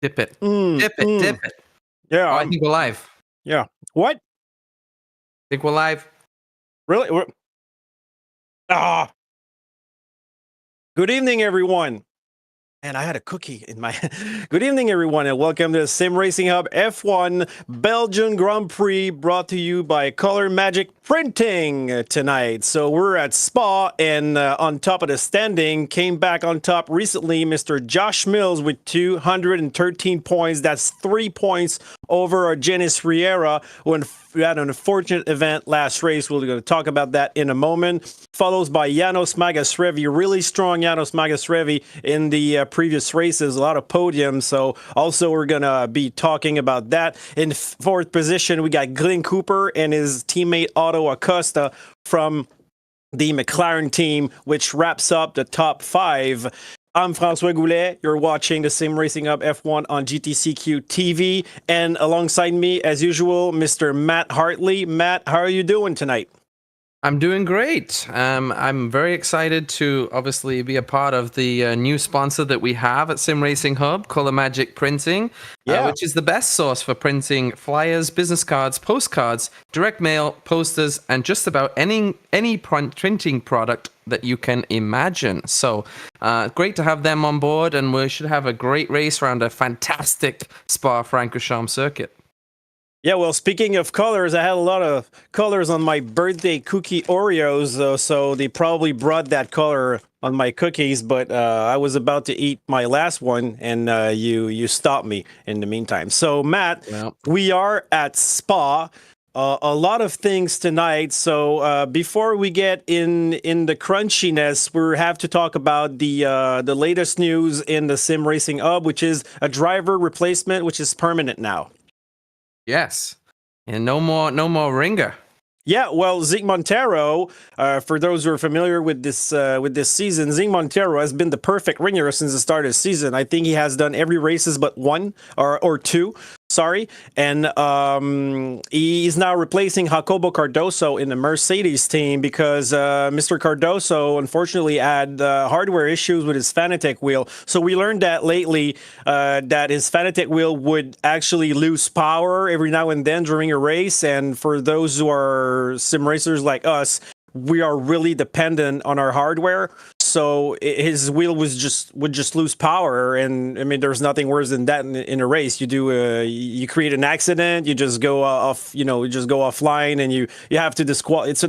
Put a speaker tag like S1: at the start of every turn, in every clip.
S1: Dip it.
S2: Mm,
S1: Dip it.
S2: mm.
S1: Dip it.
S2: Yeah.
S1: Oh, I think we're live.
S2: Yeah. What?
S1: Think we're live.
S2: Really? Ah. Good evening, everyone. And I had a cookie in my. Good evening, everyone, and welcome to the SimRacingHub F1 Belgian Grand Prix, brought to you by Color Magic Printing tonight. So we're at Spa, and on top of the standing, came back on top recently, Mr. Josh Mills with 213 points. That's 3 points over Argenis Riera, who had an unfortunate event last race. We're going to talk about that in a moment. Follows by Janos Magasrevi, really strong Janos Magasrevi in the previous races, a lot of podiums. So also we're going to be talking about that. In fourth position, we got Glenn Cooper and his teammate Otto Acosta from the McLaren team, which wraps up the top five. I'm François Goulet. You're watching the SimRacingHub F1 on GTCQ TV. And alongside me, as usual, Mr. Matt Hartley. Matt, how are you doing tonight?
S1: I'm doing great. I'm very excited to obviously be a part of the new sponsor that we have at SimRacingHub, Color Magic Printing, which is the best source for printing flyers, business cards, postcards, direct mail, posters, and just about any printing product that you can imagine. So great to have them on board, and we should have a great race around a fantastic Spa-Francorchamps circuit.
S2: Yeah, well, speaking of colors, I had a lot of colors on my birthday cookie Oreos, so they probably brought that color on my cookies, but I was about to eat my last one, and you stopped me in the meantime. So, Matt, we are at Spa. A lot of things tonight, so before we get in the crunchiness, we have to talk about the latest news in the SimRacingHub, which is a driver replacement, which is permanent now.
S1: Yes, and no more ringer.
S2: Yeah, well, Zeke Montero, for those who are familiar with this season, Zeke Montero has been the perfect ringer since the start of the season. I think he has done every races but one or two. Sorry, and he's now replacing Jacobo Cardoso in the Mercedes team because Mr. Cardoso unfortunately had hardware issues with his Fanatec wheel. So we learned that lately that his Fanatec wheel would actually lose power every now and then during a race. And for those who are sim racers like us, we are really dependent on our hardware. So his wheel would just lose power, and I mean, there's nothing worse than that in a race. You create an accident, you just go off, you just go offline, and you have to disqualify. It's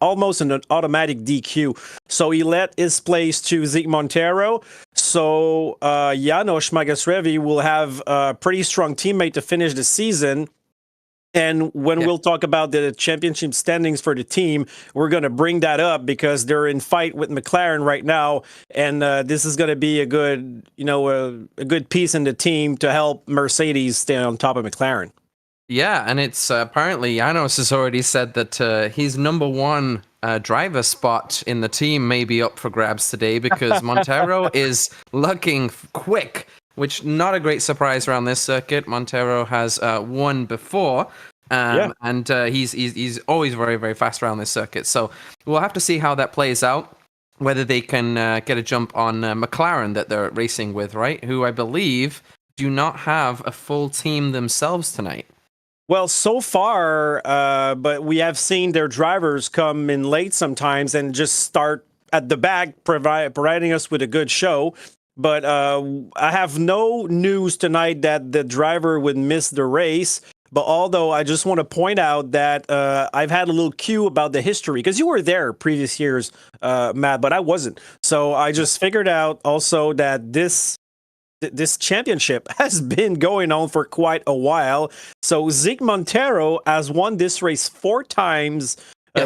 S2: almost an automatic DQ. So he let his place to Zeke Montero. So Janos Magasrevi will have a pretty strong teammate to finish the season. And when we'll talk about the championship standings for the team, we're going to bring that up because they're in fight with McLaren right now. And this is going to be a good, a good piece in the team to help Mercedes stay on top of McLaren.
S1: Yeah, and it's apparently Janos has already said that his number one driver spot in the team may be up for grabs today because Montero is looking quick, which not a great surprise around this circuit. Montero has won before, and he's always very, very fast around this circuit. So we'll have to see how that plays out, whether they can get a jump on McLaren that they're racing with, right? Who I believe do not have a full team themselves tonight.
S2: Well, so far, but we have seen their drivers come in late sometimes and just start at the back, providing us with a good show. But I have no news tonight that the driver would miss the race. But although I just want to point out that I've had a little cue about the history, because you were there previous years, Matt, but I wasn't. So I just figured out also that this championship has been going on for quite a while. So Zeke Montero has won this race 4 times,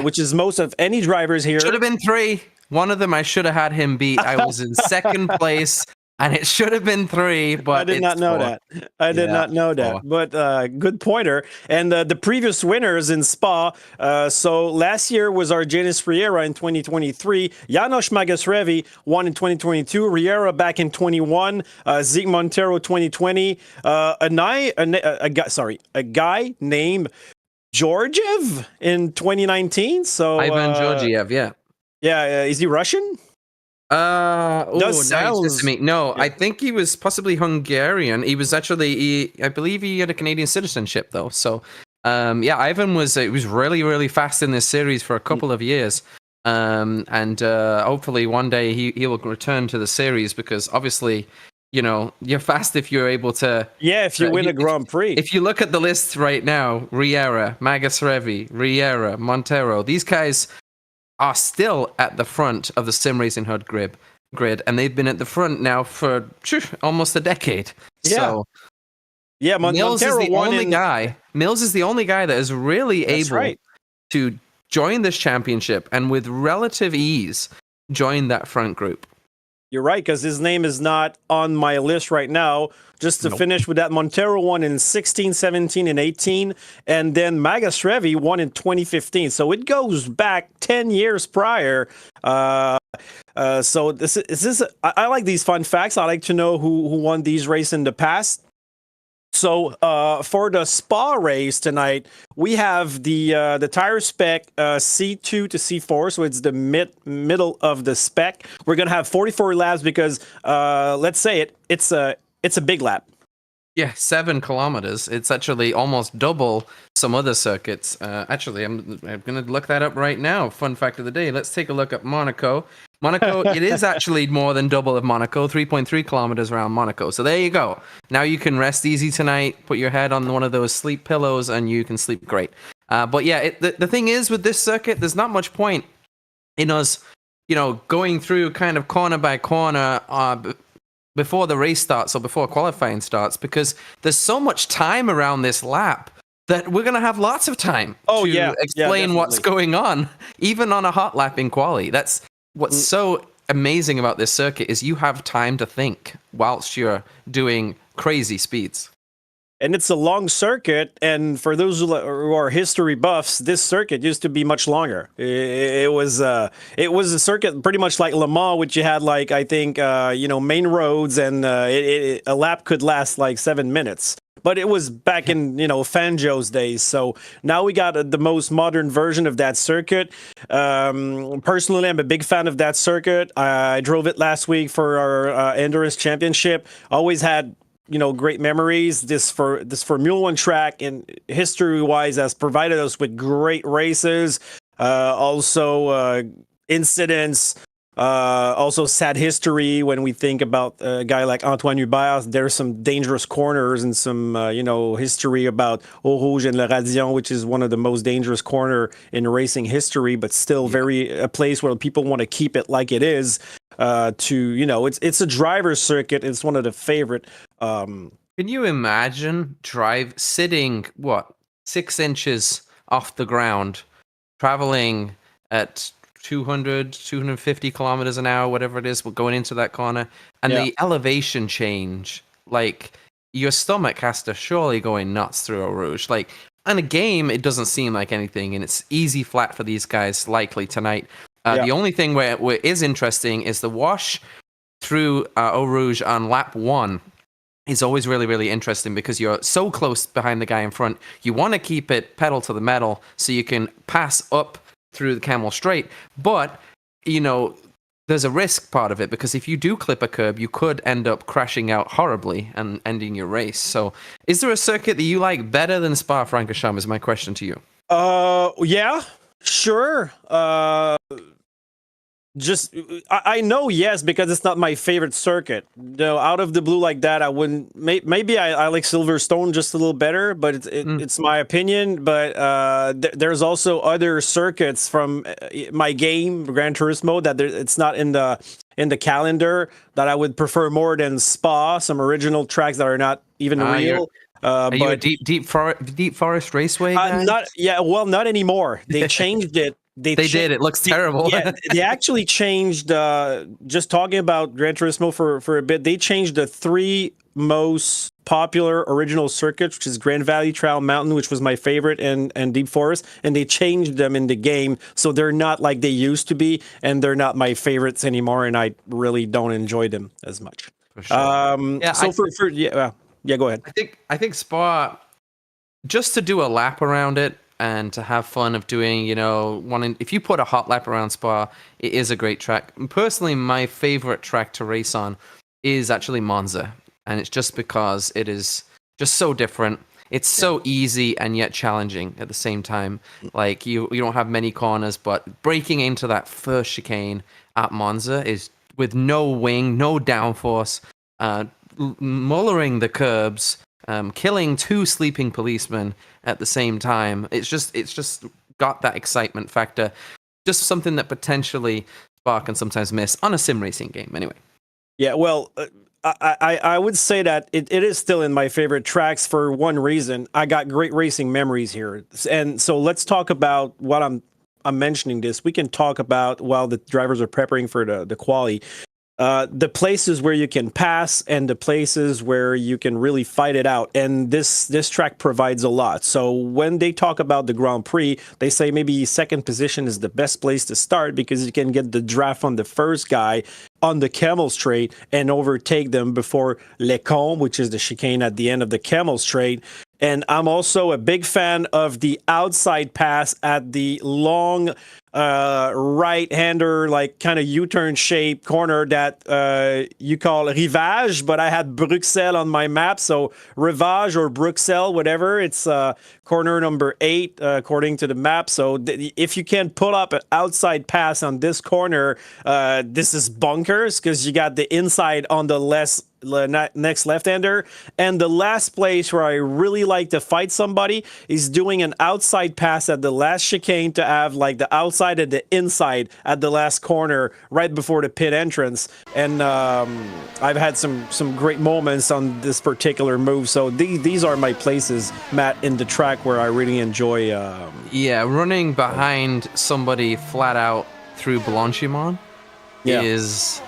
S2: which is most of any drivers here.
S1: Should have been 3. One of them I should have had him beat. I was in second place, and it should have been 3, but
S2: I did not know
S1: 4.
S2: that. I did not know that.
S1: 4.
S2: But good pointer. And the previous winners in Spa. So last year was Argenis Riera in 2023. Janos Magasrevi won in 2022. Riera back in 21. Zeke Montero 2020. A guy named Georgiev in 2019. So
S1: Ivan Georgiev, yeah.
S2: Yeah, is he Russian? Does
S1: Now you
S2: sounds
S1: to me. No,
S2: yeah.
S1: I think he was possibly Hungarian. He was actually, I believe he had a Canadian citizenship though. So, yeah, Ivan was really really fast in this series for a couple of years. And hopefully one day he will return to the series because obviously, you know, you're fast if you're able to.
S2: Yeah, if you win a Grand Prix.
S1: If you look at the list right now, Riera, Magasrevi, Riera, Montero, these guys are still at the front of the SimRacingHub grid, and they've been at the front now for almost a decade.
S2: Yeah.
S1: So,
S2: yeah,
S1: Mills is
S2: Montero
S1: the
S2: won
S1: only
S2: in.
S1: guy. Mills is the only guy that is really
S2: That's
S1: able
S2: right.
S1: to join this championship and with relative ease join that front group.
S2: You're right, because his name is not on my list right now. Just to finish with that, Montero won in 16, 17, and 18, and then Magasrevi won in 2015. So it goes back 10 years prior. So this is I like these fun facts. I like to know who won these races in the past. So for the Spa race tonight, we have the tire spec C2 to C4, so it's the middle of the spec. We're gonna have 44 laps because let's say it's a big lap.
S1: Yeah, 7 kilometers. It's actually almost double some other circuits. Actually, I'm going to look that up right now. Fun fact of the day. Let's take a look at Monaco. Monaco, it is actually more than double of Monaco, 3.3 kilometers around Monaco. So there you go. Now you can rest easy tonight, put your head on one of those sleep pillows, and you can sleep great. But yeah, the thing is with this circuit, there's not much point in us, you know, going through kind of corner by corner before the race starts or before qualifying starts, because there's so much time around this lap that we're going to have lots of time to explain what's going on, even on a hot lap in quali. That's what's so amazing about this circuit is you have time to think whilst you're doing crazy speeds.
S2: And it's a long circuit, and for those who are history buffs, this circuit used to be much longer. It was a circuit pretty much like Le Mans, which you had like I think main roads, and a lap could last like 7 minutes. But it was back in Fangio's days. So now we got the most modern version of that circuit. Personally, I'm a big fan of that circuit. I drove it last week for our endurance championship. Always had great memories. This Formula One track, and history-wise, has provided us with great races. Also, incidents. Also, sad history when we think about a guy like Antoine Hubert. There's some dangerous corners and some, history about Eau Rouge and Le Radion, which is one of the most dangerous corner in racing history, but still a place where people want to keep it like it is. It's a driver's circuit. It's one of the favorite.
S1: Can you imagine sitting 6 inches off the ground, traveling at 250 kilometers an hour, whatever it is, going into that corner, and the elevation change, like your stomach has to surely going nuts through Eau Rouge. Like in a game, it doesn't seem like anything, and it's easy flat for these guys likely tonight. The only thing where is interesting is the wash through Eau Rouge on lap 1 is always really, really interesting because you're so close behind the guy in front. You want to keep it pedal to the metal so you can pass up through the Camel Straight. But, there's a risk part of it because if you do clip a curb, you could end up crashing out horribly and ending your race. So is there a circuit that you like better than Spa-Francorchamps is my question to you.
S2: Yeah, sure. I know, yes, because it's not my favorite circuit. Out of the blue like that, I wouldn't. Maybe I like Silverstone just a little better, but it's my opinion. But there's also other circuits from my game, Gran Turismo, that it's not in the calendar that I would prefer more than Spa. Some original tracks that are not even real.
S1: Are you a deep forest raceway guy?
S2: Not anymore. They changed it. They did.
S1: It looks terrible.
S2: Yeah, they actually changed. Just talking about Gran Turismo for a bit, they changed the 3 most popular original circuits, which is Grand Valley, Trail Mountain, which was my favorite, and Deep Forest, and they changed them in the game, so they're not like they used to be, and they're not my favorites anymore, and I really don't enjoy them as much.
S1: For sure.
S2: Go ahead.
S1: I think Spa, just to do a lap around it, and to have fun of doing, if you put a hot lap around Spa, it is a great track. Personally, my favorite track to race on is actually Monza. And it's just because it is just so different. It's so easy and yet challenging at the same time. Like you don't have many corners, but breaking into that first chicane at Monza is with no wing, no downforce, mullering the curbs, killing 2 sleeping policemen at the same time. It's just got that excitement factor. Just something that potentially Spa can sometimes miss on a sim racing game. Anyway.
S2: Yeah, well, I would say that it is still in my favorite tracks for one reason. I got great racing memories here, and so let's talk about what I'm mentioning. This we can talk about while the drivers are preparing for the quali. The places where you can pass and the places where you can really fight it out. And this track provides a lot. So when they talk about the Grand Prix, they say maybe second position is the best place to start because you can get the draft on the first guy on the camel straight and overtake them before Les Combes, which is the chicane at the end of the camel straight. And I'm also a big fan of the outside pass at the long right-hander, like kind of U-turn shape corner that you call rivage, but I had Bruxelles on my map, so rivage or Bruxelles, whatever. It's corner number 8 according to the map. So if you can pull up an outside pass on this corner, this is bunkers because you got the inside on the next left-hander. And the last place where I really like to fight somebody is doing an outside pass at the last chicane to have like the outside and the inside at the last corner right before the pit entrance. And I've had some great moments on this particular move. So these are my places, Matt, in the track where I really enjoy.
S1: Running behind somebody flat out through Blanchimont. Is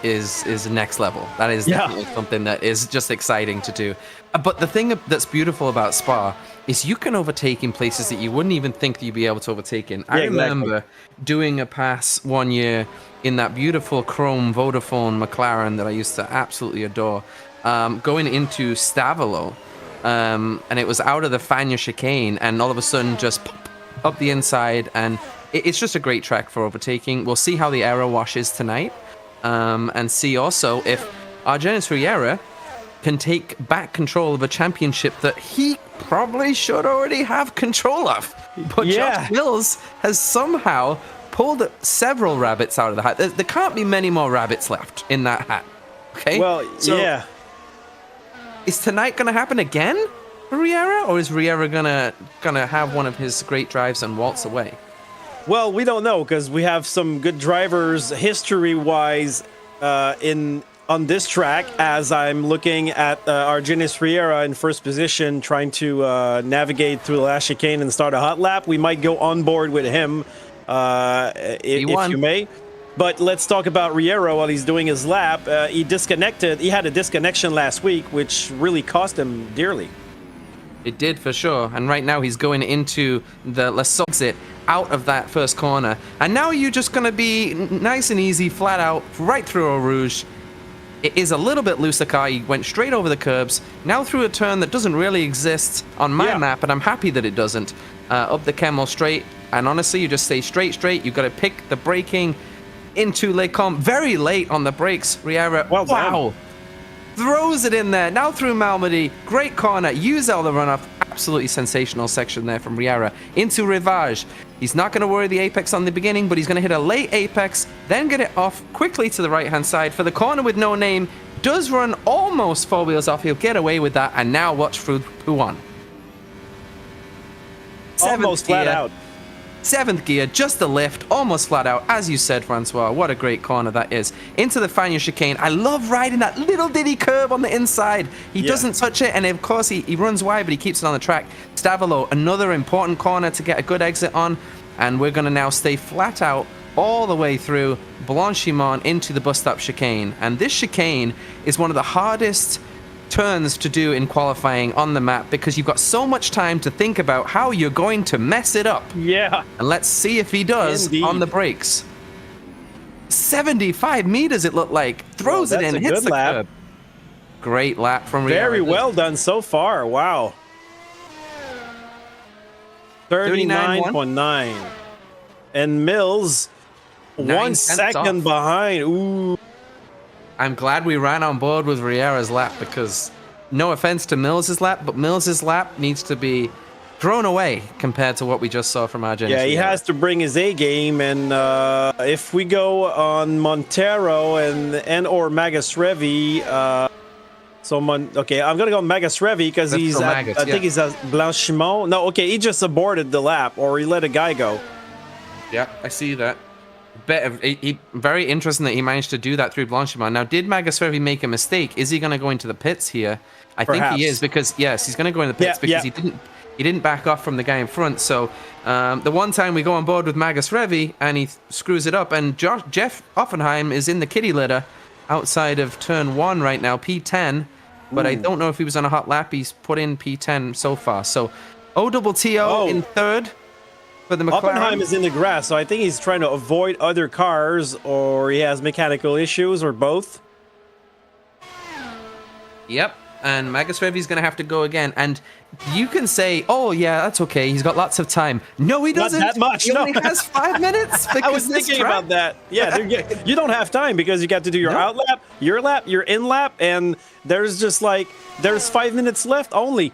S1: next level. That is definitely something that is just exciting to do. But the thing that's beautiful about Spa is you can overtake in places that you wouldn't even think that you'd be able to overtake in. I remember doing a pass one year in that beautiful chrome Vodafone McLaren that I used to absolutely adore, going into Stavolo, and it was out of the Fagnes chicane, and all of a sudden just pop up the inside, and it's just a great track for overtaking. We'll see how the aero washes tonight, and see also if Argenis Riera can take back control of a championship that he probably should already have control of. But Josh Mills has somehow pulled several rabbits out of the hat. There can't be many more rabbits left in that hat. Okay?
S2: Well,
S1: so, is tonight going to happen again for Riera, or is Riera gonna have one of his great drives and waltz away?
S2: Well, we don't know because we have some good drivers history-wise on this track. As I'm looking at Argenis Riera in first position, trying to navigate through the last chicane and start a hot lap, we might go on board with him if you may. But let's talk about Riera while he's doing his lap. He disconnected. He had a disconnection last week, which really cost him dearly.
S1: It did for sure, and right now he's going into the Les exit out of that first corner, and now you're just going to be nice and easy, flat out, right through Eau Rouge. It is a little bit looser car. He went straight over the curbs, now through a turn that doesn't really exist on my map, and I'm happy that it doesn't, up the Camel straight, and honestly, you just stay straight. You've got to pick the braking into Les Combes. Very late on the brakes, Riera.
S2: Well done.
S1: Throws it in there. Now through Malmedy. Great corner. Use all the runoff. Absolutely sensational section there from Riera. Into Rivage. He's not going to worry the apex on the beginning, but he's going to hit a late apex, then get it off quickly to the right-hand side for the corner with no name. Does run almost 4 wheels off. He'll get away with that. And now watch through Pouan.
S2: Almost flat out.
S1: 7th gear, just a lift, almost flat out, as you said, Francois. What a great corner that is. Into the Fagnes chicane. I love riding that little ditty curve on the inside. He doesn't touch it, and of course he runs wide, but he keeps it on the track. Stavolo, another important corner to get a good exit on, and we're going to now stay flat out all the way through Blanchimont into the bus stop chicane. And this chicane is one of the hardest turns to do in qualifying on the map because you've got so much time to think about how you're going to mess it up.
S2: Yeah.
S1: And let's see if he does on the brakes. 75 meters it looked like. Throws it in, hits the curb. Great lap from Riera.
S2: Very well done so far. Wow. 39.9. And Mills, 1 second
S1: off.
S2: behind. Ooh.
S1: I'm glad we ran on board with Riera's lap because, no offense to Mills's lap, but Mills's lap needs to be thrown away compared to what we just saw from Argentina.
S2: Yeah, he has to bring his A game, and if we go on Montero and or Magus Revi, okay, I'm gonna go Magus Revi because he's I think he's at Blanchimont. No, okay, he just aborted the lap, or he let a guy go.
S1: Yeah, I see that. Very interesting that he managed to do that through Blanchimont. Now, did Magus Revi make a mistake? Is he going to go into the pits here? I think he is because yes, he's going to go in the pits because he didn't back off from the guy in front. So the one time we go on board with Magus Revi and he screws it up, and Jeff Offenheim is in the kitty litter outside of turn 1 right now, P10. But I don't know if he was on a hot lap. He's put in P10 so far. So OTTO in third. For the McLaren.
S2: Oppenheim is in the grass, so I think he's trying to avoid other cars, or he has mechanical issues, or both.
S1: Yep, and Magus Revi's going to have to go again. And you can say, oh, yeah, that's okay. He's got lots of time. No, he doesn't.
S2: Not that much.
S1: He only has 5 minutes.
S2: I was thinking about that. Yeah, you don't have time because you got to do your out lap, your in lap, and there's just there's 5 minutes left only.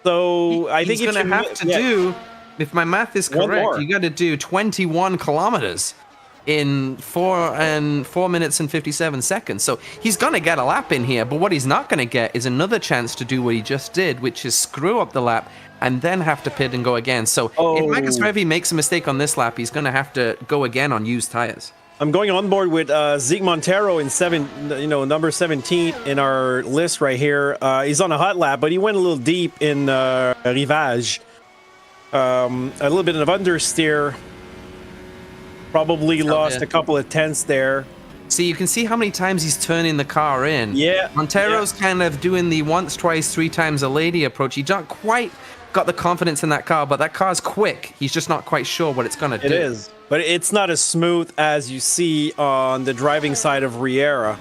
S2: So I think
S1: he's going to have to do... If my math is correct, you got to do 21 kilometers in 4 minutes and 57 seconds. So he's going to get a lap in here, but what he's not going to get is another chance to do what he just did, which is screw up the lap and then have to pit and go again. So if Magus Revi makes a mistake on this lap, he's going to have to go again on used tires.
S2: I'm going on board with Zeke Montero in number 17 in our list right here. He's on a hot lap, but he went a little deep in Rivage. A little bit of understeer. Probably lost a couple of tenths there.
S1: See, you can see how many times he's turning the car in.
S2: Yeah.
S1: Montero's kind of doing the once, twice, 3 times a lady approach. He not quite got the confidence in that car, but that car's quick. He's just not quite sure what it's going to do.
S2: It is. But it's not as smooth as you see on the driving side of Riera.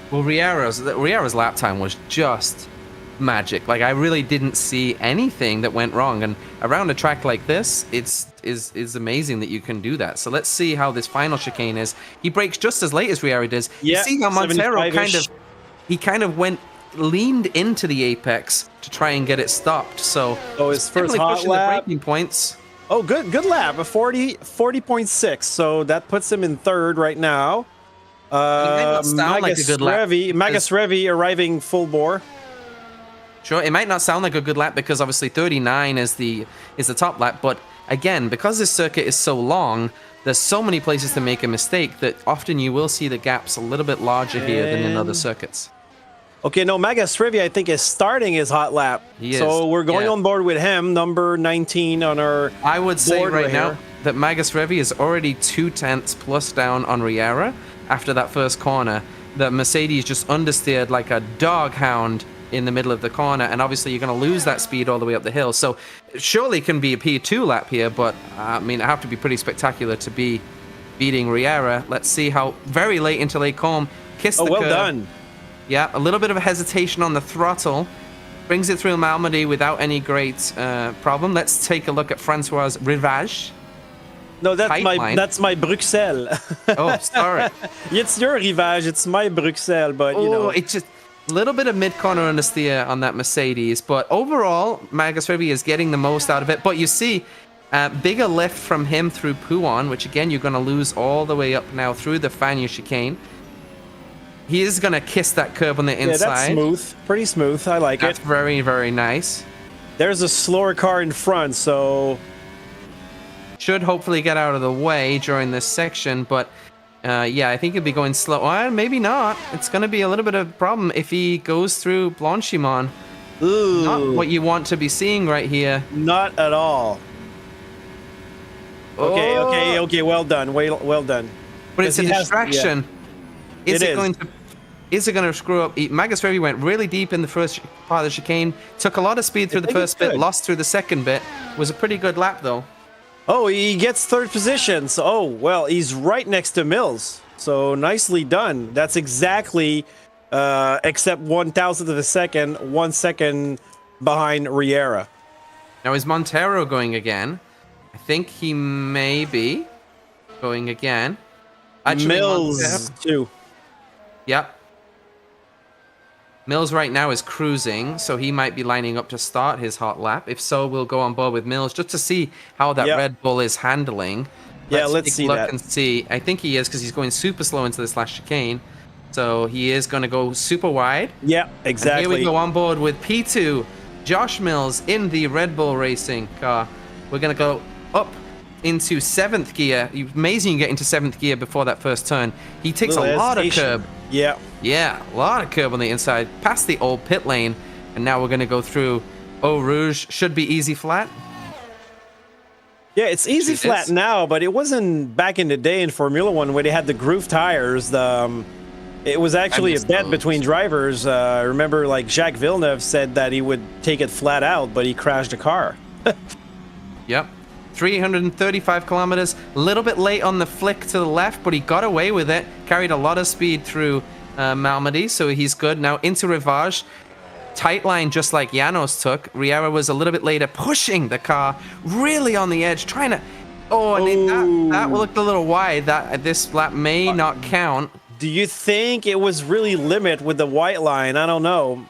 S1: Well, Riera's lap time was just magic. Like, I really didn't see anything that went wrong, and around a track like this, it's amazing that you can do that. So let's see how this final chicane is. He brakes just as late as Riera does.
S2: Yeah,
S1: you see how Montero kind of leaned into the apex to try and get it stopped. So
S2: his first hot lap,
S1: the braking points.
S2: Oh, good lap, a 40.6. So that puts him in third right now.
S1: Magus
S2: Revi arriving full bore.
S1: Sure, it might not sound like a good lap because obviously 39 is the top lap, but again, because this circuit is so long, there's so many places to make a mistake that often you will see the gaps a little bit larger here than in other circuits.
S2: Okay, no, Magus Revi I think is starting his hot lap. So we're going on board with him, number 19 on our
S1: I would say right now
S2: here
S1: that Magus Revi is already 2 tenths plus down on Riera after that first corner. That Mercedes just understeered like a dog hound in the middle of the corner, and obviously you're going to lose that speed all the way up the hill. So surely it can be a P2 lap here, but I mean, it have to be pretty spectacular to be beating Riera. Let's see how very late into Les Combes kissed the curb.
S2: Well done.
S1: Yeah, a little bit of a hesitation on the throttle. Brings it through Malmedy without any great problem. Let's take a look at Francois' Rivage.
S2: No, that's my Bruxelles.
S1: Oh, sorry.
S2: It's your Rivage, it's my Bruxelles, but you know.
S1: It's just a little bit of mid-corner understeer on that Mercedes, but overall, Magus Revi is getting the most out of it. But you see, bigger lift from him through Pouan, which again, you're going to lose all the way up now through the Fagnes chicane. He is going to kiss that curb on the inside.
S2: Yeah, that's smooth. Pretty smooth. I like it.
S1: That's very, very nice.
S2: There's a slower car in front, so
S1: should hopefully get out of the way during this section, but yeah, I think he'll be going slow. Well, maybe not. It's going to be a little bit of a problem if he goes through Blanchimont.
S2: Ooh.
S1: Not what you want to be seeing right here.
S2: Not at all. Okay, well done. Well done.
S1: But it's a distraction. Is it going to screw up? Magus Revi went really deep in the first part of the chicane, took a lot of speed through the first bit, lost through the second bit. Was a pretty good lap, though.
S2: Oh, he gets third position. So, oh, well, he's right next to Mills. So nicely done. That's exactly, except 1,000th of a second, 1 second behind Riera.
S1: Now, is Montero going again? I think he may be going again. Actually,
S2: Mills too.
S1: Yep. Mills right now is cruising, so he might be lining up to start his hot lap. If so, we'll go on board with Mills just to see how that Red Bull is handling.
S2: Yeah, let's
S1: take
S2: see
S1: a look
S2: that.
S1: and see. I think he is because he's going super slow into this last chicane. So he is going to go super wide.
S2: Yeah, exactly.
S1: And here we go on board with P2, Josh Mills in the Red Bull Racing car. We're going to go up into 7th gear. Amazing you get into 7th gear before that first turn. He takes a lot of curb.
S2: Yeah.
S1: Yeah, a lot of curb on the inside, past the old pit lane, and now we're going to go through Eau Rouge. Should be easy flat.
S2: Yeah, it's easy flat now, but it wasn't back in the day in Formula One where they had the groove tires. It was actually a bet between drivers. Remember, like Jacques Villeneuve said that he would take it flat out, but he crashed the car.
S1: Yep. 335 kilometers, a little bit late on the flick to the left, but he got away with it. Carried a lot of speed through Malmedy, so he's good. Now into Rivage. Tight line just like Janos took. Riera was a little bit later, pushing the car really on the edge, trying to... Oh, and that looked a little wide. This lap may not count.
S2: Do you think it was really limit with the white line? I don't know.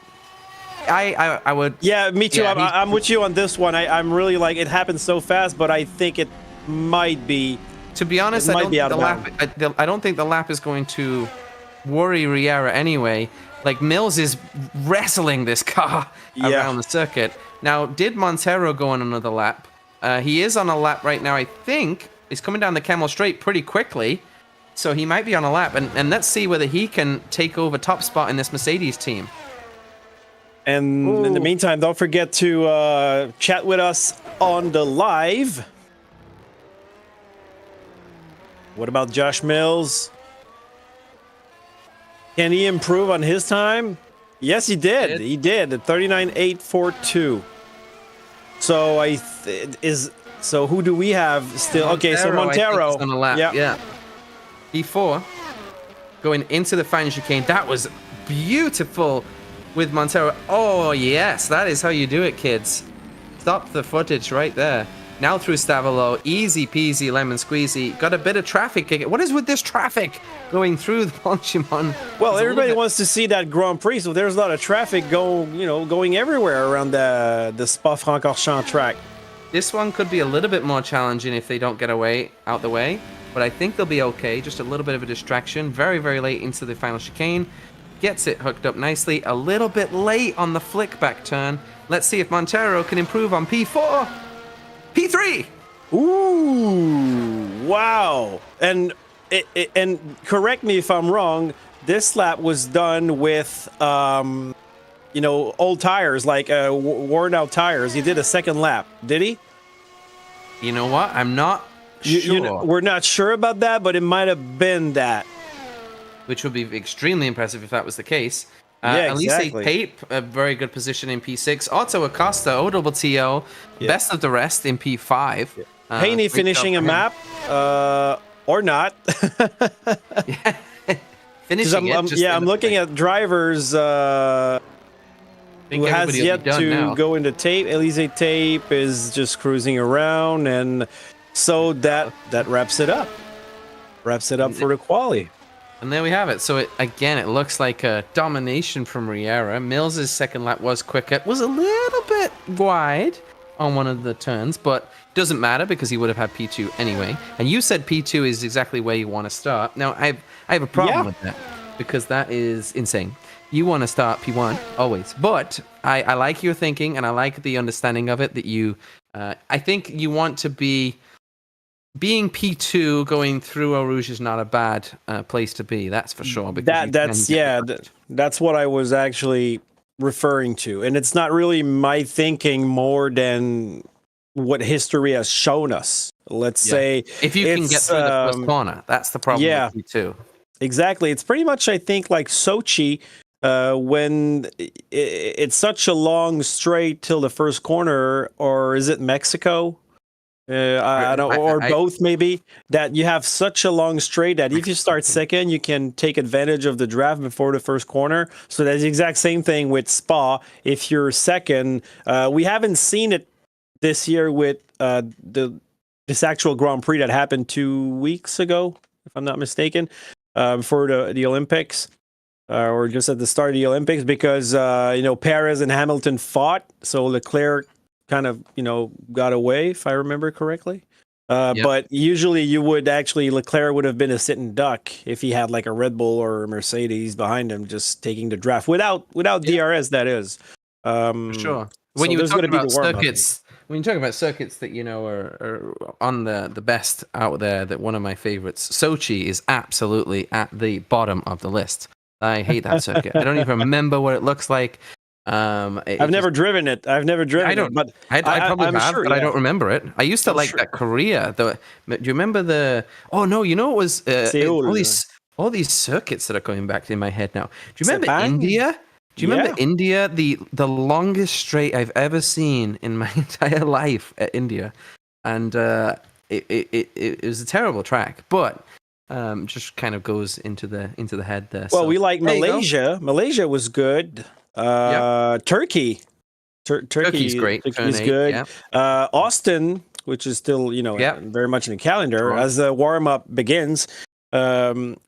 S1: I would...
S2: Yeah, me too.
S1: Yeah,
S2: I'm with you on this one. I'm really like, it happened so fast, but I think it might be...
S1: To be honest, I don't think the lap is going to worry Riera anyway. Like, Mills is wrestling this car around the circuit. Now, did Montero go on another lap? He is on a lap right now, I think. He's coming down the Camel Straight pretty quickly. So he might be on a lap. And let's see whether he can take over top spot in this Mercedes team.
S2: And in the meantime, don't forget to chat with us on the live. What about Josh Mills? Can he improve on his time? Yes, he did. He did. 39.842. So so who do we have still? Okay, so Montero.
S1: On a lap. Yeah. P4 going into the final chicane. That was beautiful with Montero. Oh yes, that is how you do it, kids. Stop the footage right there. Now through Stavolo, easy peasy lemon squeezy. Got a bit of traffic. What is with this traffic going through the Ponchimon?
S2: Well, everybody wants to see that Grand Prix, so there's a lot of traffic going everywhere around the Spa-Francorchamps track.
S1: This one could be a little bit more challenging if they don't get out the way, but I think they'll be okay. Just a little bit of a distraction. Very, very late into the final chicane. Gets it hooked up nicely. A little bit late on the flick back turn. Let's see if Montero can improve on P4. P3.
S2: Ooh, wow. And correct me if I'm wrong, this lap was done with old tires, like worn out tires. He did a second lap, did he?
S1: You know what? I'm not sure.
S2: We're not sure about that, but it might have been that.
S1: Which would be extremely impressive if that was the case.
S2: Yeah, exactly.
S1: Elise Tape, a very good position in P6. Otto Acosta, OTO, best of the rest in P5.
S2: Haney finishing a map, or not.
S1: Finishing it.
S2: I'm looking at drivers who has yet to go into Tape. Elise Tape is just cruising around, and so that wraps it up. Wraps it up for the quali.
S1: And there we have it. So it looks like a domination from Riera. Mills' second lap was quicker. It was a little bit wide on one of the turns, but doesn't matter because he would have had P2 anyway. And you said P2 is exactly where you want to start. Now, I have a problem with that because that is insane. You want to start P1 always. But I like your thinking and I like the understanding of it that you, I think you want to be... Being P2 going through Eau Rouge is not a bad place to be. That's for sure.
S2: That's what I was actually referring to, and it's not really my thinking more than what history has shown us. Let's say
S1: if you can get through the first corner, that's the problem with P2.
S2: Exactly. It's pretty much I think like Sochi. When it's such a long straight till the first corner, or is it Mexico? I don't, or both maybe, that you have such a long straight that if you start second, you can take advantage of the draft before the first corner. So that's the exact same thing with Spa. If you're second, we haven't seen it this year with the this actual Grand Prix that happened 2 weeks ago, if I'm not mistaken, before the Olympics, or just at the start of the Olympics, because Perez and Hamilton fought, so Leclerc kind of got away, if I remember correctly.
S1: Yep.
S2: But usually Leclerc would have been a sitting duck if he had like a Red Bull or a Mercedes behind him just taking the draft without DRS, that is.
S1: For sure. When you talk about circuits, that are on the best out there, that one of my favorites, Sochi, is absolutely at the bottom of the list. I hate that circuit. I don't even remember what it looks like.
S2: I've never driven it. I
S1: probably have, but I don't remember it. I used to like that Korea. Do you remember the? Oh no, it was all these circuits that are coming back in my head now. Do you remember India? Do you remember India? The longest straight I've ever seen in my entire life at India, and it was a terrible track, but just kind of goes into the head there.
S2: Well, we like Malaysia. Malaysia was good. Turkey's
S1: great.
S2: Turkey's good. Yep. Austin, which is still very much in the calendar as the warm up begins. But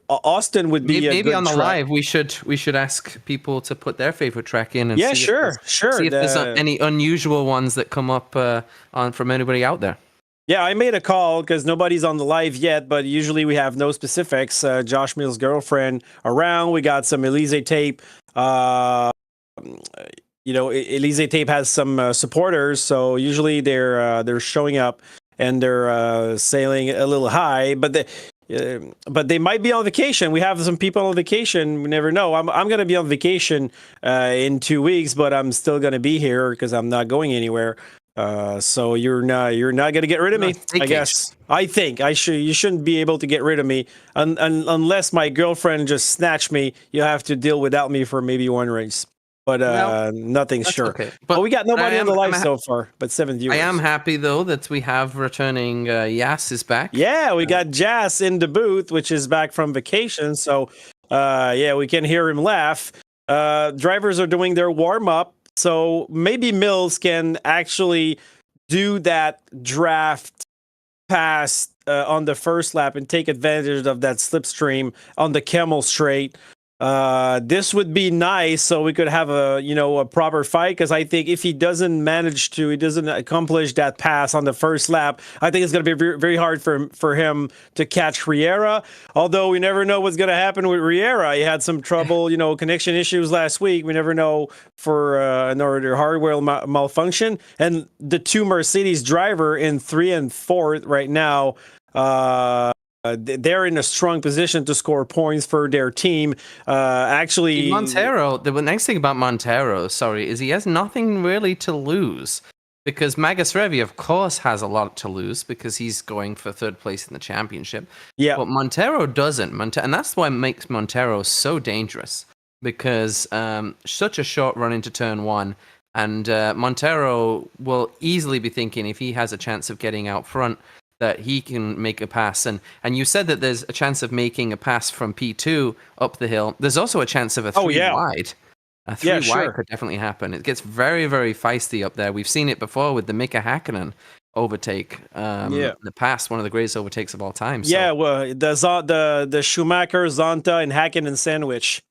S2: Austin would be
S1: maybe on the live. We should ask people to put their favorite track in and see if there's any unusual ones that come up from anybody out there.
S2: Yeah, I made a call because nobody's on the live yet, but usually we have no specifics. Josh Mill's girlfriend around. We got some Elise tape. Elise tape has some supporters, so usually they're showing up and they're sailing a little high, but they might be on vacation. We have some people on vacation. We never know. I'm going to be on vacation in 2 weeks, but I'm still going to be here because I'm not going anywhere. So you're not going to get rid of me, I guess. I think you shouldn't be able to get rid of me unless my girlfriend just snatched me. You have to deal without me for maybe one race. But nothing's sure.
S1: Okay.
S2: But we got nobody on the live so far, but 7 viewers.
S1: I am happy though that we have returning Yas is back.
S2: Yeah, we got Jas in the booth, which is back from vacation. So we can hear him laugh. Drivers are doing their warm up, so maybe Mills can actually do that draft pass on the first lap and take advantage of that slipstream on the Camel Straight. This would be nice, so we could have a proper fight. Because I think if he doesn't accomplish that pass on the first lap, I think it's going to be very, very hard for him to catch Riera. Although we never know what's going to happen with Riera. He had some trouble, connection issues last week. We never know for another hardware malfunction. And the two Mercedes driver in 3 and 4 right now. They're in a strong position to score points for their team. Actually,
S1: Montero, the next thing about Montero, is he has nothing really to lose. Because Magus Revi, of course, has a lot to lose because he's going for third place in the championship.
S2: Yeah.
S1: But Montero doesn't. And that's why it makes Montero so dangerous. Because such a short run into turn one. And Montero will easily be thinking if he has a chance of getting out front, that he can make a pass. And you said that there's a chance of making a pass from P2 up the hill. There's also a chance of a 3 wide. A 3 wide could definitely happen. It gets very, very feisty up there. We've seen it before with the Mika Hakkinen overtake. In the past, one of the greatest overtakes of all time. So.
S2: Yeah, well, the Schumacher, Zonta, and Hakkinen sandwich.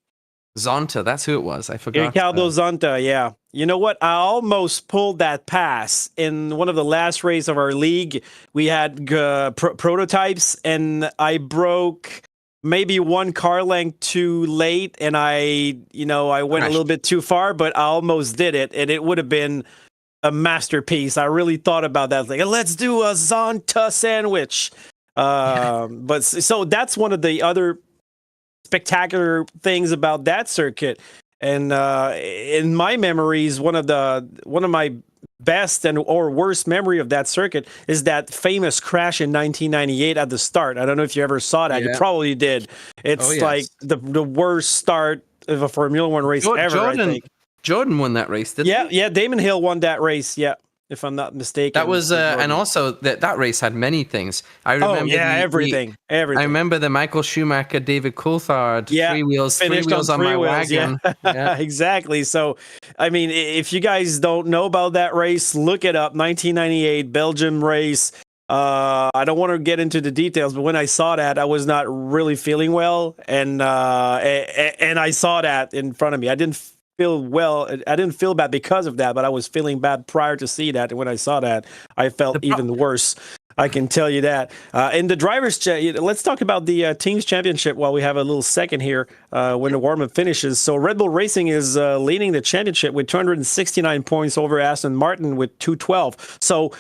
S1: Zonta, that's who it was. I forgot.
S2: Ricardo Zonta, yeah. You know what? I almost pulled that pass in one of the last races of our league. We had prototypes, and I broke maybe one car length too late, and I went a little bit too far, but I almost did it, and it would have been a masterpiece. I really thought about that. Like, let's do a Zonta sandwich. But so that's one of the other spectacular things about that circuit. And in my memories, one of my best or worst memory of that circuit is that famous crash in 1998 at the start. I don't know if you ever saw that. You probably did. It's like the worst start of a Formula One race ever. I think
S1: Jordan won that race, didn't he?
S2: Yeah. Damon Hill won that race. Yeah. if I'm not mistaken.
S1: That was, and also that race had many things. I remember
S2: everything.
S1: I remember the Michael Schumacher, David Coulthard, three wheels on my wagon.
S2: Yeah, exactly. So, I mean, if you guys don't know about that race, look it up. 1998 Belgium race. I don't want to get into the details, but when I saw that, I was not really feeling well, and I saw that in front of me. I didn't feel well. I didn't feel bad because of that, but I was feeling bad prior to see that, and when I saw that, I felt even worse. I can tell you that. In the drivers' let's talk about the teams championship while we have a little second here when the warm-up finishes. So Red Bull Racing is leading the championship with 269 points over Aston Martin with 212. So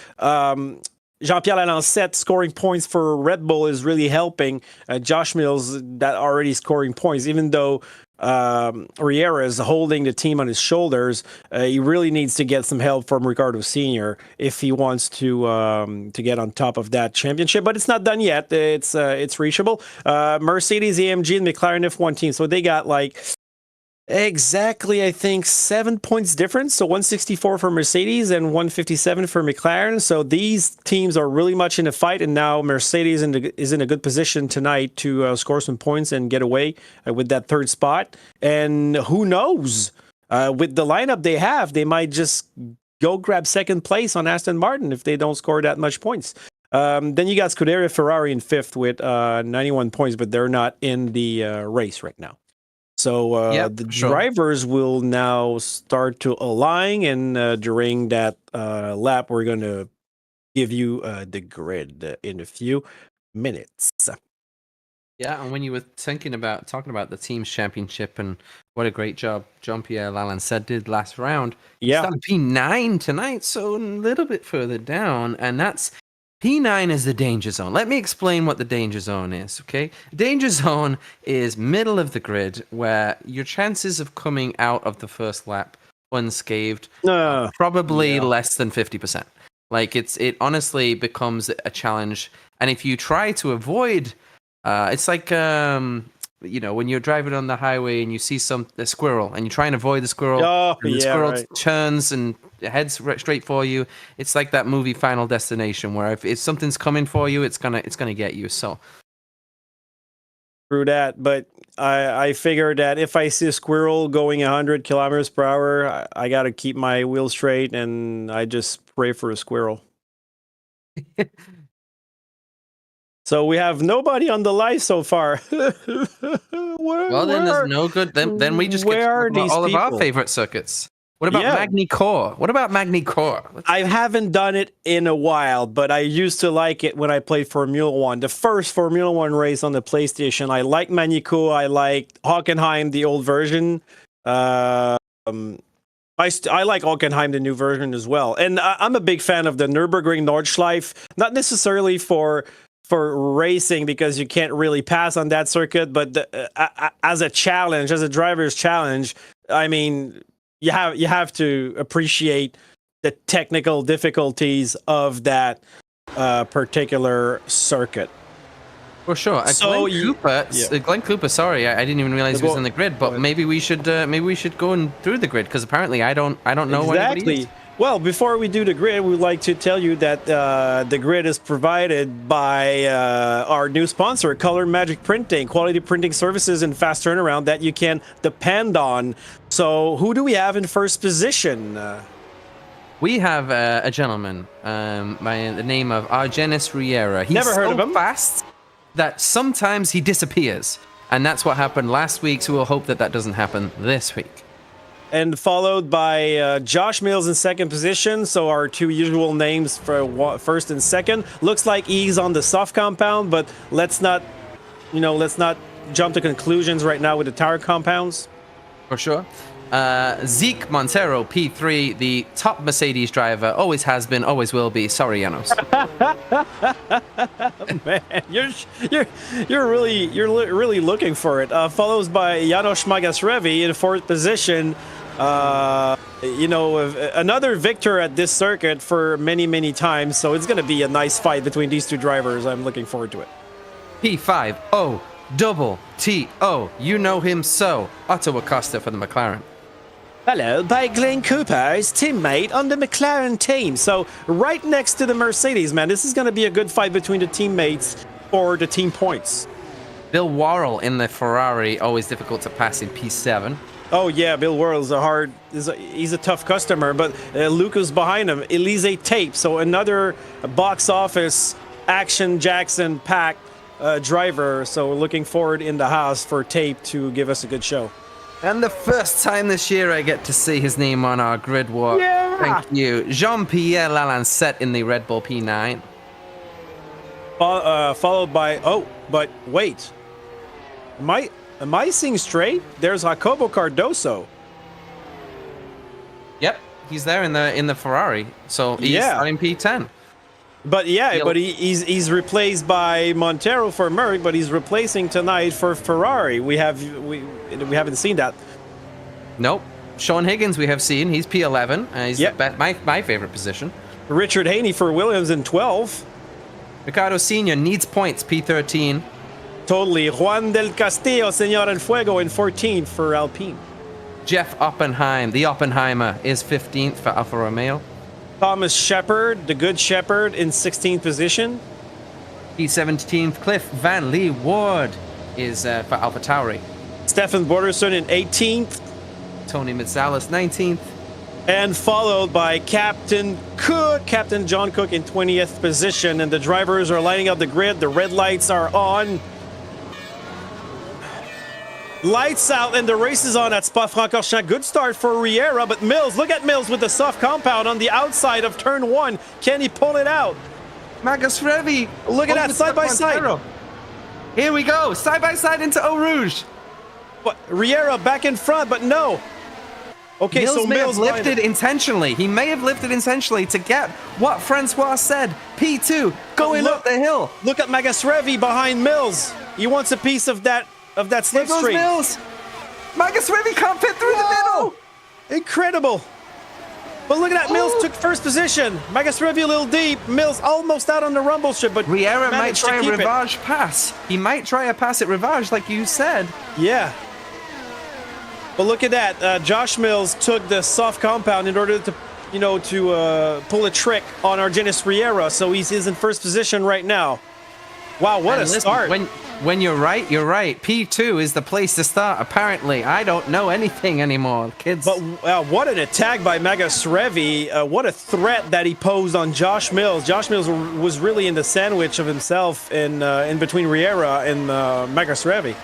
S2: Jean-Pierre Lalancette scoring points for Red Bull is really helping Josh Mills that already scoring points, even though Riera is holding the team on his shoulders. He really needs to get some help from Ricardo Sr. if he wants to get on top of that championship. But it's not done yet. It's reachable. Mercedes, AMG, and McLaren F1 team. So they got like exactly, I think, 7 points difference. So 164 for Mercedes and 157 for McLaren. So these teams are really much in a fight. And now Mercedes is in a good position tonight to score some points and get away with that third spot. And who knows? With the lineup they have, they might just go grab second place on Aston Martin if they don't score that much points. Then you got Scuderia Ferrari in fifth with 91 points, but they're not in the race right now. So drivers will now start to align, and during that lap, we're going to give you the grid in a few minutes.
S1: Yeah, and when you were talking about the team's championship and what a great job Jean-Pierre Lalancette did last round,
S2: yeah,
S1: it's on P9 tonight, so a little bit further down, and that's P9 is the danger zone. Let me explain what the danger zone is, okay? Danger zone is middle of the grid where your chances of coming out of the first lap unscathed are probably less than 50%. Like it honestly becomes a challenge. And if you try to avoid, it's like when you're driving on the highway and you see a squirrel and you try and avoid the squirrel, and the squirrel turns and heads straight for you. It's like that movie Final Destination, where if something's coming for you, it's gonna get you. So
S2: through that, but I figured that if I see a squirrel going 100 kilometers per hour, I got to keep my wheel straight, and I just pray for a squirrel. So we have nobody on the live so far.
S1: Then there's no good. Then we just get all of our favorite circuits. What about Magny Core? What about Magny Core?
S2: I haven't done it in a while, but I used to like it when I played Formula One. The first Formula One race on the PlayStation, I liked Magny Core. I liked Hockenheim, the old version. I like Hockenheim, the new version as well. And I'm a big fan of the Nürburgring Nordschleife, not necessarily for racing because you can't really pass on that circuit, but as a challenge, as a driver's challenge, I mean, you have to appreciate the technical difficulties of that particular circuit.
S1: For sure. Glenn Cooper. Sorry, I didn't even realize he was on the grid. But maybe we should go through the grid because apparently I don't know
S2: exactly. Well, before we do the grid, we'd like to tell you that the grid is provided by our new sponsor, Color Magic Printing, quality printing services and fast turnaround that you can depend on. So who do we have in first position?
S1: We have a gentleman by the name of Argenis Riera. He's
S2: Never heard of him.
S1: Fast that sometimes he disappears. And that's what happened last week, so we'll hope that doesn't happen this week.
S2: And followed by Josh Mills in second position. So our two usual names for first and second. Looks like he's on the soft compound, but let's not jump to conclusions right now with the tire compounds.
S1: For sure. Zeke Montero, P3, the top Mercedes driver, always has been, always will be. Sorry, Janos.
S2: Man, you're really looking for it. Followed by Janos Magasrevi in fourth position. Another victor at this circuit for many times. So it's going to be a nice fight between these two drivers. I'm looking forward to it.
S1: P5O double TO. You know him so. Otto Acosta for the McLaren.
S2: Followed by Glenn Cooper, his teammate on the McLaren team. So right next to the Mercedes, man. This is going to be a good fight between the teammates for the team points.
S1: Bill Worrell in the Ferrari, always difficult to pass in P7.
S2: Oh yeah, Bill Worrell's he's a tough customer, but Lucas behind him, Elise Tape, so another box office action Jackson pack driver. So we're looking forward in the house for Tape to give us a good show.
S1: And the first time this year I get to see his name on our grid walk.
S2: Yeah.
S1: Thank you. Jean-Pierre Lalancette in the Red Bull P9.
S2: Followed by, oh, but wait. Am I seeing straight? There's Jacobo Cardoso.
S1: Yep, he's there in the Ferrari. So he's starting P10.
S2: But yeah, but he's replaced by Montero for Merck, but he's replacing tonight for Ferrari. We haven't seen that.
S1: Nope. Sean Higgins we have seen. He's P11. He's my favorite position.
S2: Richard Haney for Williams in 12.
S1: Ricardo Senior needs points, P13.
S2: Totally. Juan del Castillo, Señor El Fuego in 14 for Alpine.
S1: Jeff Oppenheim, the Oppenheimer, is 15th for Alfa Romeo.
S2: Thomas Shepard, the Good Shepherd, in 16th position.
S1: P17th, Cliff Van Lee Ward is for Alpha Tauri.
S2: Stefan Borderson in 18th.
S1: Tony Mitsalis, 19th.
S2: And followed by Captain John Cook in 20th position. And the drivers are lining up the grid. The red lights are on. Lights out and the race is on at Spa-Francorchamps. Good start for Riera, but Mills, look at Mills with the soft compound on the outside of turn 1. Can he pull it out?
S1: Magus Revi.
S2: Look at that, side by side.
S1: Here we go, side by side into Eau Rouge.
S2: But Riera back in front, but no. Okay,
S1: Mills
S2: so
S1: may
S2: Mills
S1: have lifted intentionally. He may have lifted intentionally to get what Francois said. P2 going up the hill.
S2: Look at Magus Revi behind Mills. He wants a piece of that slipstream.
S1: Mills. Magus Revi can't fit through the middle.
S2: Incredible. But look at that. Mills took first position. Magus Revi a little deep. Mills almost out on the rumble strip, but
S1: Riera might try a Rivage pass. He might try a pass at Rivage, like you said.
S2: Yeah. But look at that. Josh Mills took the soft compound in order to, pull a trick on Argenis Riera. So he's in first position right now. Wow, what a start.
S1: When you're right, you're right. P2 is the place to start, apparently. I don't know anything anymore, kids.
S2: But what an attack by Magus Revi. What a threat that he posed on Josh Mills. Josh Mills was really in the sandwich of himself in between Riera and Magus Revi.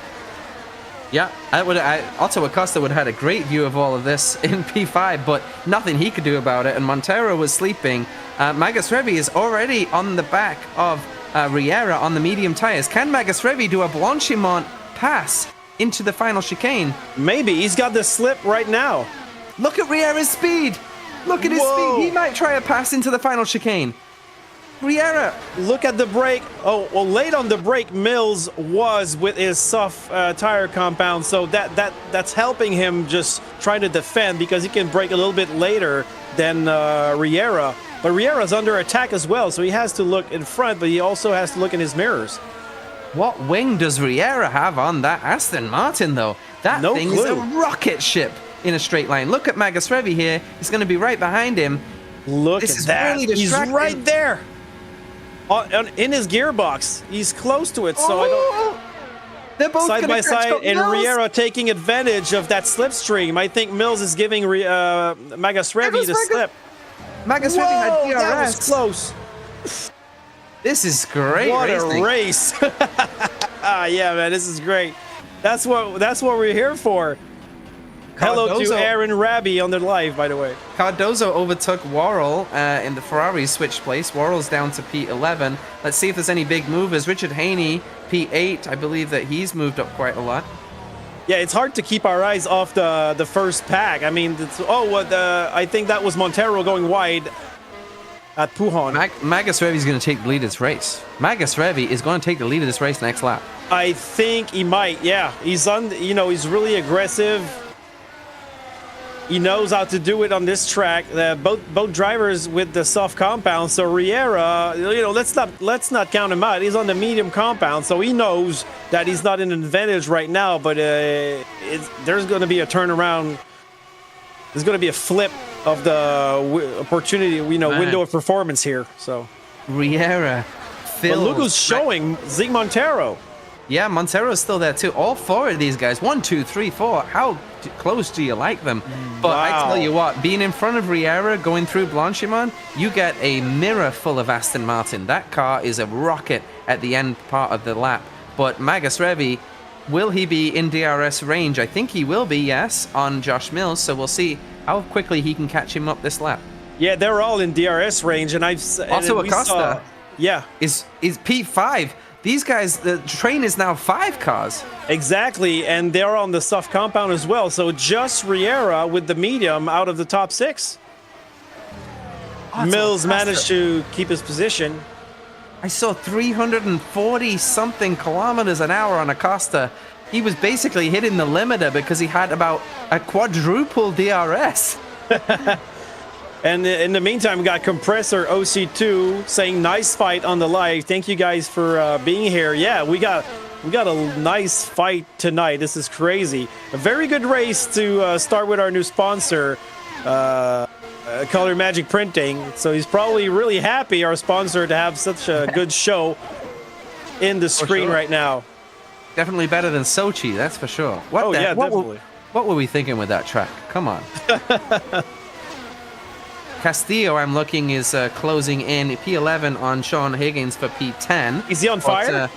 S1: Yeah, Otto Acosta would have had a great view of all of this in P5, but nothing he could do about it, and Montero was sleeping. Magus Revi is already on the back of Riera on the medium tires. Can Magus Revi do a Blanchimont pass into the final chicane?
S2: Maybe. He's got the slip right now.
S1: Look at Riera's speed. Look at his speed. He might try a pass into the final chicane. Riera.
S2: Look at the brake. Oh, well, late on the brake, Mills was with his soft tire compound, so that's helping him just try to defend because he can brake a little bit later than Riera. But Riera's under attack as well, so he has to look in front, but he also has to look in his mirrors.
S1: What wing does Riera have on that Aston Martin, though? That thing is a rocket ship in a straight line. Look at Magus Revi here. He's going to be right behind him.
S2: Look at that. Really he's right there. In his gearbox. He's close to it, so I don't...
S1: They're both
S2: side by side, and Riera taking advantage of that slipstream. I think Mills is giving Magus Revi the slip.
S1: Magus Revi had DRS.
S2: That was close.
S1: This is great.
S2: What
S1: racing.
S2: A race! Yeah, man, this is great. That's what we're here for. Hello to Aaron Rabi on the live, by the way.
S1: Cardozo overtook Worrell in the Ferrari switch place. Worrell's down to P11. Let's see if there's any big movers. Richard Haney, P8. I believe that he's moved up quite a lot.
S2: Yeah, it's hard to keep our eyes off the first pack. I mean, I think that was Montero going wide at Pujon.
S1: Magus Revi is going to take the lead of this race. Magus Revi is going to take the lead of this race next lap.
S2: I think he might. Yeah, he's he's really aggressive. He knows how to do it on this track. Both drivers with the soft compound. So Riera, let's not count him out. He's on the medium compound, so he knows that he's not in an advantage right now. But there's going to be a turnaround there's going to be a flip of the opportunity, window of performance here. So
S1: Riera, Phil.
S2: But look who's showing, Zig Montero.
S1: Yeah, Montero's still there too. All four of these guys, 1, 2, 3, 4. How close do you like them? But I tell you what, being in front of Riera, going through Blanchimont, you get a mirror full of Aston Martin. That car is a rocket at the end part of the lap. But Magus Revi, will he be in DRS range? I think he will be, yes, on Josh Mills. So we'll see how quickly he can catch him up this lap.
S2: Yeah, they're all in DRS range, and
S1: also Acosta.
S2: Yeah,
S1: is P5. These guys, the train is now 5 cars.
S2: Exactly, and they're on the soft compound as well. So just Riera with the medium out of the top 6. Mills managed to keep his position.
S1: I saw 340 something kilometers an hour on Acosta. He was basically hitting the limiter because he had about a quadruple DRS.
S2: And in the meantime, we got Compressor OC2 saying nice fight on the live. Thank you guys for being here. Yeah, we got a nice fight tonight. This is crazy. A very good race to start with our new sponsor, Color Magic Printing. So he's probably really happy, our sponsor, to have such a good show in the screen right now.
S1: Definitely better than Sochi, that's for sure.
S2: Definitely.
S1: What were we thinking with that track? Come on. Castillo, I'm looking, is closing in P11 on Sean Higgins for P10.
S2: Is he on fire?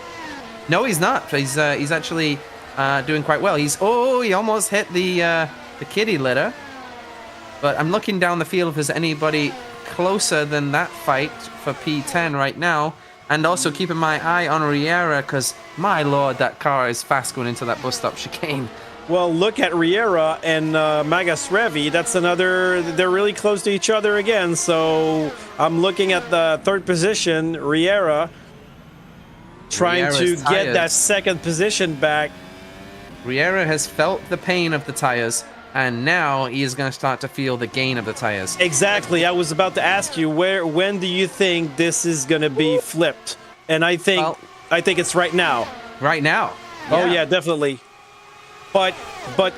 S1: No, he's not. He's actually doing quite well. He almost hit the kiddie litter. But I'm looking down the field if there's anybody closer than that fight for P10 right now. And also keeping my eye on Riera, because my lord, that car is fast going into that bus stop chicane.
S2: Well, look at Riera and Magus Revi. That's another. They're really close to each other again. So I'm looking at the 3rd position, Riera, trying to get that 2nd position back.
S1: Riera has felt the pain of the tires, and now he is going to start to feel the gain of the tires.
S2: Exactly. I was about to ask you, when do you think this is going to be flipped? And I think it's right now.
S1: Right now.
S2: Yeah. Oh yeah, definitely. But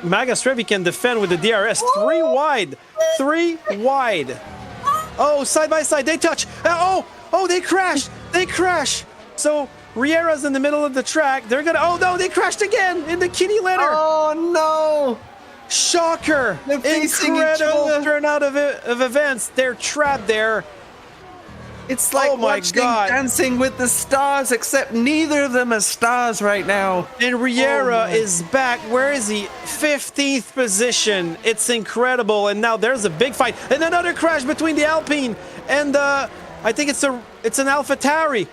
S2: Magus Revi can defend with the DRS. 3 wide. 3 wide. Oh, side by side. They touch. Oh, they crashed. They crash. So Riera's in the middle of the track. They're going to... Oh, no, they crashed again in the kitty litter.
S1: Oh, no.
S2: Shocker. Incredible turnout of events. They're trapped there.
S1: It's like watching Dancing with the Stars, except neither of them are stars right now.
S2: And Riera is back. Where is he? 15th position. It's incredible. And now there's a big fight. And another crash between the Alpine and I think it's an AlphaTauri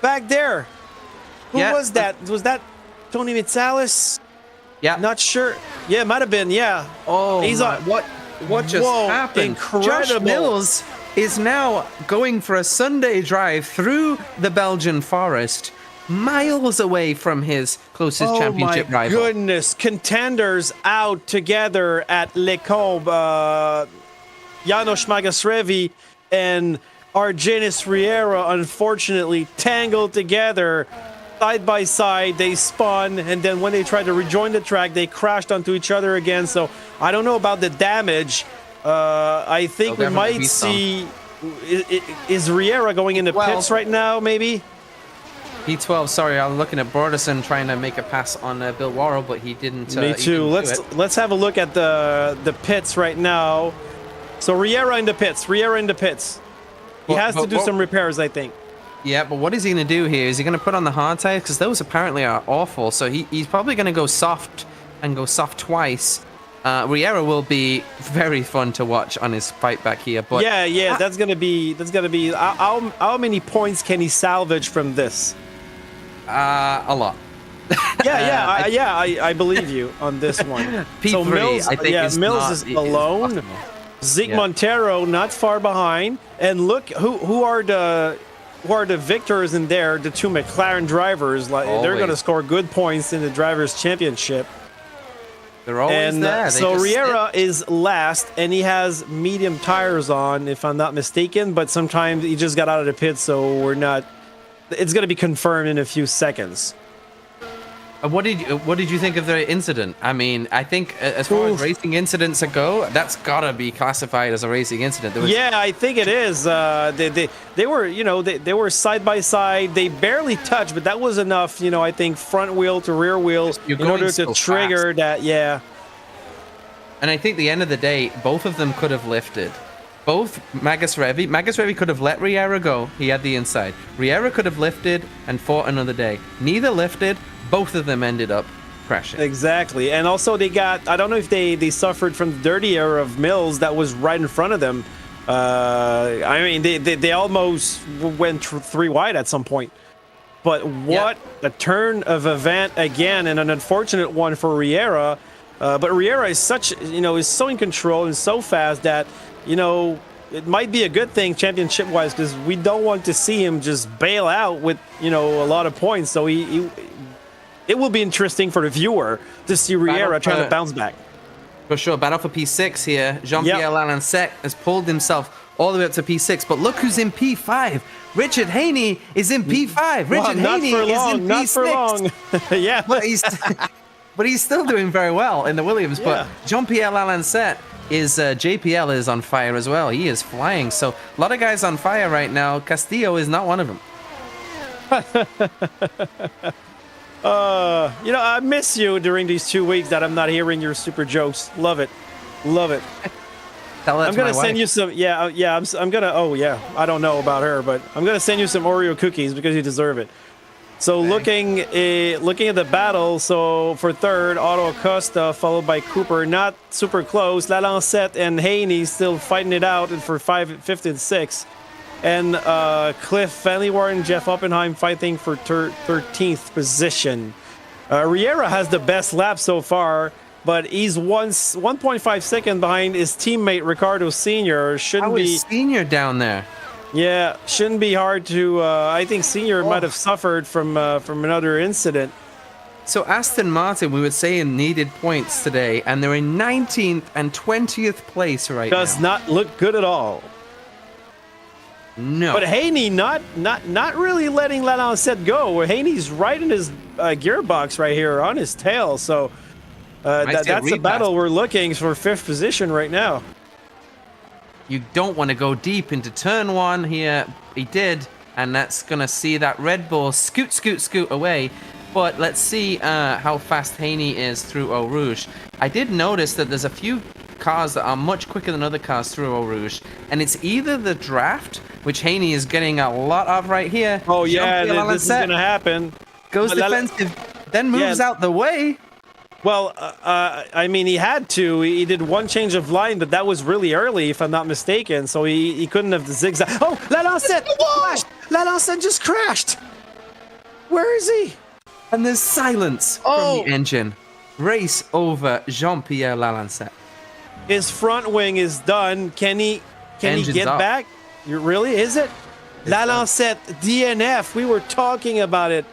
S2: back there. Who was that? Was that Tony Mitsalis?
S1: Yeah.
S2: Not sure. Yeah, it might have been. Yeah.
S1: Oh, he's on. What just happened?
S2: Incredible.
S1: Josh Mills is now going for a Sunday drive through the Belgian forest, miles away from his closest championship rival.
S2: Oh my goodness. Contenders out together at Les Combes. Janos Magus Revi and Argenis Riera, unfortunately, tangled together. Side by side, they spun, and then when they tried to rejoin the track, they crashed onto each other again. So I don't know about the damage. I think we might see... Is Riera going into pits right now, maybe?
S1: P12, sorry, I'm looking at Broderson trying to make a pass on Bill Worrell, but he didn't.
S2: Me too. Let's have a look at the pits right now. So Riera in the pits. He has to do some repairs, I think.
S1: Yeah, but what is he going to do here? Is he going to put on the hard tires? Because those apparently are awful. So he's probably going to go soft and go soft twice. Riera will be very fun to watch on his fight back here. But
S2: yeah, that's gonna be. How many points can he salvage from this?
S1: A lot.
S2: I believe you on this one.
S1: P3,
S2: so Mills,
S1: I think
S2: Mills is alone. Zig Montero not far behind, and look who are the victors in there. The 2 McLaren drivers, they're gonna score good points in the drivers' championship.
S1: They're always there.
S2: So Riera is last, and he has medium tires on, if I'm not mistaken. But sometimes he just got out of the pit, so we're not. It's going to be confirmed in a few seconds.
S1: What did you think of the incident? I mean, I think as far as racing incidents go, that's gotta be classified as a racing incident.
S2: Yeah, I think it is. They were, they were side by side. They barely touched, but that was enough. I think front wheel to rear wheel in order to trigger that. Yeah.
S1: And I think at the end of the day, both of them could have lifted. Both Magus Revi could have let Riera go. He had the inside. Riera could have lifted and fought another day. Neither lifted. Both of them ended up crashing.
S2: Exactly. And also they got, I don't know if they suffered from the dirty air of Mills that was right in front of them. I mean, they almost went 3 wide at some point. But what a turn of event again, and an unfortunate one for Riera. But Riera is is so in control and so fast that, it might be a good thing championship-wise, because we don't want to see him just bail out with, a lot of points. So it will be interesting for the viewer to see Riera trying to bounce back.
S1: For sure. Battle for P6 here. Jean-Pierre Lalancette has pulled himself all the way up to P6. But look who's in P5. Richard Haney is in P5. Richard Haney is in P6.
S2: Not for long. Yeah.
S1: But he's still doing very well in the Williams. Yeah. But Jean-Pierre Lalancette JPL is on fire as well. He is flying. So a lot of guys on fire right now. Castillo is not one of them.
S2: I miss you during these 2 weeks that I'm not hearing your super jokes. Love it. Love it. I'm going to send you some, I'm going to, I don't know about her, but I'm going to send you some Oreo cookies because you deserve it. So looking at the battle, so for third, Otto Acosta, followed by Cooper, not super close. Lalancette and Haney still fighting it out for 5th and 6th. And Cliff Van Leeuwen and Jeff Oppenheim fighting for 13th position. Riera has the best lap so far, but he's 1.5 seconds behind his teammate Ricardo Sr.
S1: How is Senior down there?
S2: Yeah, shouldn't be hard to. I think Senior might have suffered from another incident.
S1: So Aston Martin, we would say, needed points today, and they're in 19th and 20th place right now.
S2: Does not look good at all.
S1: No.
S2: But Haney not really letting Lalancette go. Haney's right in his gearbox right here on his tail. So that's the battle we're looking for 5th position right now.
S1: You don't want to go deep into turn 1 here. He did, and that's going to see that Red Bull scoot away. But let's see how fast Haney is through Eau Rouge. I did notice that there's a few cars that are much quicker than other cars through Eau Rouge, and it's either the draft, which Haney is getting a lot of right here.
S2: Oh yeah, this is gonna happen.
S1: Goes defensive, then moves out the way.
S2: Well, I mean, he had to. He did one change of line, but that was really early, if I'm not mistaken. So he couldn't have zigzag. Oh, Lalancette crashed! Lalancette just crashed. Where is he?
S1: And there's silence from the engine. Race over Jean-Pierre Lalancette.
S2: His front wing is done. Can he get back? Really? Is it? Lalancette DNF. We were talking about it.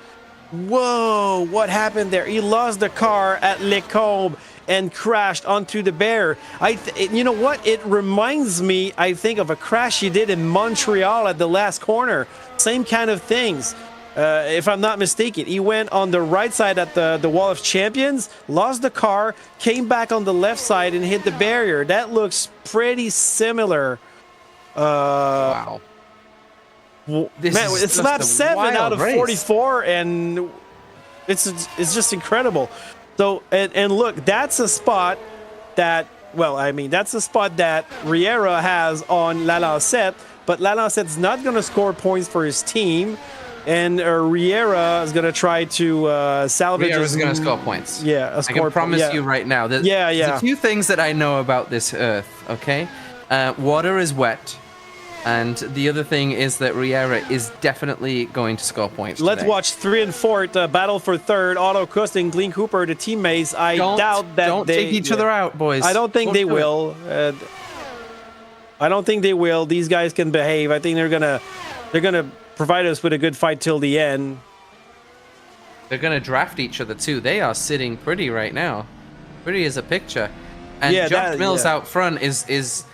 S2: Whoa, what happened there? He lost the car at Les Combes and crashed onto the bear. You know what? It reminds me, I think, of a crash he did in Montreal at the last corner. Same kind of things. If I'm not mistaken, he went on the right side at the Wall of Champions, lost the car, came back on the left side and hit the barrier. That looks pretty similar.
S1: Wow.
S2: Man, it's lap 7 out of 44, and it's just incredible. So and look, that's a spot that Riera has on Lalancette, but Lalancette's not going to score points for his team. And Riera is going to try to salvage.
S1: Riera's going to score points.
S2: Yeah,
S1: I can promise you right now. There's a few things that I know about this Earth. Okay, water is wet, and the other thing is that Riera is definitely going to score points.
S2: Let's watch 3 and 4 battle for third. Otto Acosta and Glenn Cooper, the teammates. I doubt that
S1: don't take each other out, boys.
S2: I don't think they will. I don't think they will. These guys can behave. I think they're gonna provide us with a good fight till the end.
S1: They're going to draft each other too. They are sitting pretty right now. Pretty as a picture. And Josh Mills out front is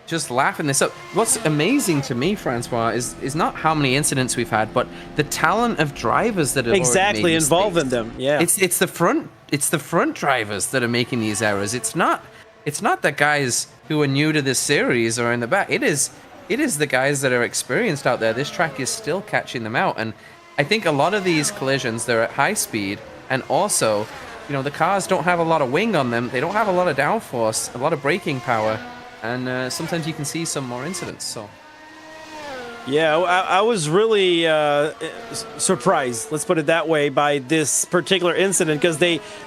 S1: just laughing this up. What's amazing to me, Francois, is not how many incidents we've had, but the talent of drivers that have
S2: exactly involved in them. Yeah,
S1: it's the front drivers that are making these errors. It's not the guys who are new to this series or in the back. It is the guys that are experienced out there. This track is still catching them out, and I think a lot of these collisions, they're at high speed, and also, the cars don't have a lot of wing on them. They don't have a lot of downforce, a lot of braking power. And sometimes you can see some more incidents. So,
S2: yeah, I was really surprised. Let's put it that way by this particular incident because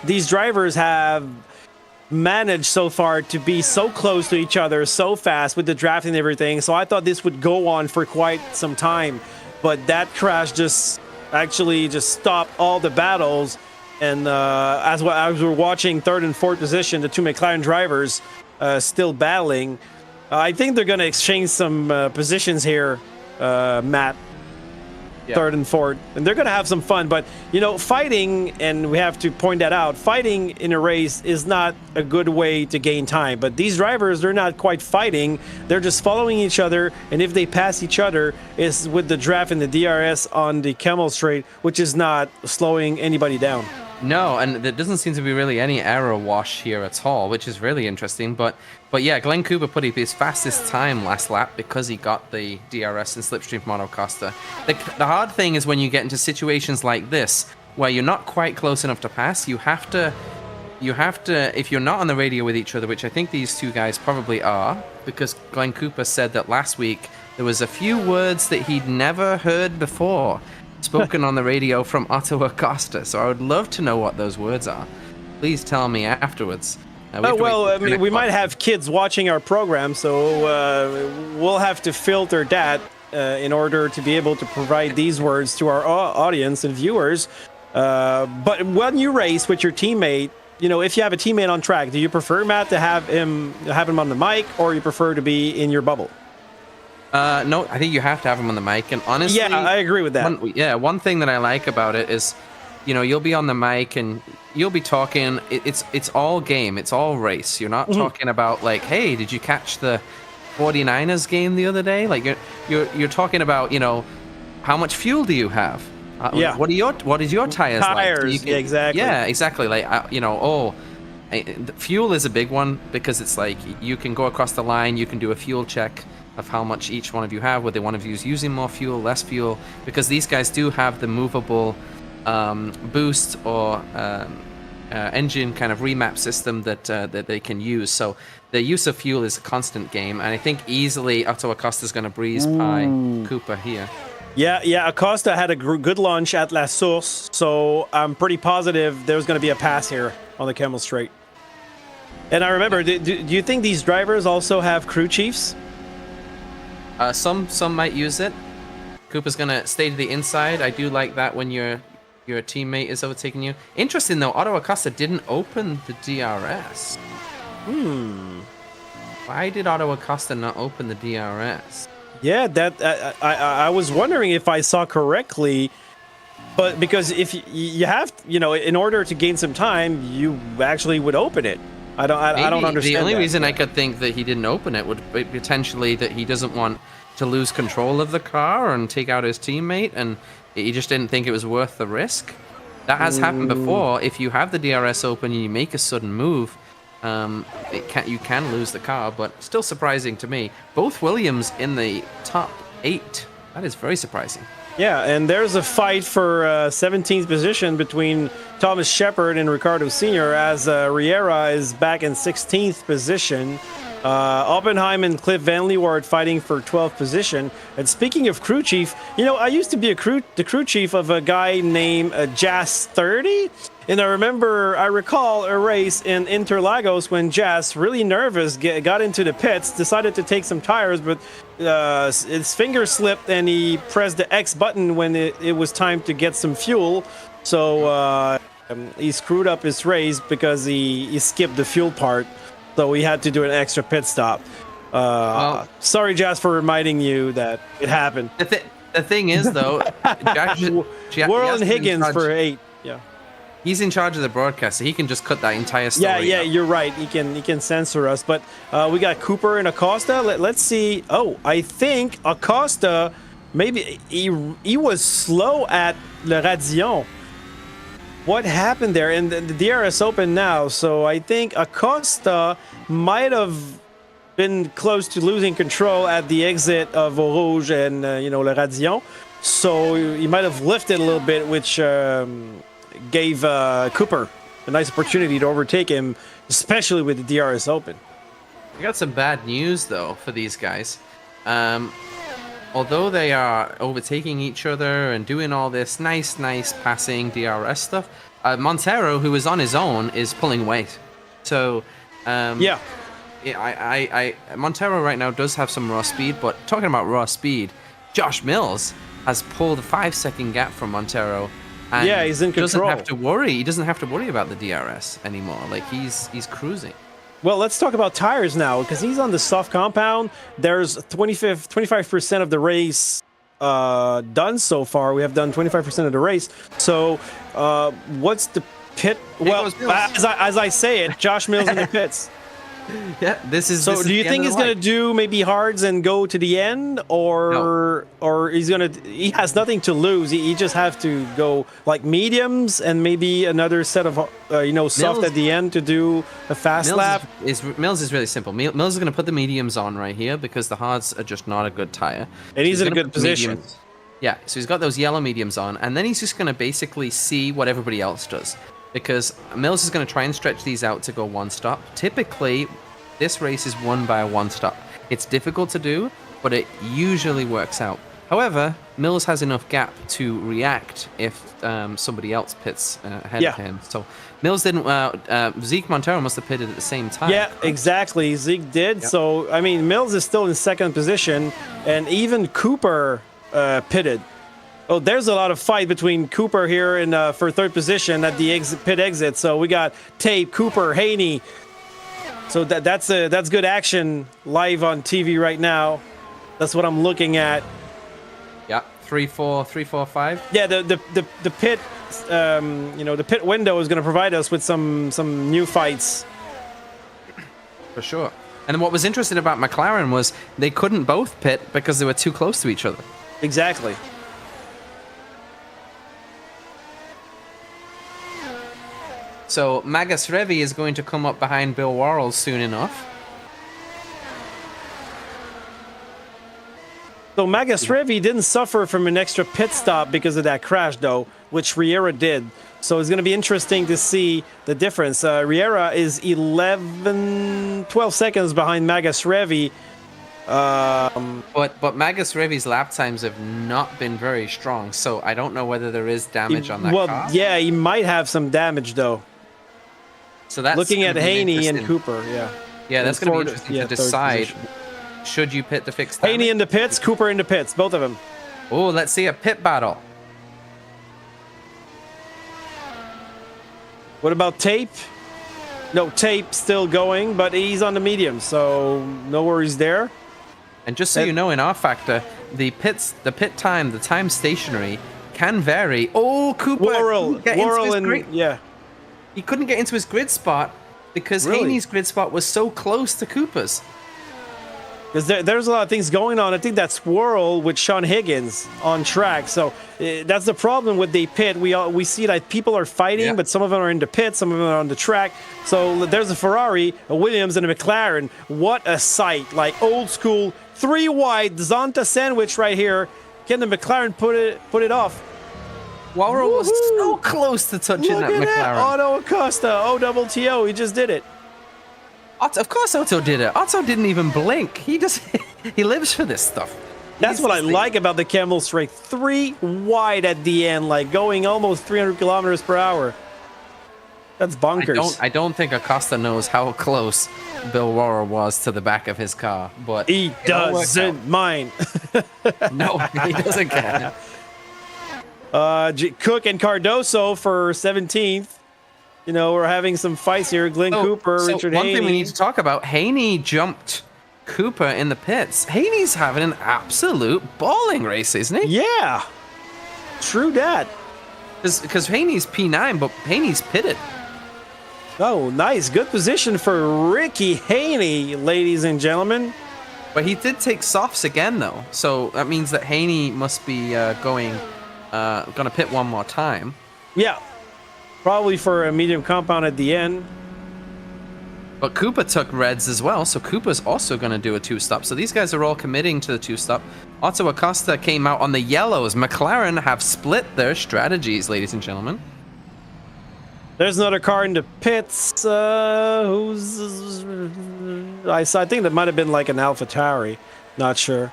S2: these drivers have managed so far to be so close to each other so fast with the drafting and everything. So I thought this would go on for quite some time, but that crash just stopped all the battles. And as we're watching third and fourth position, the two McLaren drivers. Still battling. I think they're going to exchange some positions here, Matt. Yeah. Third and fourth, and they're going to have some fun. But fighting, and we have to point that out. Fighting in a race is not a good way to gain time. But these drivers, they're not quite fighting. They're just following each other. And if they pass each other, it's with the draft and the DRS on the Camel Straight, which is not slowing anybody down.
S1: No, and there doesn't seem to be really any error wash here at all, which is really interesting. But yeah, Glenn Cooper put his fastest time last lap because he got the DRS and slipstream from Otto Costa. The hard thing is when you get into situations like this, where you're not quite close enough to pass, you have to, if you're not on the radio with each other, which I think these two guys probably are, because Glenn Cooper said that last week there was a few words that he'd never heard before spoken on the radio from Otto Acosta, so I would love to know what those words are. Please tell me afterwards.
S2: We might have kids watching our program, so we'll have to filter that in order to be able to provide these words to our audience and viewers. But when you race with your teammate, if you have a teammate on track, do you prefer, Matt, to have him on the mic, or you prefer to be in your bubble?
S1: No, I think you have to have him on the mic, and honestly,
S2: yeah, I agree with that.
S1: One thing that I like about it is, you'll be on the mic and you'll be talking. It's all game, it's all race. You're not talking about like, hey, did you catch the 49ers game the other day? Like you're talking about, how much fuel do you have? What is your tires like?
S2: Yeah, exactly.
S1: Yeah, exactly. Like fuel is a big one because it's like you can go across the line, you can do a fuel check of how much each one of you have, whether one of you is using more fuel, less fuel, because these guys do have the movable boost or engine kind of remap system that they can use. So the use of fuel is a constant game, and I think easily Otto Acosta is going to breeze by Cooper here.
S2: Yeah, Acosta had a good launch at La Source, so I'm pretty positive there's going to be a pass here on the Camel Straight. And I remember, do you think these drivers also have crew chiefs?
S1: Some might use it. Cooper's gonna stay to the inside. I do like that when your teammate is overtaking you. Interesting though, Otto Acosta didn't open the DRS. Why did Otto Acosta not open the DRS?
S2: Yeah, that I was wondering if I saw correctly, but because if you have, in order to gain some time, you actually would open it. I don't understand.
S1: The only reason I could think that he didn't open it would be potentially that he doesn't want to lose control of the car and take out his teammate, and he just didn't think it was worth the risk. That has happened before. If you have the DRS open and you make a sudden move, you can lose the car, but still surprising to me. Both Williams in the top 8. That is very surprising.
S2: Yeah, and there's a fight for 17th position between Thomas Shepard and Ricardo Sr. as Riera is back in 16th position. Oppenheim and Cliff Van Leeuwen fighting for 12th position. And speaking of crew chief, I used to be the crew chief of a guy named Jazz 30. And I recall a race in Interlagos when Jazz, really nervous, got into the pits, decided to take some tires, but his finger slipped and he pressed the X button when it was time to get some fuel. So he screwed up his race because he skipped the fuel part. So we had to do an extra pit stop. Sorry, Jazz, for reminding you that it happened.
S1: The thing is, though,
S2: Worrell and Higgins for 8. Yeah.
S1: He's in charge of the broadcast, so he can just cut that entire story.
S2: Yeah,
S1: out.
S2: you're right. He can censor us, but we got Cooper and Acosta. Let's see. Oh, I think Acosta maybe he was slow at Le Radillon. What happened there? And the DRS open now, so I think Acosta might have been close to losing control at the exit of Eau Rouge and Le Radillon. So he might have lifted a little bit, which gave Cooper a nice opportunity to overtake him, especially with the DRS open.
S1: I got some bad news though for these guys. Although they are overtaking each other and doing all this nice passing DRS stuff, Montero, who is on his own, is pulling weight. So Montero right now does have some raw speed, but talking about raw speed, Josh Mills has pulled a 5-second gap from Montero. And
S2: he's in control.
S1: He doesn't have to worry about the DRS anymore. Like he's cruising.
S2: Well, let's talk about tires now, because he's on the soft compound. There's 25% of the race done so far. We have done 25% of the race. So what's the pit? Well, as I say it, Josh Mills in the pits.
S1: Yeah, this is.
S2: So, do you think he's gonna do maybe hards and go to the end, or he has nothing to lose? He just have to go like mediums and maybe another set of soft at the end to do a fast lap.
S1: Mills is really simple. Mills is gonna put the mediums on right here because the hards are just not a good tire,
S2: and he's in a good position.
S1: Yeah, so he's got those yellow mediums on, and then he's just gonna basically see what everybody else does. Because Mills is going to try and stretch these out to go one stop. Typically, this race is won by a one stop. It's difficult to do, but it usually works out. However, Mills has enough gap to react if somebody else pits ahead of him. So Mills didn't. Zeke Montero must have pitted at the same time.
S2: Yeah, exactly. Zeke did. Yep. So I mean, Mills is still in second position, and even Cooper pitted. Oh, there's a lot of fight between Cooper here and for third position at the pit exit. So we got Tape, Cooper, Haney. So that's good action live on TV right now. That's what I'm looking at.
S1: Yeah, 3-4, 5.
S2: Yeah, the pit, the pit window is going to provide us with some new fights.
S1: For sure. And what was interesting about McLaren was they couldn't both pit because they were too close to each other.
S2: Exactly.
S1: So Magas Revi is going to come up behind Bill Worrell soon enough.
S2: So Magas Revi didn't suffer from an extra pit stop because of that crash, though, which Riera did. So it's going to be interesting to see the difference. Riera is 12 seconds behind Magas Revi.
S1: But Magas Revi's lap times have not been very strong, so I don't know whether there is damage on that car.
S2: Well, yeah, he might have some damage, though.
S1: So that's
S2: looking at Haney and Cooper,
S1: yeah, that's going to be interesting to decide. Should you pit the fixed damage?
S2: Haney in the pits, Cooper in the pits, both of them.
S1: Oh, let's see a pit battle.
S2: What about Tape? No, Tape still going, but he's on the medium, so no worries there.
S1: And just so you know, in RFactor, the pit time, the time stationary can vary. Oh, Cooper!
S2: Worrell and yeah.
S1: He couldn't get into his grid spot because Haney's grid spot was so close to Cooper's.
S2: Because there's a lot of things going on. I think that's Worrell with Sean Higgins on track. So that's the problem with the pit. We see that people are fighting, but some of them are in the pit, some of them are on the track. So there's a Ferrari, a Williams, and a McLaren. What a sight. Like old school, 3 wide, Zonta sandwich right here. Can the McLaren put it off?
S1: Worrell was so close to touching that McLaren.
S2: That. Otto Acosta, OTTO, he just did it.
S1: Of course Otto did it. Otto didn't even blink. He lives for this stuff.
S2: That's what I like about the Camel Strike. 3 wide at the end, like going almost 300 kilometers per hour. That's bonkers.
S1: I don't think Acosta knows how close Bill Worrell was to the back of his car, but
S2: he doesn't mind.
S1: No, he doesn't care.
S2: Cook and Cardoso for 17th. You know, we're having some fights here. Glenn Cooper, Richard Haney.
S1: One thing we need to talk about, Haney jumped Cooper in the pits. Haney's having an absolute balling race, isn't he?
S2: Yeah. True that.
S1: Because Haney's P9, but Haney's pitted.
S2: Oh, nice. Good position for Ricky Haney, ladies and gentlemen.
S1: But he did take softs again, though. So that means that Haney must be going to pit one more time.
S2: Yeah. Probably for a medium compound at the end.
S1: But Cooper took reds as well, so Cooper's also going to do a two-stop. So these guys are all committing to the two-stop. Otto Acosta came out on the yellows. McLaren have split their strategies, ladies and gentlemen.
S2: There's another car in the pits. I think that might have been like an AlphaTauri. Not sure.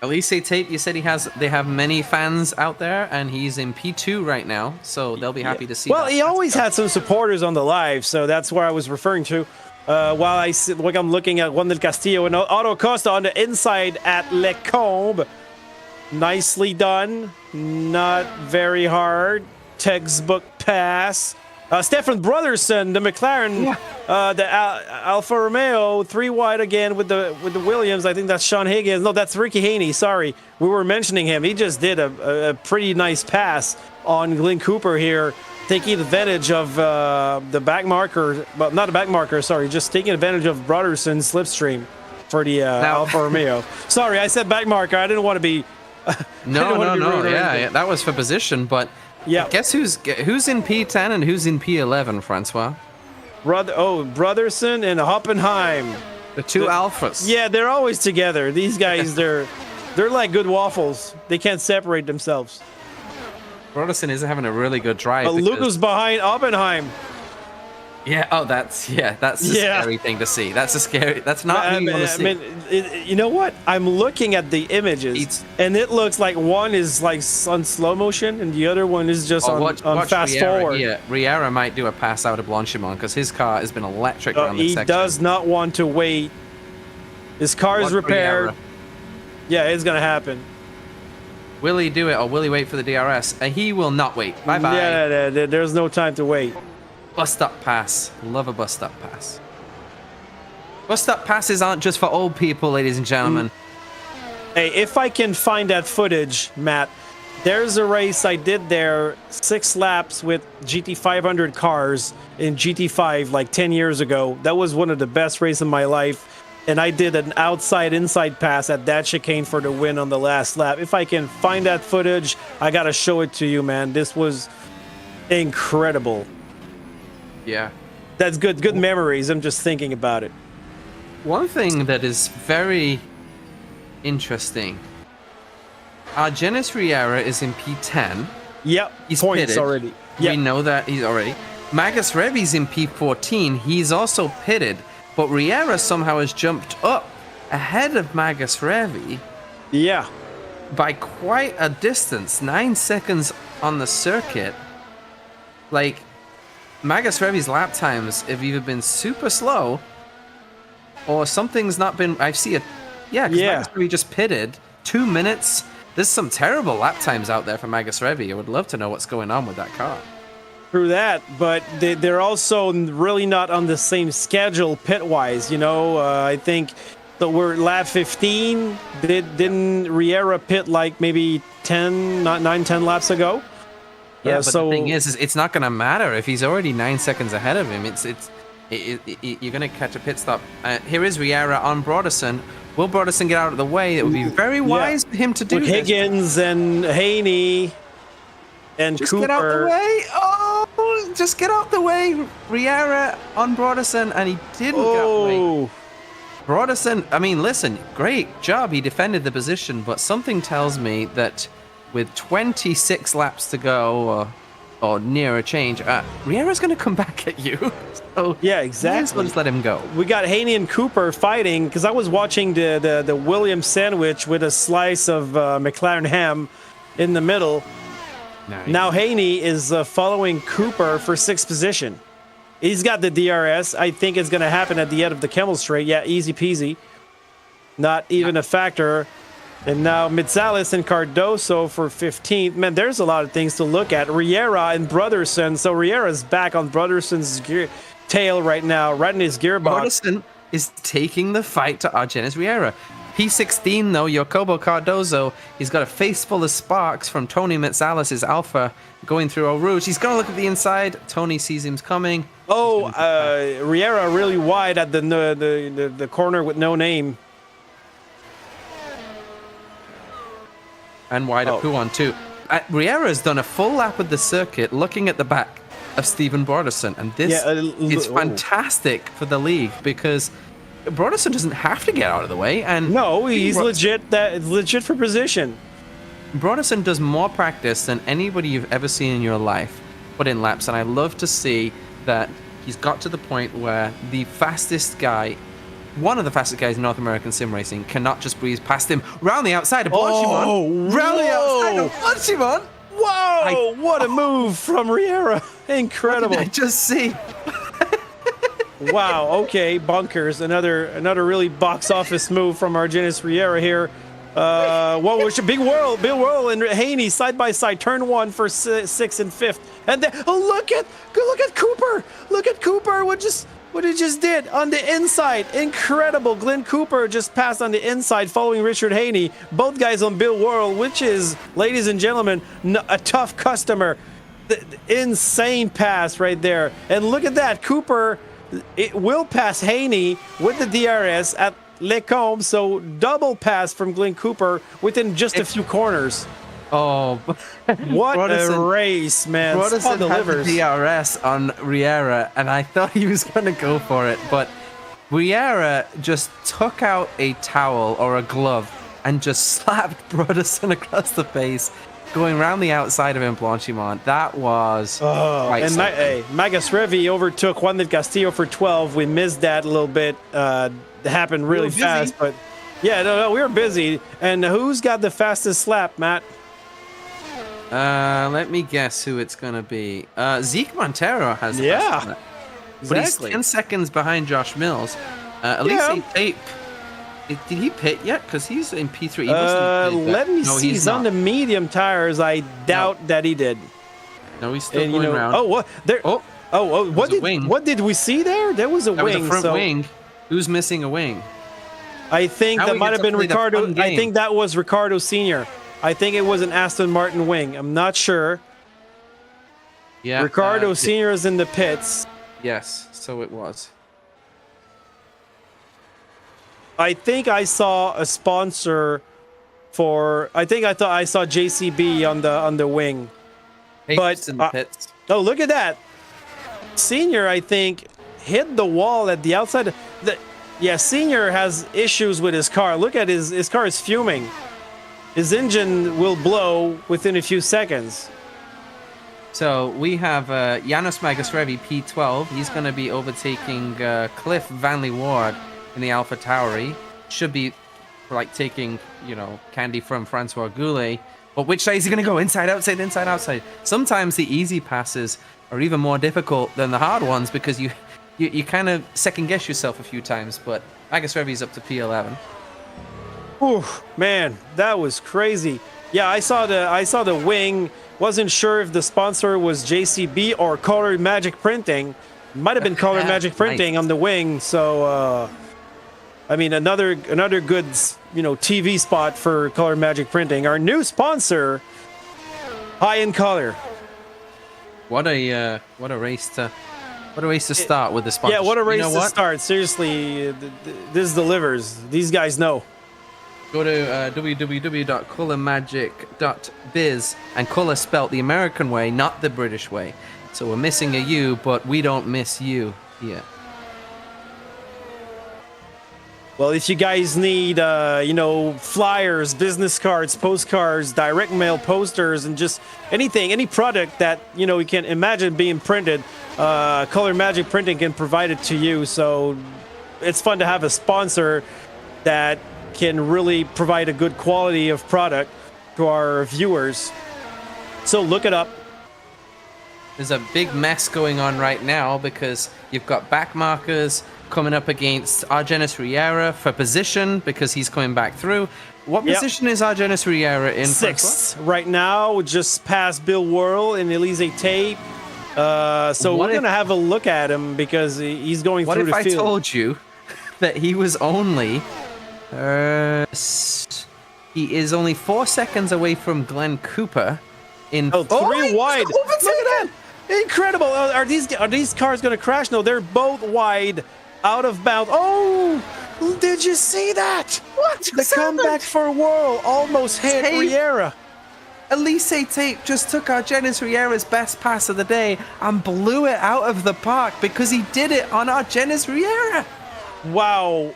S1: Elise Tape, you said they have many fans out there, and he's in P2 right now, so they'll be happy to see.
S2: Well, he always had some supporters on the live, so that's where I was referring to. While I'm looking at Juan del Castillo and Otto Costa on the inside at Lecombe. Nicely done. Not very hard. Textbook pass. Stefan Brotherson, the McLaren, the Alfa Romeo, 3 wide again with the Williams. I think that's Sean Higgins. No, that's Ricky Haney. Sorry, we were mentioning him. He just did a pretty nice pass on Glenn Cooper here, taking advantage of the back marker, but not a back marker. Sorry, just taking advantage of Brotherson's slipstream for the Alfa Romeo. Sorry, I said back marker. I didn't want to be.
S1: No. Yeah, that was for position, but.
S2: Yeah.
S1: Guess who's in P10 and who's in P11, Francois?
S2: Brotherson and Hoppenheim.
S1: The two alphas.
S2: Yeah, they're always together. These guys, they're like good waffles. They can't separate themselves.
S1: Brotherson is having a really good drive.
S2: But Luca's behind Oppenheim.
S1: Yeah. That's a scary thing to see. That's not what you want to see.
S2: I mean, you know what? I'm looking at the images, and it looks like one is like on slow motion, and the other one is just on fast forward.
S1: Yeah, Riera might do a pass out of Blanchimont because his car has been electric around the section.
S2: He does not want to wait. His car is repaired.
S1: Riera.
S2: Yeah, it's gonna happen.
S1: Will he do it, or will he wait for the DRS? He will not wait. Bye-bye.
S2: Yeah, there's no time to wait.
S1: Bust-up pass. Love a bust-up pass. Bust-up passes aren't just for old people, ladies and gentlemen.
S2: Hey, if I can find that footage, Matt, there's a race I did there, 6 laps with GT500 cars in GT5 like 10 years ago. That was one of the best races of my life. And I did an outside-inside pass at that chicane for the win on the last lap. If I can find that footage, I got to show it to you, man. This was incredible.
S1: Yeah.
S2: That's good memories. I'm just thinking about it.
S1: One thing that is very interesting. Argenis Riera is in P10.
S2: Yep.
S1: He's
S2: points
S1: pitted.
S2: already.
S1: Yep. We know that he's already. Magus Revi's in P14. He's also pitted. But Riera somehow has jumped up ahead of Magus Revi.
S2: Yeah.
S1: By quite a distance. 9 seconds on the circuit. Like, Magus Revi's lap times have either been super slow or something's not been. I see it. Yeah, because Magus Revi just pitted 2 minutes. There's some terrible lap times out there for Magus Revi. I would love to know what's going on with that car.
S2: Through that, but they're also really not on the same schedule pit-wise. You know, I think that we're lap 15. Didn't Riera pit like maybe 10 laps ago?
S1: Yeah, but the thing is it's not going to matter if he's already 9 seconds ahead of him. You're going to catch a pit stop. Here is Riera on Broderson. Will Broderson get out of the way? It would be very wise for him to do
S2: with
S1: this.
S2: Higgins and Haney and
S1: just
S2: Cooper.
S1: Get out the way. Oh, just get out the way. Riera on Broderson, and he didn't get out the way. Broderson, I mean, listen, great job. He defended the position, but something tells me that with 26 laps to go or near a change, Riera's going to come back at you. So
S2: yeah, exactly.
S1: Let's let him go.
S2: We got Haney and Cooper fighting because I was watching the Williams sandwich with a slice of McLaren ham in the middle. Nice. Now Haney is following Cooper for 6th position. He's got the DRS. I think it's going to happen at the end of the Kemmel Straight. Yeah, easy peasy. Not even a factor. And now Mitzalis and Cardoso for 15th. Man, there's a lot of things to look at. Riera and Brotherson. So Riera's back on Brotherson's tail right now, right in his gearbox.
S1: Broderson is taking the fight to Argenis Riera. P16 though, Jacobo Cardozo, he's got a face full of sparks from Tony Metzales' Alpha going through Eau Rouge. He's going to look at the inside. Tony sees him coming.
S2: Oh, Riera really wide at the corner with no name.
S1: And wide up Huon too. Riera's done a full lap of the circuit looking at the back of Steven Broderson, and this is fantastic for the league because Broderson doesn't have to get out of the way. And
S2: no, he's legit for position.
S1: Broderson does more practice than anybody you've ever seen in your life put in laps, and I love to see that he's got to the point where the fastest guy, one of the fastest guys in North American sim racing, cannot just breeze past him round the outside of Blanchimont. Round the outside of Blanchimont.
S2: Whoa! What a move from Riera. Incredible.
S1: I just see.
S2: Wow. Okay. Bunkers. Another really box office move from Argenis Riera here. What was a big whirl? Bill Whirl and Haney side by side. Turn 1 for 6th and 5th. And then look at Cooper. Look at Cooper. What he just did on the inside. Incredible. Glenn Cooper just passed on the inside following Richard Haney. Both guys on Bill Whirl, which is, ladies and gentlemen, a tough customer. The insane pass right there. And look at that. Cooper will pass Haney with the DRS at Lecombe. So double pass from Glenn Cooper within just a few corners.
S1: Oh,
S2: what a race, man!
S1: Broderson had the DRS on Riera, and I thought he was going to go for it, but Riera just took out a towel or a glove and just slapped Broderson across the face, going around the outside of him, Blanchimont. That was quite
S2: and Magus Revi overtook Juan del Castillo for 12. We missed that a little bit. It happened really fast, but yeah, no, we were busy. And who's got the fastest lap, Matt?
S1: Let me guess who it's going to be. Zeke Montero has the best lap. But he's 10 seconds behind Josh Mills. Elise Tape. Did he pit yet? Because he's in P3.
S2: Let me see. He's on the medium tires. I doubt that he did.
S1: No, he's still going around.
S2: Oh, what? There. What did we see there? There was a wing.
S1: Was a front wing. Who's missing a wing?
S2: I think that might have been Ricardo. I think that was Ricardo Sr. I think it was an Aston Martin wing. I'm not sure.
S1: Yeah.
S2: Ricardo Sr. is in the pits.
S1: Yes, so it was.
S2: I think I saw a sponsor for. I thought I saw JCB on the wing.
S1: But in the pits.
S2: Oh, look at that! Senior, I think, hit the wall at the outside. Senior has issues with his car. Look at his car is fuming. His engine will blow within a few seconds.
S1: So we have Janos Magasrevi, P12. He's going to be overtaking Cliff Van Ward in the Alpha Tauri. Should be like taking, candy from Francois Goulet. But which side is he going to go? Inside, outside, inside, outside. Sometimes the easy passes are even more difficult than the hard ones because you kind of second guess yourself a few times. But Magasrevi's up to P11.
S2: Ooh, man, that was crazy. Yeah, I saw the wing. Wasn't sure if the sponsor was JCB or Color Magic Printing. Might have been Color Magic Printing on the wing. So, I mean, another good, TV spot for Color Magic Printing. Our new sponsor, High in Color.
S1: What a race to start with the sponsor.
S2: Yeah, what a race to start. Seriously, this delivers. These guys know.
S1: Go to www.colormagic.biz, and color spelt the American way, not the British way. So we're missing a U, but we don't miss you here.
S2: Well, if you guys need, flyers, business cards, postcards, direct mail posters, and just anything, any product that, you can imagine being printed, Color Magic Printing can provide it to you. So it's fun to have a sponsor that can really provide a good quality of product to our viewers. So look it up.
S1: There's a big mess going on right now because you've got back markers coming up against Argenis Riera for position because he's coming back through. What position is Argenis Riera in?
S2: 6th right now, just past Bill Whirl and Elise Tape. So we're going to have a look at him because he's going through the field.
S1: What if I told you that he was only He is only 4 seconds away from Glenn Cooper. In
S2: three wide. Look at that! Incredible. Are these cars going to crash? No, they're both wide, out of bounds. Oh, did you see that?
S1: What?
S2: The comeback for Whirl almost hit Riera.
S1: Elise Tape just took Argenis Riera's best pass of the day and blew it out of the park because he did it on Argenis Riera.
S2: Wow.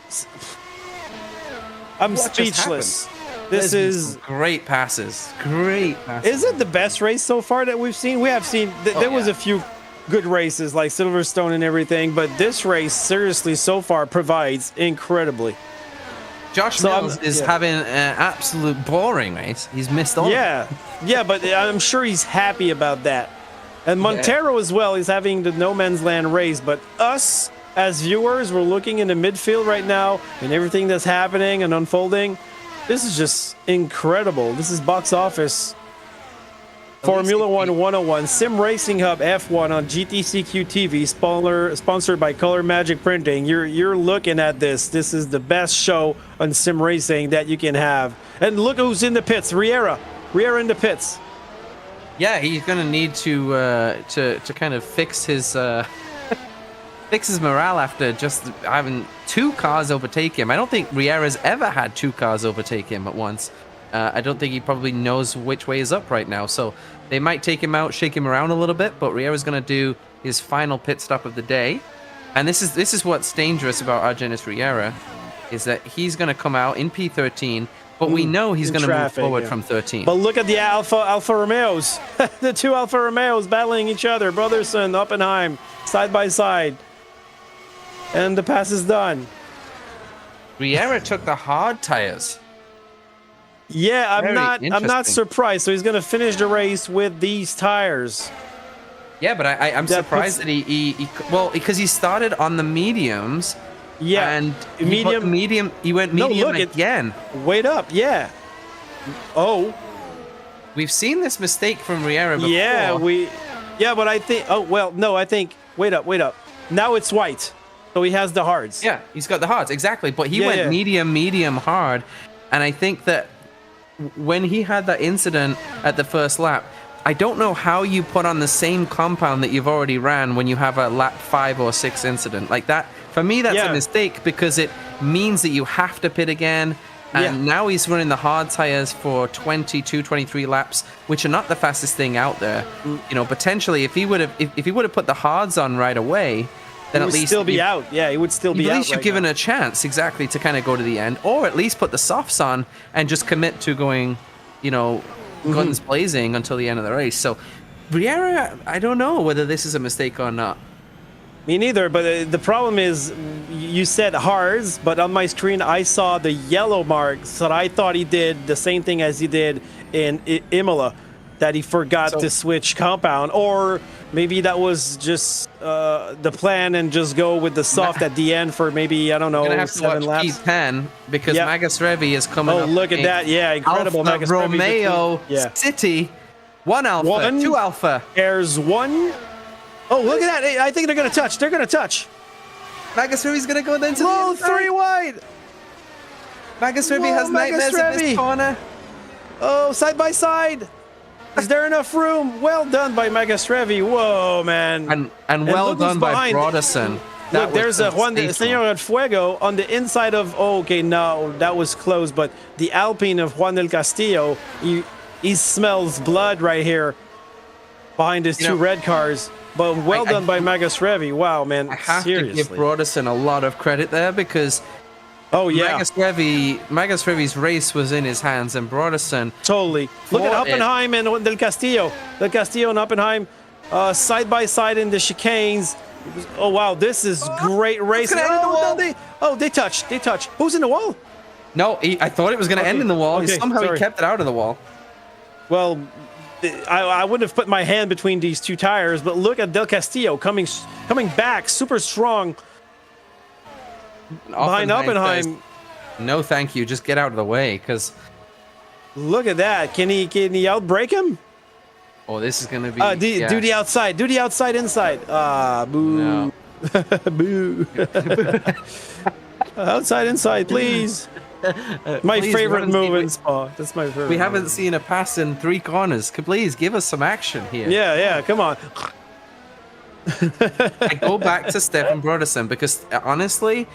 S2: I'm speechless. This is
S1: great passes. Great passes.
S2: Is it the best race so far that we've seen? We have seen there was a few good races like Silverstone and everything, but this race seriously so far provides incredibly.
S1: Josh Mills is having an absolute boring race. He's missed all.
S2: Yeah, but I'm sure he's happy about that. And Montero as well is having the no man's land race, but us as viewers, we're looking in the midfield right now and everything that's happening and unfolding. This is just incredible. This is box office. Formula 1 101, SimRacingHub F1 on GTCQ TV, sponsored by Color Magic Printing. You're looking at this. This is the best show on sim racing that you can have. And look who's in the pits. Riera in the pits.
S1: Yeah, he's gonna need to kind of fix his morale after just having 2 cars overtake him. I don't think Riera's ever had 2 cars overtake him at once. I don't think he probably knows which way is up right now. So they might take him out, shake him around a little bit, but Riera's going to do his final pit stop of the day. And this is what's dangerous about Argenis Riera, is that he's going to come out in P13, but we know he's going to move forward from 13.
S2: But look at the Alfa Romeos. The 2 Alfa Romeos battling each other. Brotherson, Oppenheim, side by side. And the pass is done.
S1: Riera took the hard tires.
S2: Yeah, I'm not surprised. So he's going to finish the race with these tires.
S1: Yeah, but I'm surprised that he because he started on the mediums.
S2: Yeah,
S1: and he went medium again.
S2: Wait up, yeah. Oh,
S1: we've seen this mistake from Riera before.
S2: Yeah, but I think. Oh well, no, I think. Wait up. Now it's white, so he has the hards.
S1: Yeah, he's got the hards exactly, but he went medium, hard, and I think that when he had that incident at the first lap, I don't know how you put on the same compound that you've already ran when you have a lap 5 or 6 incident like that. For me, that's a mistake because it means that you have to pit again. And now he's running the hard tires for 22, 23 laps, which are not the fastest thing out there. You know, potentially, if he would have put the hards on right away, then at least
S2: he would still be out. Yeah, he would still be out.
S1: At least you've given a chance exactly to kind of go to the end, or at least put the softs on and just commit to going, guns blazing until the end of the race. So, Riera, I don't know whether this is a mistake or not.
S2: Me neither, but the problem is, you said hards, but on my screen I saw the yellow marks, so I thought he did the same thing as he did in Imola, that he forgot to switch compound, or maybe that was just the plan and just go with the soft at the end for maybe, I don't know, 7 laps.
S1: P10 because Magus Revi is coming up.
S2: Oh, look at that. Yeah, incredible.
S1: Alpha
S2: Magus
S1: Romeo City. 1 Alpha, 2 Alpha.
S2: There's 1. Oh, look at that. I think they're going to touch. They're going to touch.
S1: Magus Revi's going to go into the inside.
S2: 3 wide.
S1: Magus Revi has nightmares in this corner.
S2: Oh, side by side. Is there enough room? Well done by Magus Revi. Whoa, man.
S1: And well done by Broderson.
S2: Look, there's a Juan de Señor del Fuego on the inside of... Oh, okay, no, that was close. But the Alpine of Juan del Castillo, he smells blood right here behind his 2 red cars. But well done by Magus Revi. Wow, man.
S1: I have to give Broderson a lot of credit there because Magus Revi's race was in his hands, and Broderson
S2: totally. Look at Oppenheim and Del Castillo. Del Castillo and Oppenheim side by side in the chicanes. Oh wow, this is great racing. They touch. Who's in the wall?
S1: No, I thought it was going to end in the wall. Somehow he kept it out of the wall.
S2: Well, I wouldn't have put my hand between these 2 tires, but look at Del Castillo coming back super strong behind Oppenheim.
S1: No, thank you. Just get out of the way, because
S2: look at that. Can he outbrake him?
S1: Oh, this is gonna be.
S2: Do the outside. Do the outside inside. Boo.
S1: No.
S2: Boo. Outside inside, please. My
S1: Please,
S2: favorite move in Spa. That's my favorite.
S1: We haven't seen a pass in 3 corners. Please give us some action here.
S2: Yeah, come on.
S1: I go back to Stefan Brodersen because honestly,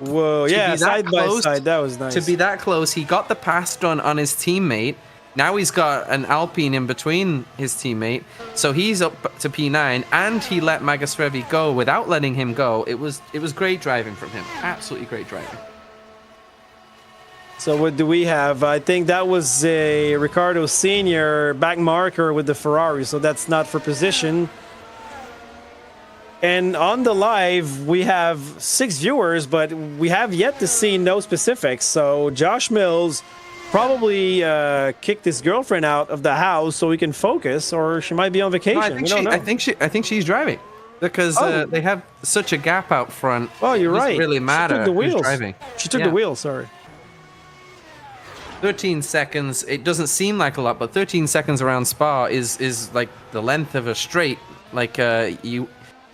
S2: whoa, yeah, side by side, that was nice.
S1: To be that close, he got the pass done on his teammate. Now he's got an Alpine in between his teammate, so he's up to P9, and he let Magasrevi go without letting him go. It was great driving from him. Absolutely great driving.
S2: So what do we have? I think that was a Ricardo Senior back marker with the Ferrari, so that's not for position. And on the live, we have 6 viewers, but we have yet to see no specifics. So Josh Mills probably kicked his girlfriend out of the house so he can focus, or she might be on vacation.
S1: No, I think she's driving because they have such a gap out front.
S2: Oh, you're right.
S1: It doesn't really matter.
S2: She took the wheels.
S1: Driving.
S2: She took the wheels. Sorry.
S1: 13 seconds. It doesn't seem like a lot, but 13 seconds around Spa is like the length of a straight. Like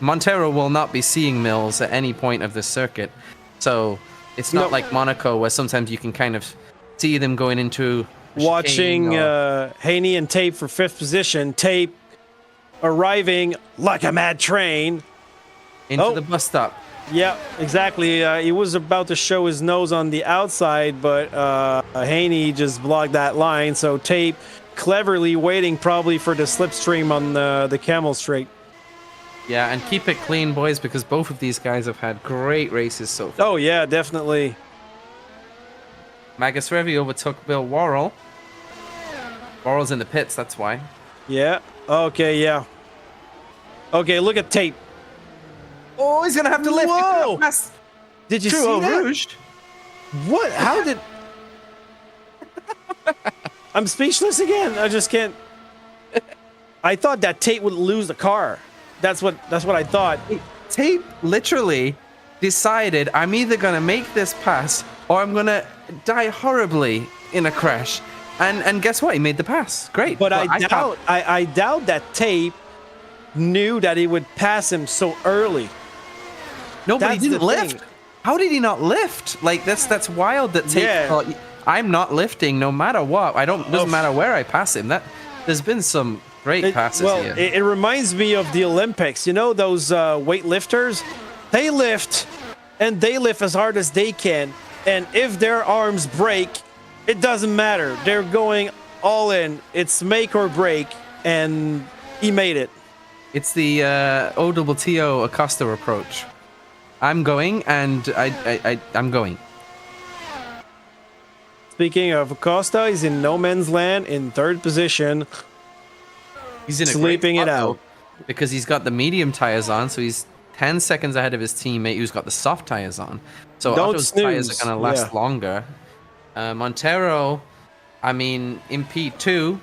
S1: Montero will not be seeing Mills at any point of this circuit, so it's not like Monaco where sometimes you can kind of see them going into
S2: watching Haney and Tape for 5th position. Tape arriving like a mad train
S1: into the bus stop.
S2: Yeah, exactly. He was about to show his nose on the outside, but Haney just blocked that line. So Tape cleverly waiting probably for the slipstream on the Camel Straight.
S1: Yeah, and keep it clean, boys, because both of these guys have had great races so far.
S2: Oh, yeah, definitely.
S1: Magasrevi overtook Bill Worrell. Worrell's in the pits, that's why.
S2: Yeah. Okay, yeah. Okay, look at Tape.
S1: Oh, he's going to have to lift.
S2: Whoa! Did you see that?
S1: Rouge.
S2: What? How did... I'm speechless again. I just can't... I thought that Tate would lose the car. That's what I thought.
S1: Tate literally decided, I'm either going to make this pass or I'm going to die horribly in a crash. And guess what? He made the pass. Great.
S2: But I doubt that Tate knew that he would pass him so early.
S1: No, but he didn't lift. How did he not lift? Like that's wild that Tate thought, I'm not lifting no matter what. Doesn't matter where I pass him. There's been some great passes here.
S2: It reminds me of the Olympics. You know those weightlifters? They lift, and they lift as hard as they can. And if their arms break, it doesn't matter. They're going all in. It's make or break, and he made it.
S1: It's the OWTO Acosta approach. I'm going, and I'm going.
S2: Speaking of Acosta, he's in no man's land in 3rd position.
S1: He's in
S2: sleeping it out
S1: because he's got the medium tires on, so he's 10 seconds ahead of his teammate who's got the soft tires on. So Otto's tires are going to last longer. Montero, I mean, in P2,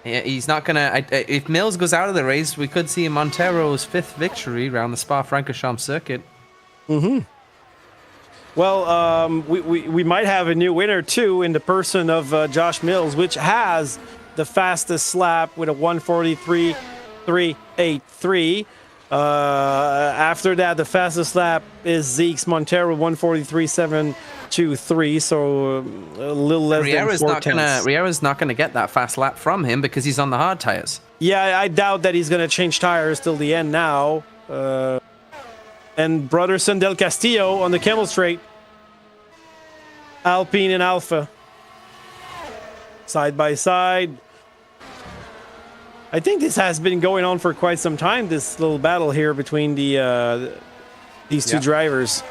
S1: he's not going to... If Mills goes out of the race, we could see Montero's 5th victory around the Spa-Francorchamps circuit.
S2: Mm-hmm. Well, we might have a new winner, too, in the person of Josh Mills, which has the fastest lap with a 1:43.383. After that, the fastest lap is Zeke's Montero 1:43.723. So a little less than 4/10.
S1: Riera's not gonna get that fast lap from him because he's on the hard tires.
S2: Yeah, I doubt that he's gonna change tires till the end now. And Brotherson Del Castillo on the Camel Straight. Alpine and Alpha. Side by side. I think this has been going on for quite some time, this little battle here between these two drivers.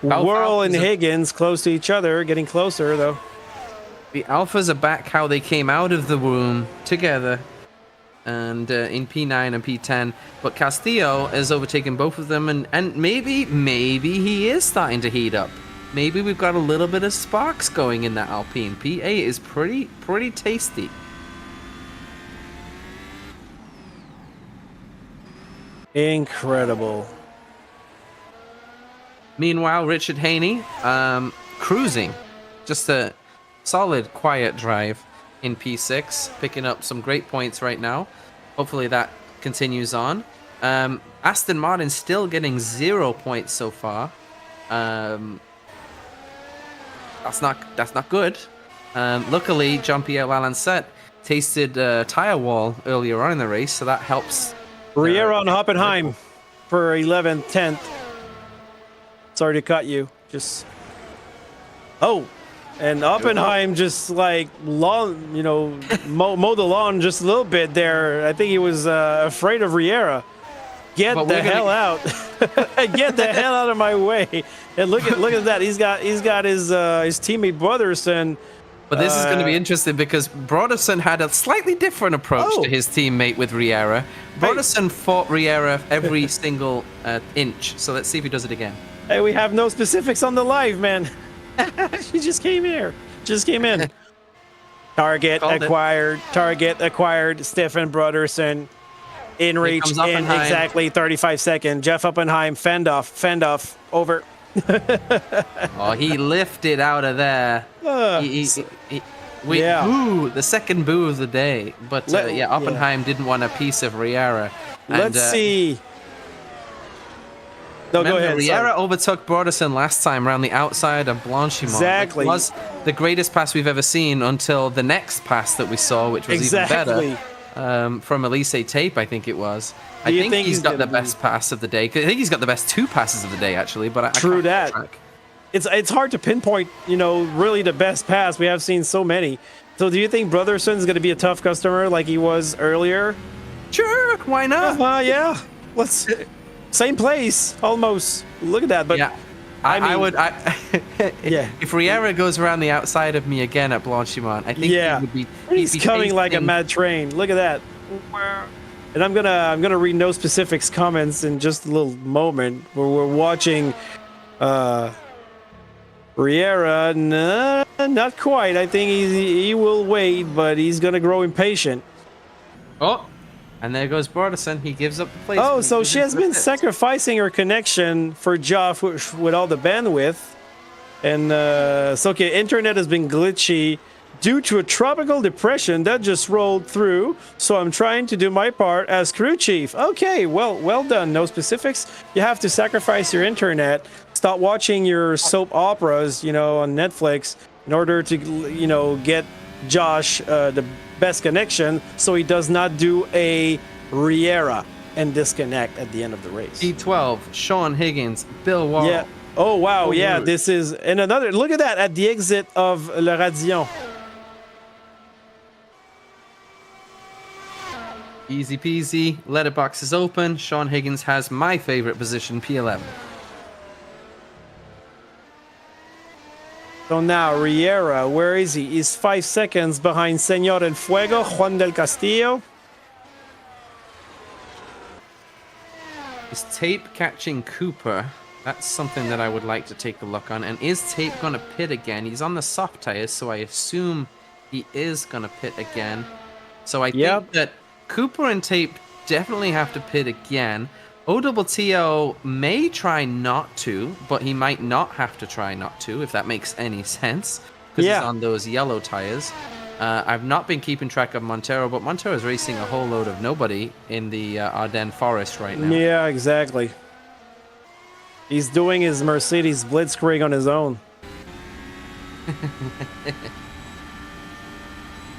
S2: Worrell and Higgins close to each other, getting closer though.
S1: The Alphas are back how they came out of the womb together, and in P9 and P10. But Castillo has overtaken both of them, and maybe he is starting to heat up. Maybe we've got a little bit of sparks going in that Alpine. P8 is pretty tasty.
S2: Incredible.
S1: Meanwhile, Richard Haney, cruising. Just a solid, quiet drive in P6, picking up some great points right now. Hopefully that continues on. Aston Martin still getting 0 points so far. that's not good. Luckily, Jean-Pierre Lalancette tasted tire wall earlier on in the race, so that helps.
S2: Riera on Hoppenheim for 11th, 10th. Sorry to cut you. And Oppenheim just like lawn, mow the lawn just a little bit there. I think he was afraid of Riera. Get the hell out! Get the hell out of my way! And look at that. He's got his teammate Brotherson.
S1: But this is going to be interesting because Broderson had a slightly different approach to his teammate with Riera. Broderson fought Riera every single inch. So let's see if he does it again.
S2: Hey, we have no specifics on the live, man. She just came here. Just came in. Target acquired. Stefan Broderson. In reach in exactly 35 seconds. Jeff Oppenheim, fend off, over.
S1: Oh, he lifted out of there. Boo, the second boo of the day. But Oppenheim didn't want a piece of Riera.
S2: Let's see. No, go ahead.
S1: Riera overtook Broderson last time around the outside of Blanchimont.
S2: Exactly.
S1: It was the greatest pass we've ever seen until the next pass that we saw, which was even better. From Elise Tape, I think it was. I think he's got the best pass of the day. I think he's got the best two passes of the day, actually. But
S2: True that. It's hard to pinpoint, really the best pass. We have seen so many. So do you think Brotherson's going to be a tough customer like he was earlier?
S1: Sure, why not?
S2: Yeah. Same place, almost. Look at that. But
S1: yeah. I would. If Riera goes around the outside of me again at Blanchimont, I think he would be.
S2: He's coming like a mad train. Look at that. And I'm gonna read no specifics comments in just a little moment. Where we're watching Riera. Not quite. I think he will wait, but he's gonna grow impatient.
S1: Oh. And there goes Broderson. He gives up the place.
S2: Oh, so she has been sacrificing her connection for Joff with all the bandwidth. And internet has been glitchy due to a tropical depression that just rolled through. So I'm trying to do my part as crew chief. Okay, well done. No specifics. You have to sacrifice your internet. Stop watching your soap operas, on Netflix in order to, get Josh the best connection so he does not do a Riera and disconnect at the end of the race.
S1: T12, Sean Higgins, Bill Wall.
S2: Yeah. Oh, wow. This is... And another... Look at that at the exit of Le Radillon.
S1: Easy peasy. Letterbox is open. Sean Higgins has my favorite position, P11.
S2: So now, Riera, where is he? He's 5 seconds behind Señor El Fuego, Juan del Castillo.
S1: Is Tape catching Cooper? That's something that I would like to take a look on. And is Tape going to pit again? He's on the soft tires, so I assume he is going to pit again. So I think that Cooper and Tape definitely have to pit again. OTTO may try not to, but he might not have to try not to, if that makes any sense, because he's on those yellow tires. I've not been keeping track of Montero, but Montero is racing a whole load of nobody in the Ardennes Forest right now.
S2: Yeah, exactly. He's doing his Mercedes Blitzkrieg on his own.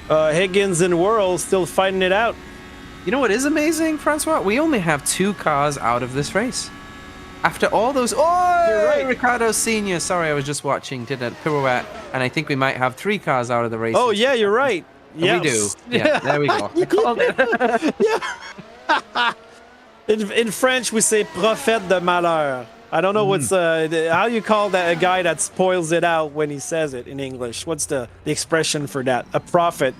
S2: Higgins and Worrell still fighting it out.
S1: You know what is amazing, Francois? We only have 2 cars out of this race. After all those... Oh,
S2: you're right.
S1: Ricardo Sr. Sorry, I was just watching, did a pirouette, and I think we might have 3 cars out of the race.
S2: Oh, yeah, you're right.
S1: Yeah, we do. Yeah, there we go. I called it.
S2: Yeah. In French, we say prophète de malheur. I don't know what's... how you call that a guy that spoils it out when he says it in English? What's the expression for that? A prophet.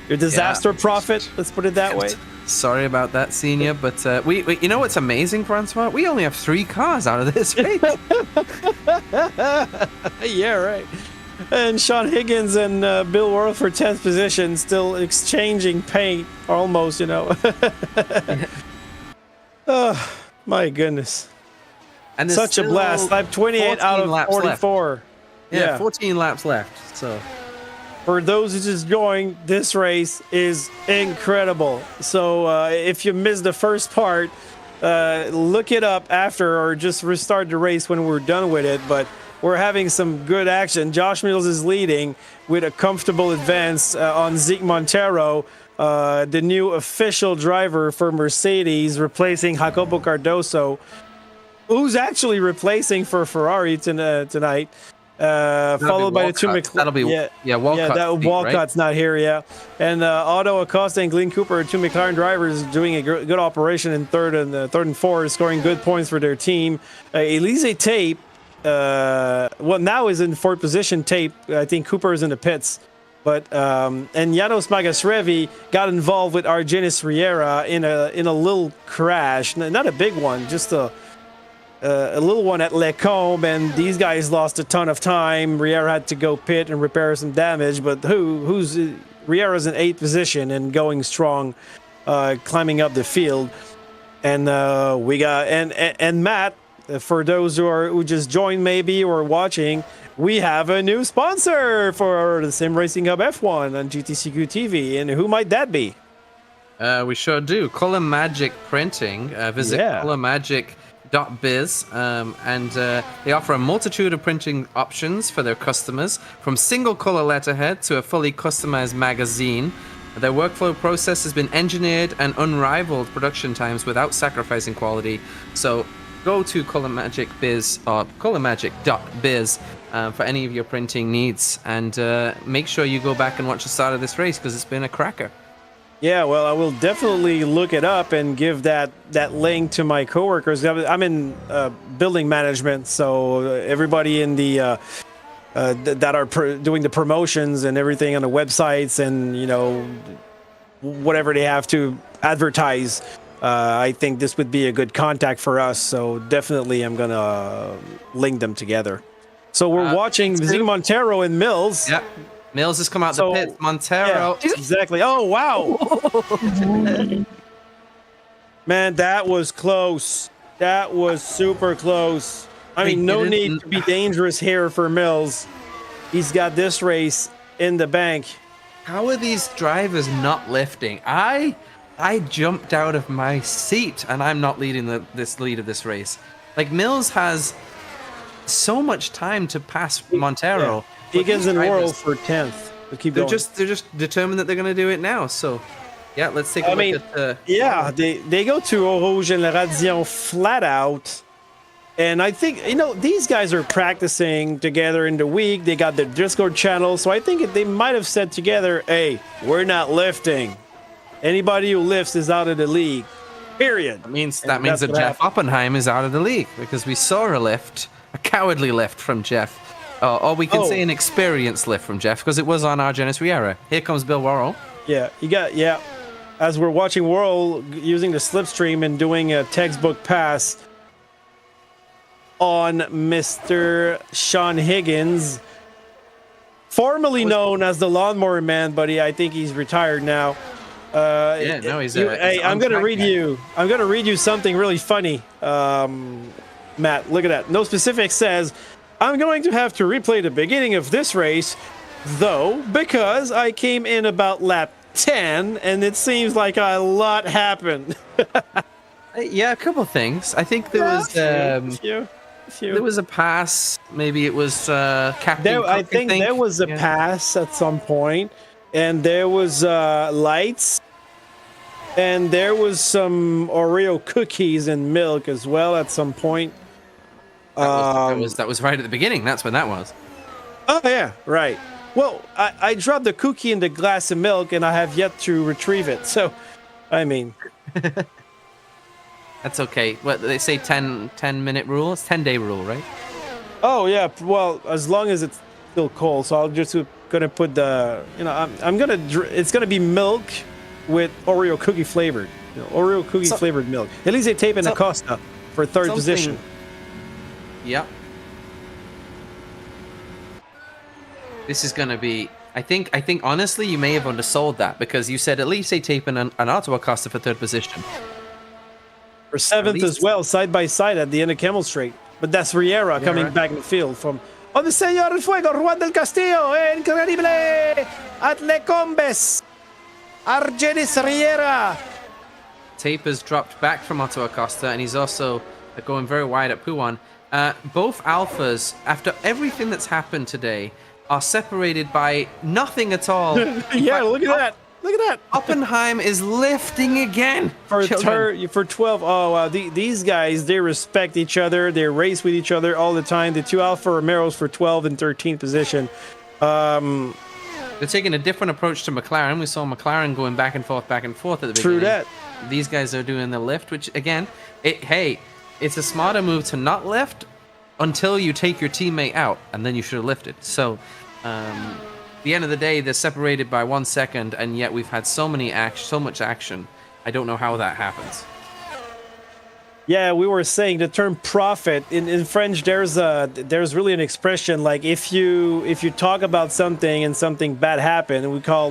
S2: You're disaster prophet, let's put it that way.
S1: Sorry about that, Senior, but we you know what's amazing, Francois? We only have 3 cars out of this race.
S2: Yeah, right. And Sean Higgins and Bill Worrell for 10th position, still exchanging paint, almost, Oh, my goodness. And such a blast. Lap 28 out of 44.
S1: Left. Yeah, 14 laps left, so...
S2: For those who just joined, this race is incredible. So if you missed the first part, look it up after or just restart the race when we're done with it. But we're having some good action. Josh Mills is leading with a comfortable advance on Zeke Montero, the new official driver for Mercedes, replacing Jacopo Cardoso, who's actually replacing for Ferrari tonight. Followed by the two
S1: McLaren. That'll be Walcott's
S2: Walcott's not here, and Otto Acosta and Glenn Cooper, two McLaren drivers, doing a good operation in third and fourth, scoring good points for their team. Elise Tape, now is in fourth position. Tape, I think Cooper is in the pits, but and Janos Magasrevi got involved with Argenis Riera in a little crash, not a big one, just a little one at Lecombe, and these guys lost a ton of time. Riera had to go pit and repair some damage, but Riera's in 8th position and going strong, climbing up the field. And we got and Matt, for those who just joined maybe or watching, we have a new sponsor for the SimRacingHub F1 on GTCQ TV, and who might that be?
S1: We sure do. Color Magic Printing. Visit colormagic.biz, and they offer a multitude of printing options for their customers, from single color letterhead to a fully customized magazine. Their workflow process has been engineered and unrivaled production times without sacrificing quality. So go to colormagic.biz or colormagic.biz for any of your printing needs, and make sure you go back and watch the start of this race, because it's been a cracker.
S2: Yeah, well, I will definitely look it up and give that link to my coworkers. I'm in building management, so everybody in the that are doing the promotions and everything on the websites, and whatever they have to advertise, I think this would be a good contact for us. So definitely, I'm gonna link them together. So we're watching Zeke Montero and Mills.
S1: Yeah. Mills has come out the pits. Montero.
S2: Yeah, exactly. Oh, wow. Man, that was close. That was super close. I mean, no need to be dangerous here for Mills. He's got this race in the bank.
S1: How are these drivers not lifting? I jumped out of my seat, and I'm not leading this lead of this race. Like, Mills has so much time to pass Montero.
S2: Yeah. Higgins and Worrell for 10th.
S1: They're just determined that they're going to do it now. So, yeah, let's take a look at.
S2: They go to Eau Rouge and Le Radillon flat out, and I think these guys are practicing together in the week. They got their Discord channel, so I think they might have said together, "Hey, we're not lifting. Anybody who lifts is out of the league." Period.
S1: That means that Jeff Oppenheim is out of the league, because we saw a cowardly lift from Jeff. Or we can say an experienced lift from Jeff, because it was on Argenis Riera. Here comes Bill Worrell.
S2: Yeah, as we're watching Worrell using the slipstream and doing a textbook pass on Mr. Sean Higgins, formerly known as the Lawnmower Man, but I think he's retired now.
S1: He's.
S2: I'm gonna read you something really funny, Matt. Look at that. No specifics says, "I'm going to have to replay the beginning of this race, though, because I came in about lap 10, and it seems like a lot happened."
S1: Yeah, a couple of things. I think there was there was a pass. Maybe it was Captain.
S2: I think there was a pass at some point, and there was lights, and there was some Oreo cookies and milk as well at some point.
S1: That was right at the beginning. That's when that was.
S2: Oh yeah, right. Well, I dropped the cookie in the glass of milk, and I have yet to retrieve it. So, I mean,
S1: that's okay. What they say, 10-minute rule? It's 10-day rule, right?
S2: Oh yeah. Well, as long as it's still cold. So I'm just gonna put the, I'm gonna. It's gonna be milk with Oreo cookie flavored. Oreo cookie flavored milk. Elise Tape and Acosta for third position.
S1: Yep. This is going to be... I think honestly, you may have undersold that, because you said Elise Tape and Otto Acosta for third position.
S2: For seventh as well, side by side at the end of Camel Straight. But that's Riera coming back in the field from... Oh, the Señor del Fuego, Juan del Castillo, increíble, at Lecombes, Argenis Riera.
S1: Tape has dropped back from Otto Acosta, and he's also going very wide at Pouan. Both alphas, after everything that's happened today, are separated by nothing at all.
S2: Yeah, look at that. Look at that.
S1: Oppenheim is lifting again.
S2: For 12. Oh, wow. These guys, they respect each other. They race with each other all the time. The two Alfa Romeos for 12 and 13th position.
S1: They're taking a different approach to McLaren. We saw McLaren going back and forth at the beginning.
S2: True that.
S1: These guys are doing the lift, which, again, it's a smarter move to not lift until you take your teammate out, and then you should have lifted. So, the end of the day, they're separated by 1 second, and yet we've had so much action. I don't know how that happens.
S2: Yeah, we were saying the term profit in French. There's really an expression like if you talk about something and something bad happened, we call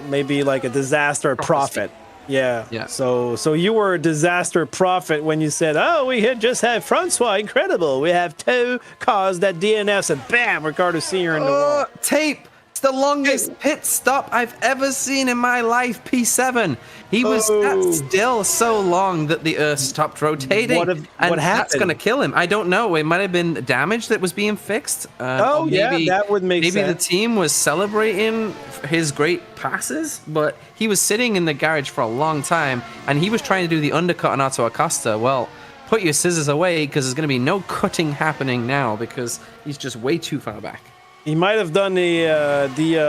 S2: maybe a disaster a profit. Yeah. So you were a disaster profit when you said, "Oh, we had just had Francois, incredible. We have 2 cars that DNS and bam, Ricardo Senior in the wall."
S1: Tape. It's the longest pit stop I've ever seen in my life. P7. He was sat still so long that the Earth stopped rotating. What happened? That's going to kill him. I don't know. It might have been damage that was being fixed.
S2: Maybe, that would make sense.
S1: Maybe the team was celebrating his great passes, but he was sitting in the garage for a long time, and he was trying to do the undercut on Otto Acosta. Well, put your scissors away, because there's going to be no cutting happening now, because he's just way too far back.
S2: He might have done the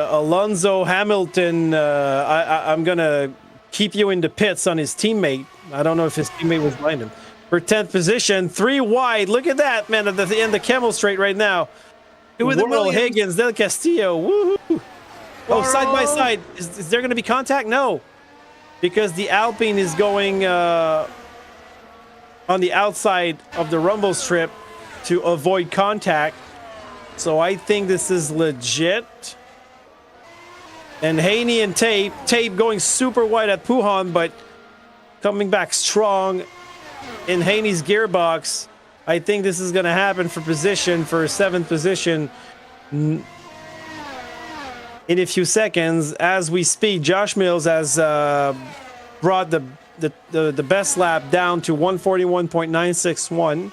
S2: Alonso Hamilton. I'm gonna keep you in the pits on his teammate. I don't know if his teammate was behind him. For 10th position, 3 wide. Look at that, man, at the end of the Camel Straight right now. Worrell, Higgins, Del Castillo. Woohoo! Oh, side by side. Is there going to be contact? No, because the Alpine is going on the outside of the rumble strip to avoid contact. So I think this is legit. And Haney and Tape going super wide at Puhan, but coming back strong in Haney's gearbox. I think this is going to happen for 7th position in a few seconds. As we speak, Josh Mills has brought the best lap down to 141.961.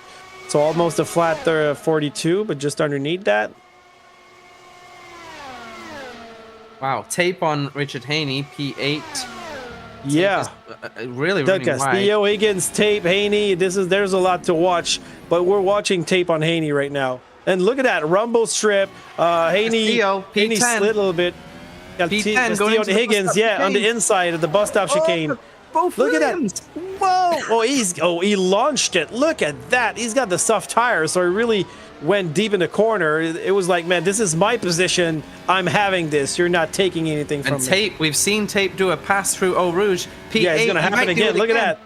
S2: So almost a flat 42, but just underneath that.
S1: Wow, Tape on Richard Haney, P8.
S2: Yeah,
S1: really
S2: Castillo, Higgins, Tape, Haney. There's a lot to watch, but we're watching Tape on Haney right now. And look at that rumble strip. Haney slid a little bit.
S1: P10 going
S2: into Higgins, on the inside of the bus stop chicane.
S1: Both
S2: look
S1: rims.
S2: At that. Whoa! He launched it. Look at that. He's got the soft tire, so he really went deep in the corner. It was like, man, this is my position. I'm having this. You're not taking anything from me.
S1: And Tape, we've seen Tape do a pass through Eau Rouge. P8,
S2: yeah, it's going to happen again. Look at that.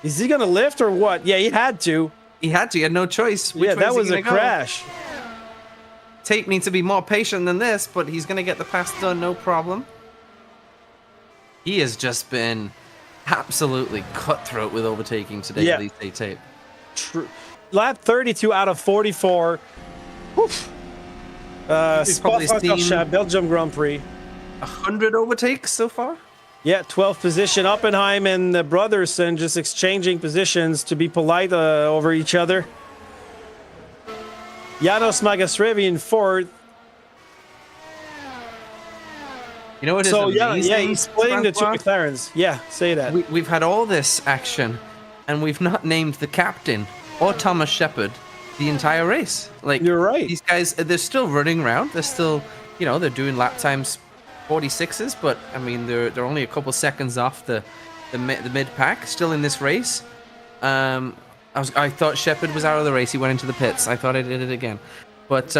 S2: Is he going to lift or what? Yeah, he had to.
S1: He had to. He had no choice.
S2: Yeah, that was a crash.
S1: Tape needs to be more patient than this, but he's going to get the pass done, no problem. He has just been absolutely cutthroat with overtaking today.
S2: Yeah.
S1: At least Tape.
S2: True. Lap 32 out of 44. Oof. Spa-Francorchamps, Belgium Grand Prix.
S1: 100 overtakes so far?
S2: Yeah, 12th position. Oppenheim and Brotherson just exchanging positions to be polite over each other. Janos Magasrevi in 4th.
S1: You know what is
S2: amazing?
S1: Yeah,
S2: he's splitting the 2 McLarens. Yeah, say that.
S1: We've had all this action, and we've not named the captain or Thomas Shepard the entire race. Like,
S2: you're right.
S1: These guys, they're still running around. They're still, they're doing lap times 46s, but I mean, they're only a couple seconds off the mid pack. Still in this race. I thought Shepard was out of the race. He went into the pits. I thought I did it again, but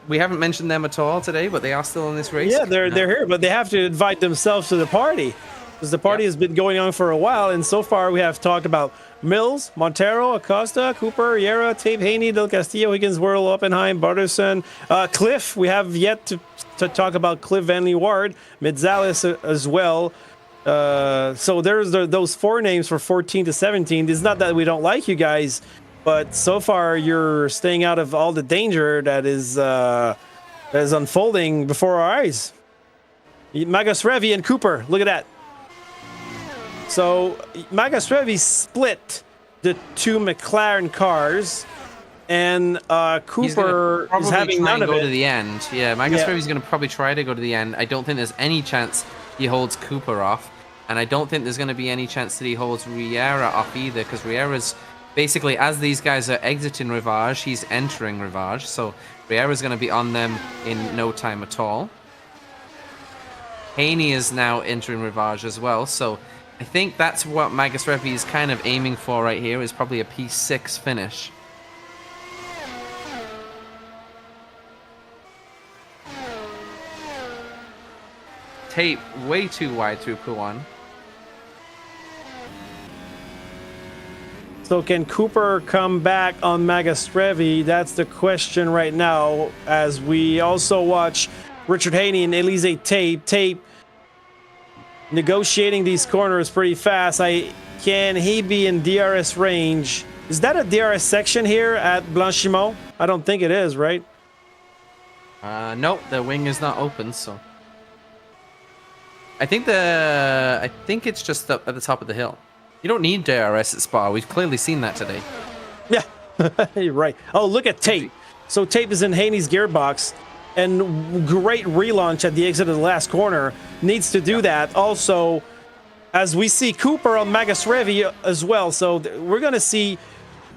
S1: we haven't mentioned them at all today. But they are still in this race.
S2: Yeah, they're here, but they have to invite themselves to the party because the party has been going on for a while, and so far we have talked about Mills, Montero, Acosta, Cooper, Yera, Tape, Haney, Del Castillo, Higgins, Worrell, Oppenheim, Barterson, Cliff. We have yet to talk about Cliff Van Lee Ward, Midzalis as well. So there's those 4 names for 14 to 17. It's not that we don't like you guys, but so far you're staying out of all the danger that is unfolding before our eyes. Magasrevi and Cooper, look at that. So Magasrevi split the 2 McLaren cars. and
S1: He's gonna
S2: Cooper is
S1: probably
S2: having
S1: try
S2: none
S1: and
S2: of
S1: go
S2: it.
S1: to the end. Yeah, Magasrevi's going to probably try to go to the end. I don't think there's any chance he holds Cooper off. And I don't think there's going to be any chance that he holds Riera off either, because Riera's basically, as these guys are exiting Rivage, he's entering Rivage. So Riera's going to be on them in no time at all. Haney is now entering Rivage as well. So I think that's what Magasrevi is kind of aiming for right here, is probably a P6 finish. Tape way too wide through P1.
S2: So can Cooper come back on Magasrevi? That's the question right now, as we also watch Richard Haney and Elise Tape negotiating these corners pretty fast. Can he be in DRS range? Is that a DRS section here at Blanchimont? I don't think it is, right?
S1: Nope, the wing is not open, so I think it's just up at the top of the hill. You don't need DRS at Spa. We've clearly seen that today.
S2: Yeah, you're right. Oh, look at Tape. So Tape is in Haney's gearbox, and great relaunch at the exit of the last corner. Needs to do that. Also, as we see Cooper on Magasrevi as well. So we're going to see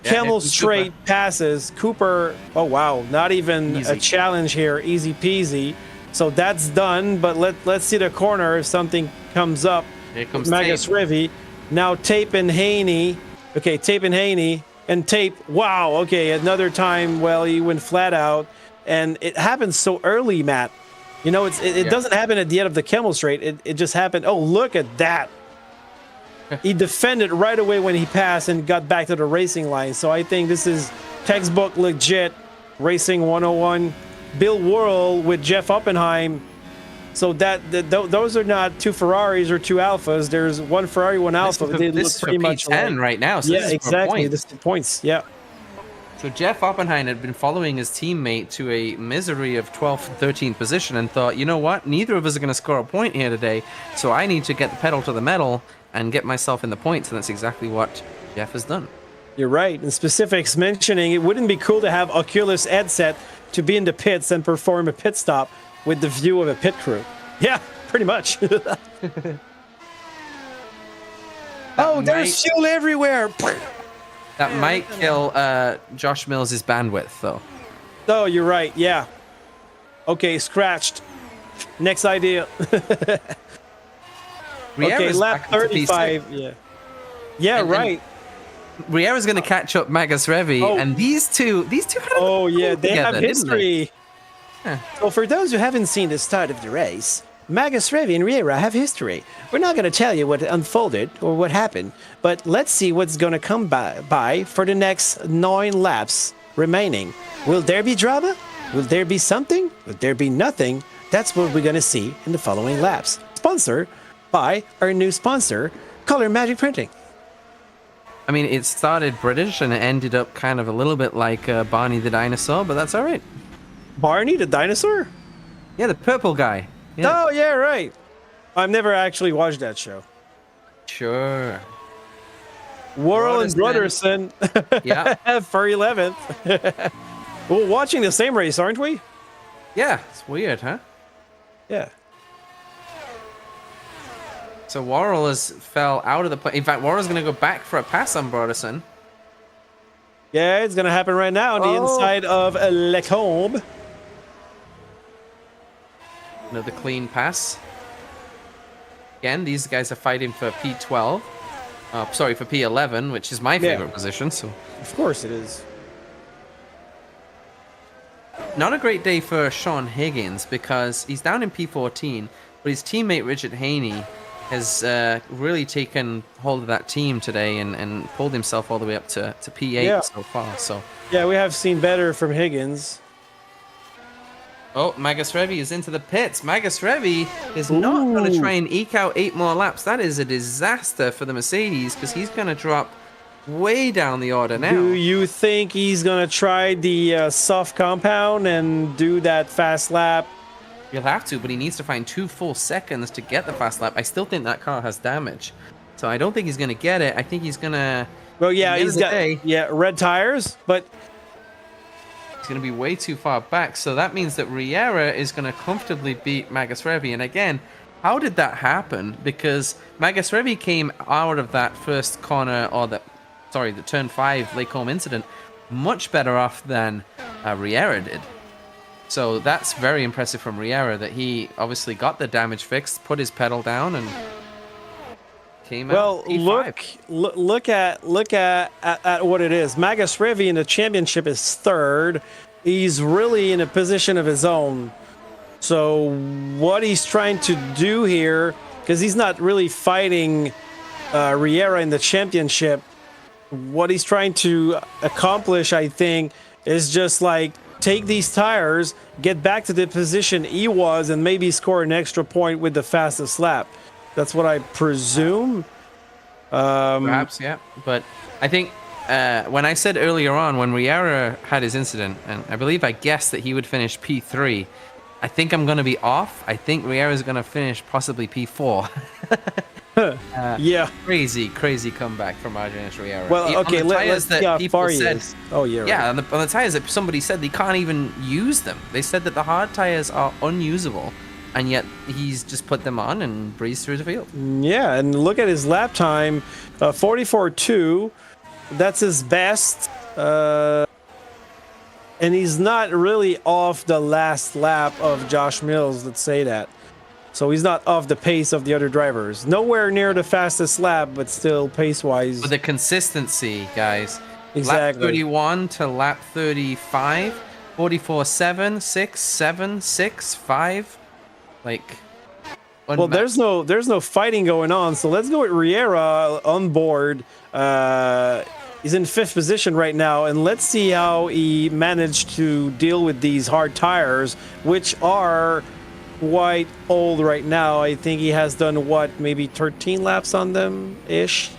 S2: Camel straight passes. Cooper, oh wow, not even a challenge here. Easy peasy. So that's done, but let's see the corner if something comes up.
S1: Here comes
S2: Magasrevi. Now Tape and Haney. Okay, Tape and Haney. And Tape, wow, okay, another time, well, he went flat out. And it happens so early, Matt. You know, it doesn't happen at the end of the Camel Straight. It just happened. Oh, look at that. He defended right away when he passed and got back to the racing line. So I think this is textbook legit Racing 101. Bill Worrell with Jeff Oppenheim. So those are not two Ferraris or two Alphas. There's one Ferrari, one Alpha. They look pretty much
S1: P10 right now. So
S2: yeah, exactly. This is the points. Yeah.
S1: So Jeff Oppenheim had been following his teammate to a misery of 12th and 13th position and thought, you know what? Neither of us are going to score a point here today, so I need to get the pedal to the metal and get myself in the points, and that's exactly what Jeff has done.
S2: You're right. And Specifics mentioning it wouldn't be cool to have Oculus headset to be in the pits and perform a pit stop with the view of a pit crew. Yeah, pretty much. Oh, there's fuel everywhere.
S1: That might kill Josh Mills' bandwidth, though.
S2: Oh, you're right. Yeah. Okay, scratched. Next idea. Okay, lap 35. Yeah. Yeah, right.
S1: Riera's going to catch up Magasrevi, and these two kind of
S2: oh yeah, they
S1: together,
S2: have history. So for those who haven't seen the start of the race, Magasrevi and Riera have history. We're not going to tell you what unfolded or what happened, but let's see what's going to come by for the next 9 laps remaining. Will there be drama? Will there be something? Will there be nothing? That's what we're going to see in the following laps. Sponsored by our new sponsor, Color Magic Printing.
S1: I mean, it started British and it ended up kind of a little bit like Barney the dinosaur, but that's all right.
S2: Barney the dinosaur?
S1: Yeah, the purple guy. Yeah.
S2: Oh, yeah, right. I've never actually watched that show.
S1: Sure.
S2: Worrell and Brotherson.
S1: Yeah.
S2: For 11th. We're watching the same race, aren't we?
S1: Yeah, it's weird, huh?
S2: Yeah.
S1: So Worrell fell out of the play. In fact, Worrell's going to go back for a pass on Broderson.
S2: Yeah, it's going to happen right now on the inside of Lecombe.
S1: Another clean pass. Again, these guys are fighting for P12. Sorry, for P11, which is my favorite position. So,
S2: of course it is.
S1: Not a great day for Sean Higgins because he's down in P14, but his teammate Richard Haney has really taken hold of that team today and pulled himself all the way up to P8 so far. So
S2: yeah, we have seen better from Higgins.
S1: Oh, Magasrevi is into the pits. Magasrevi is not going to try and eke out 8 more laps. That is a disaster for the Mercedes because he's going to drop way down the order now.
S2: Do you think he's going to try the soft compound and do that fast lap?
S1: He'll have to, but he needs to find 2 full seconds to get the fast lap. I still think that car has damage. So I don't think he's going to get it. I think he's going to...
S2: Well, yeah, he's got red tires, but
S1: going to be way too far back. So that means that Riera is going to comfortably beat Magus Revi. And again, how did that happen? Because Magus Revi came out of that first corner, or the turn 5 Lake Home incident, much better off than Riera did. So that's very impressive from Riera, that he obviously got the damage fixed, put his pedal down, and came out P5.
S2: look at what it is. Magus Revi in the championship is 3rd. He's really in a position of his own. So what he's trying to do here, because he's not really fighting Riera in the championship, what he's trying to accomplish, I think, is just like take these tires, get back to the position he was, and maybe score an extra point with the fastest lap. That's what I presume.
S1: Perhaps, yeah. But I think when I said earlier on, when Riera had his incident, and I believe I guessed that he would finish P3, I think I'm going to be off. I think Riera's going to finish possibly P4.
S2: Yeah.
S1: Crazy comeback from Argenis Riera.
S2: Well, okay, let's see how far he
S1: said,
S2: is. Oh, yeah.
S1: Yeah,
S2: Right.
S1: on the tires that somebody said they can't even use them. They said that the hard tires are unusable, and yet he's just put them on and breezed through the field.
S2: Yeah, and look at his lap time, 44.2. That's his best. And he's not really off the last lap of Josh Mills, let's say that. So he's not off the pace of the other drivers. Nowhere near the fastest lap, but still pace-wise.
S1: With the consistency, guys.
S2: Exactly.
S1: Lap 31 to lap 35, 44.7, 6, 7, 6, 5. Like,
S2: well, there's no fighting going on. So let's go with Riera on board. He's in 5th position right now, and let's see how he managed to deal with these hard tires, which are quite old right now. I think he has done maybe 13 laps on them ish.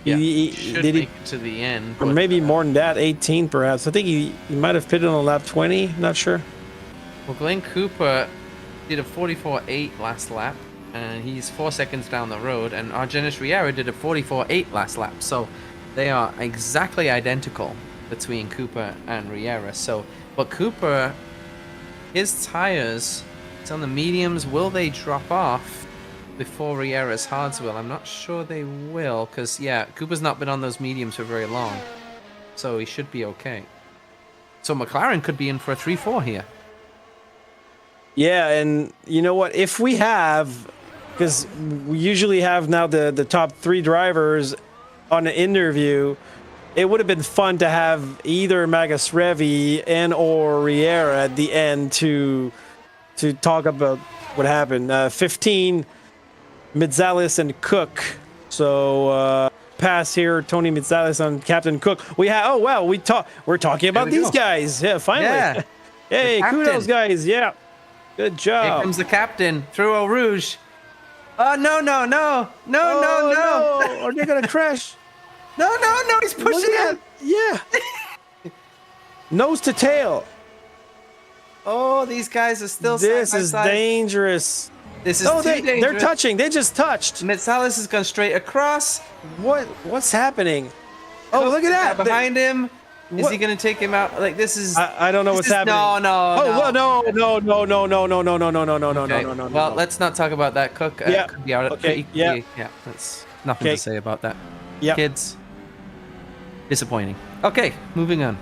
S1: Yeah, should make it to the end,
S2: or maybe more than that, 18 perhaps. I think he might have pitted on lap 20. Not sure.
S1: Well, Glenn Cooper did a 44.8 last lap, and he's 4 seconds down the road, and Argenis Riera did a 44.8 last lap. So they are exactly identical between Cooper and Riera. So, but Cooper, his tires, it's on the mediums. Will they drop off before Riera's hards will? I'm not sure they will, because, yeah, Cooper's not been on those mediums for very long. So he should be okay. So McLaren could be in for a 3-4 here.
S2: Yeah, and you know what? If we have, because we usually have now the top 3 drivers on an interview, it would have been fun to have either Magus Revi and or Riera at the end to talk about what happened. 15, Midzalis and Cook. So pass here, Tony Midzalis on Captain Cook. We have we're talking about these guys. Yeah, finally. Yeah. Hey, kudos guys. Yeah. Good job.
S1: Here comes the captain through Eau Rouge. Oh no.
S2: Are they gonna crash?
S1: No, he's pushing it.
S2: Yeah. Nose to tail.
S1: Oh, these guys are still
S2: This is dangerous.
S1: This is too dangerous.
S2: They're touching. They just touched.
S1: Mitsalis has gone straight across.
S2: What's happening? Oh, look at that.
S1: Behind him. Is he going to take him out? Like, this is...
S2: I don't know what's happening.
S1: No.
S2: No.
S1: Well, let's not talk about that. Cook could be out.
S2: Okay.
S1: Yeah, that's nothing to say about that.
S2: Yeah.
S1: Kids. Disappointing. Okay, moving on.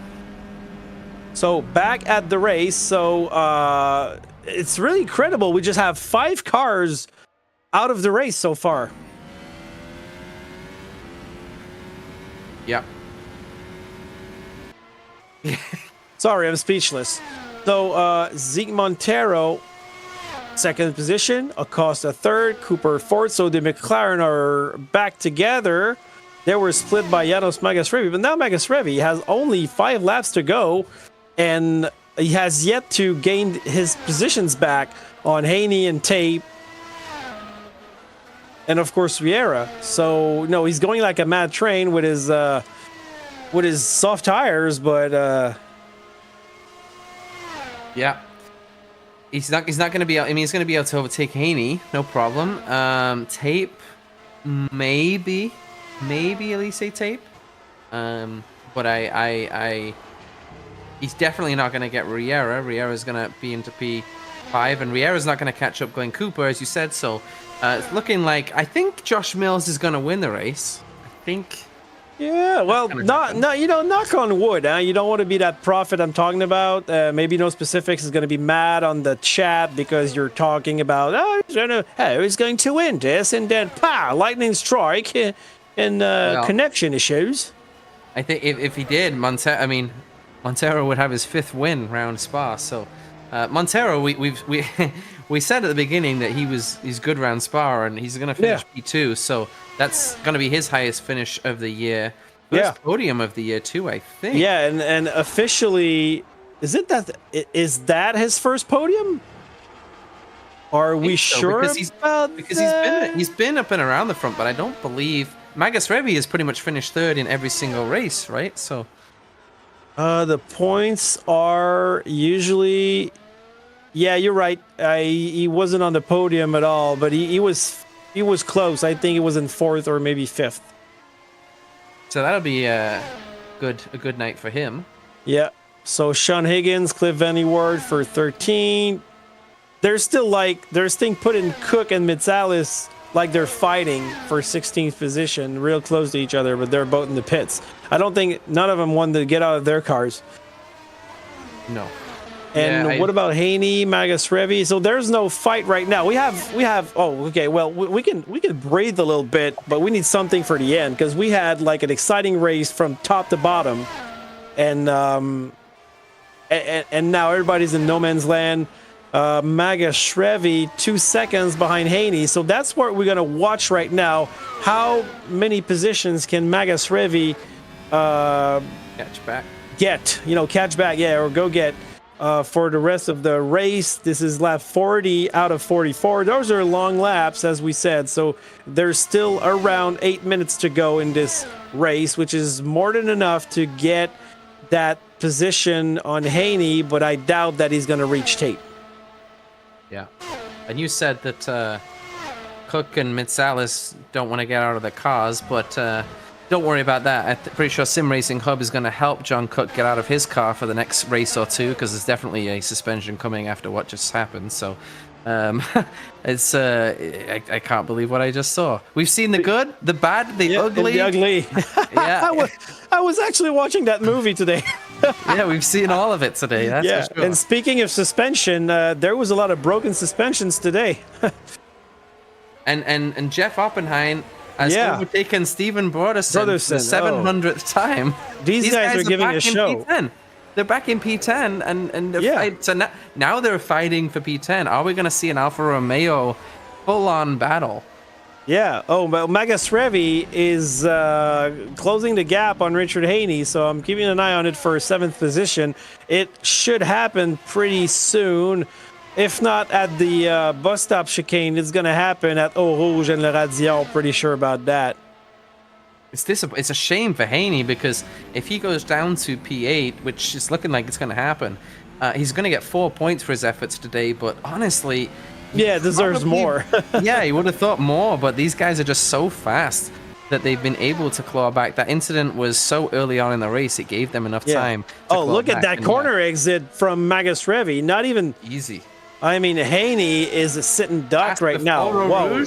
S2: So, back at the race. So, it's really incredible. We just have 5 cars out of the race so far.
S1: Yeah.
S2: Sorry, I'm speechless. So, Zeke Montero, 2nd position, Acosta 3rd, Cooper 4th. So the McLaren are back together. They were split by Janos Magus Revi, but now Magus Revi has only 5 laps to go, and he has yet to gain his positions back on Haney and Tape, and of course Riera. So no, he's going like a mad train with his soft tires, but
S1: yeah, he's not going to be. I mean, he's going to be able to overtake Haney, no problem. Tape, maybe Elise Tape, but He's definitely not going to get Riera. Riera's going to be into P5, and Riera's not going to catch up Glenn Cooper, as you said. So it's looking like I think Josh Mills is going to win the race. I think.
S2: Yeah, well, knock on wood, huh? You don't want to be that prophet I'm talking about. Maybe no specifics is going to be mad on the chat because you're talking about, he's going to win this, and then, lightning strike and connection issues.
S1: I think if he did, Montero would have his 5th win round Spa. So Montero, we said at the beginning that he's good round Spa, and he's going to finish P2. So that's going to be his highest finish of the year. First podium of the year too, I think.
S2: Yeah, and officially, is that his first podium? Are we sure?
S1: Because he's been up and around the front, but I don't believe Magus Revi has pretty much finished 3rd in every single race, right? So
S2: the points are usually, yeah, you're right. He wasn't on the podium at all, but he was close. I think he was in 4th or maybe 5th.
S1: So that'll be a good night for him.
S2: Yeah. So Sean Higgins, Cliff Van Ward for 13. There's thing put in Cook and Mitsalis like they're fighting for 16th position, real close to each other, but they're both in the pits. I don't think none of them wanted to get out of their cars.
S1: No.
S2: And what about Haney, Magus Revi? So there's no fight right now. We have. Oh, okay. Well, we can breathe a little bit, but we need something for the end because we had like an exciting race from top to bottom, and now everybody's in no man's land. Magus Revi 2 seconds behind Haney. So that's what we're gonna watch right now. How many positions can Magus Revi
S1: catch back?
S2: Catch back, or go get. For the rest of the race. This is lap 40 out of 44. Those are long laps, as we said, so there's still around 8 minutes to go in this race, which is more than enough to get that position on Haney, but I doubt that he's going to reach Tate.
S1: Yeah. And you said that Cook and Mitsalis don't want to get out of the cars, but don't worry about that. I'm pretty sure SimRacingHub is going to help John Cook get out of his car for the next race or two, because there's definitely a suspension coming after what just happened. So it's I can't believe what I just saw. We've seen the good, the bad, the ugly.
S2: The ugly.
S1: Yeah.
S2: I was actually watching that movie today.
S1: Yeah, we've seen all of it today. That's for sure.
S2: And speaking of suspension, there was a lot of broken suspensions today.
S1: and Jeff Oppenheim has overtaken Stephen Broderson for the 700th time.
S2: These guys are giving a show.
S1: P10. They're back in P10, and they're so now they're fighting for P10. Are we going to see an Alfa Romeo full-on battle?
S2: Yeah. Oh, but Magus Revi is closing the gap on Richard Haney, so I'm keeping an eye on it for 7th position. It should happen pretty soon. If not at the bus stop chicane, it's going to happen at Eau Rouge and Le Radion. Pretty sure about that.
S1: It's a shame for Haney, because if he goes down to P8, which is looking like it's going to happen, he's going to get 4 points for his efforts today. But honestly,
S2: deserves more.
S1: Yeah, he would have thought more, but these guys are just so fast that they've been able to claw back. That incident was so early on in the race, it gave them enough time to claw
S2: look
S1: back.
S2: at that corner exit from Magus Revi. Not even
S1: easy.
S2: I mean, Haney is a sitting duck right now. Whoa,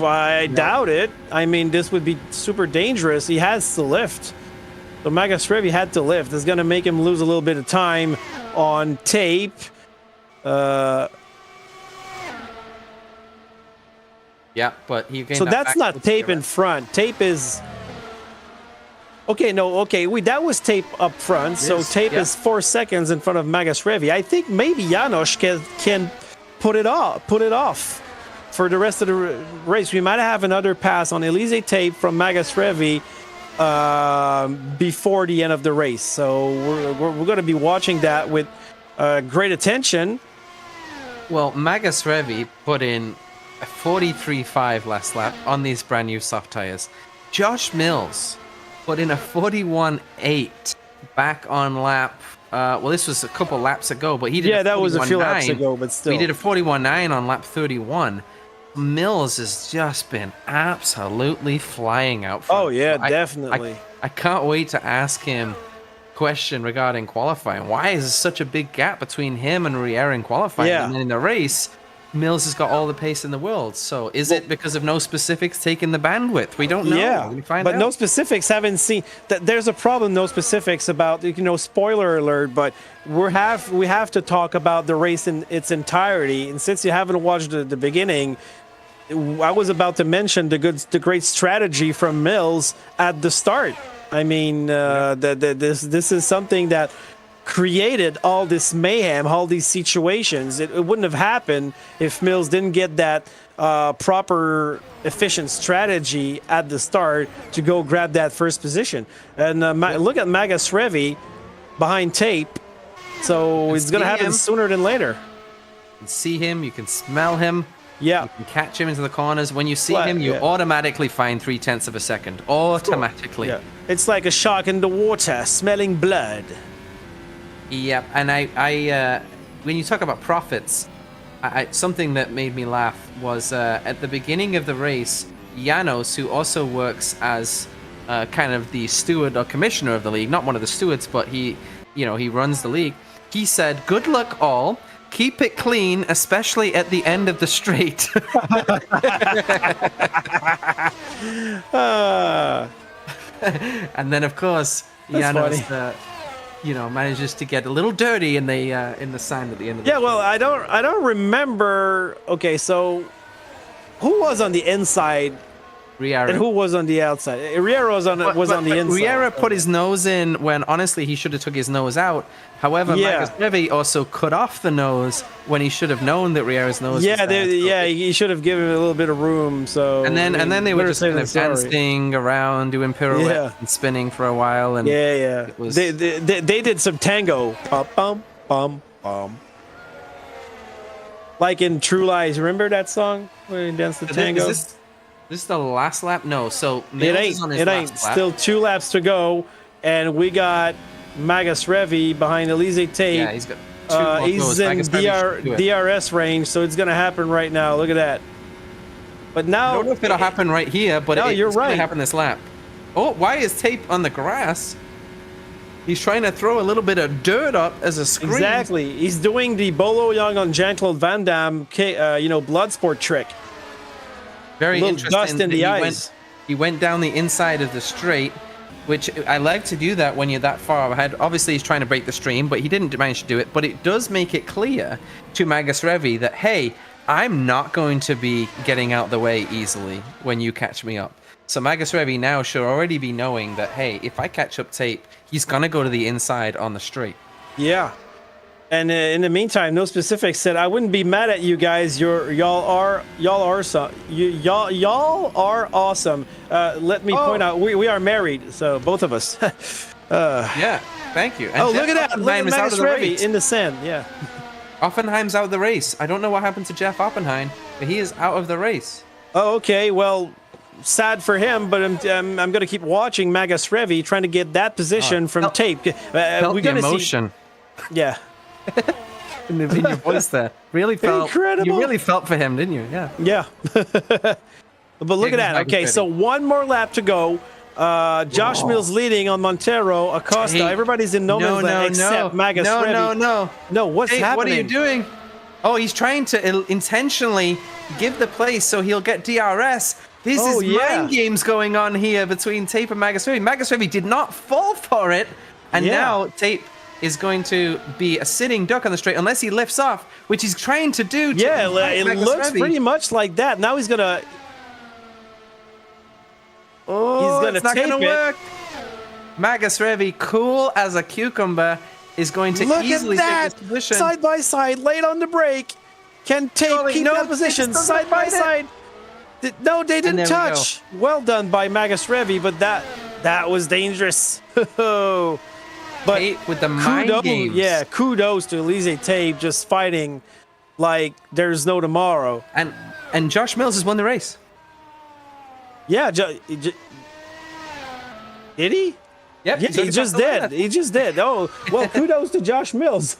S2: I doubt it. I mean, this would be super dangerous. He has to lift. So Magus Revi had to lift. It's going to make him lose a little bit of time on tape.
S1: Yeah, but he gained
S2: so that's not tape in front. Tape is... Okay, that was tape up front, so tape is 4 seconds in front of Magus Revi. I think maybe Janos can put it off for the rest of the race. We might have another pass on Elise tape from Magus Revi before the end of the race. So we're going to be watching that with great attention.
S1: Well, Magus Revi put in a 43.5 last lap on these brand new soft tires. Josh Mills put in a 41.8 back on lap. Well, this was a couple laps ago, but he did.
S2: Yeah, that was a few laps ago, but still.
S1: He did a 41.9 on lap 31. Mills has just been absolutely flying out front.
S2: Oh yeah, definitely.
S1: I can't wait to ask him question regarding qualifying. Why is there such a big gap between him and Riera in qualifying?
S2: Yeah.
S1: And then in the race, Mills has got all the pace in the world. So is it because of no specifics taking the bandwidth? We don't know.
S2: Yeah,
S1: We find
S2: but
S1: out.
S2: no specifics haven't seen. There's a problem. No specifics about spoiler alert. But we have to talk about the race in its entirety. And since you haven't watched the beginning, I was about to mention the great strategy from Mills at the start. I mean, this is something that created all this mayhem, all these situations. It wouldn't have happened if Mills didn't get that proper, efficient strategy at the start to go grab that first position. And look at Magus Revi behind tape. So it's going to happen sooner than later.
S1: You can see him, you can smell him.
S2: Yeah.
S1: You can catch him into the corners. When you see him, you automatically find 0.3 of a second. Automatically.
S2: Yeah. It's like a shark in the water, smelling blood.
S1: Yep, and I when you talk about profits, something that made me laugh was at the beginning of the race, Janos, who also works as kind of the steward or commissioner of the league, not one of the stewards, but he runs the league. He said, "Good luck all. Keep it clean, especially at the end of the straight." And then, of course, Janos, manages to get a little dirty in the sign at the end of the
S2: Yeah, well, I don't remember. Okay, so who was on the inside
S1: Riera.
S2: and who was on the outside? Riera was on the inside.
S1: Riera put his nose in when honestly he should have took his nose out. However, Magus Revi also cut off the nose when he should have known that Riera's nose was there.
S2: He should have given it a little bit of room. So
S1: and then they were just kind of dancing around, doing pirouettes and spinning for a while. And it was...
S2: they did some tango, bum bum bum, like in True Lies. Remember that song where they danced the tango?
S1: Is this the last lap? No. So
S2: it ain't. Still 2 laps to go, and we got Magus Revi behind Elise Tate.
S1: Yeah, he's got 2 more
S2: he's in DRS range, so it's going to happen right now. Look at that. But now...
S1: I don't know if it'll happen right here, but
S2: you're
S1: it's
S2: right.
S1: going to happen this lap. Oh, why is Tape on the grass? He's trying to throw a little bit of dirt up as a screen.
S2: Exactly. He's doing the Bolo Young on Jean-Claude Van Damme, Bloodsport trick.
S1: Very interesting.
S2: Dust in the eyes.
S1: He went down the inside of the straight, which I like to do that when you're that far ahead. Obviously, he's trying to break the stream, but he didn't manage to do it. But it does make it clear to Magus Revi that, hey, I'm not going to be getting out the way easily when you catch me up. So Magus Revi now should already be knowing that, hey, if I catch up Tape, he's going to go to the inside on the straight.
S2: Yeah. And in the meantime, no specifics said, I wouldn't be mad at you guys. Y'all are awesome. Let me point out, we are married, so both of us.
S1: Yeah, thank you.
S2: And look at that! Look at Magus Revi in the sand. Yeah.
S1: Oppenheim's out of the race. I don't know what happened to Jeff Oppenheim, but he is out of the race.
S2: Oh, okay. Well, sad for him, but I'm going to keep watching Magus Revi trying to get that position from Tape.
S1: Felt the emotion.
S2: Yeah.
S1: in your voice there. Really felt.
S2: Incredible.
S1: You really felt for him, didn't you? Yeah.
S2: Yeah. But look at that. Okay, so 1 more lap to go. Josh Mills leading on Montero, Acosta. Everybody's in no man's land except Magus Revi. No, what's happening?
S1: What are you doing? Oh, he's trying to intentionally give the place so he'll get DRS. This is mind games going on here between Tape and Magus Revi. Magus Revi did not fall for it, and now Tape is going to be a sitting duck on the straight unless he lifts off, which he's trying to do.
S2: It looks pretty much like that. Now he's gonna.
S1: Oh, it's not going to work. Magus Revi, cool as a cucumber, is going to easily take this position.
S2: Side by side, late on the brake. Can Tape keep that position side by side? No, they didn't touch. Well done by Magus Revi, but that was dangerous. But
S1: with the mind games.
S2: Yeah, kudos to Elise Tape just fighting like there's no tomorrow.
S1: And Josh Mills has won the race.
S2: Yeah, did he?
S1: Yep,
S2: yeah, he just did. He just did. Oh, well, kudos to Josh Mills.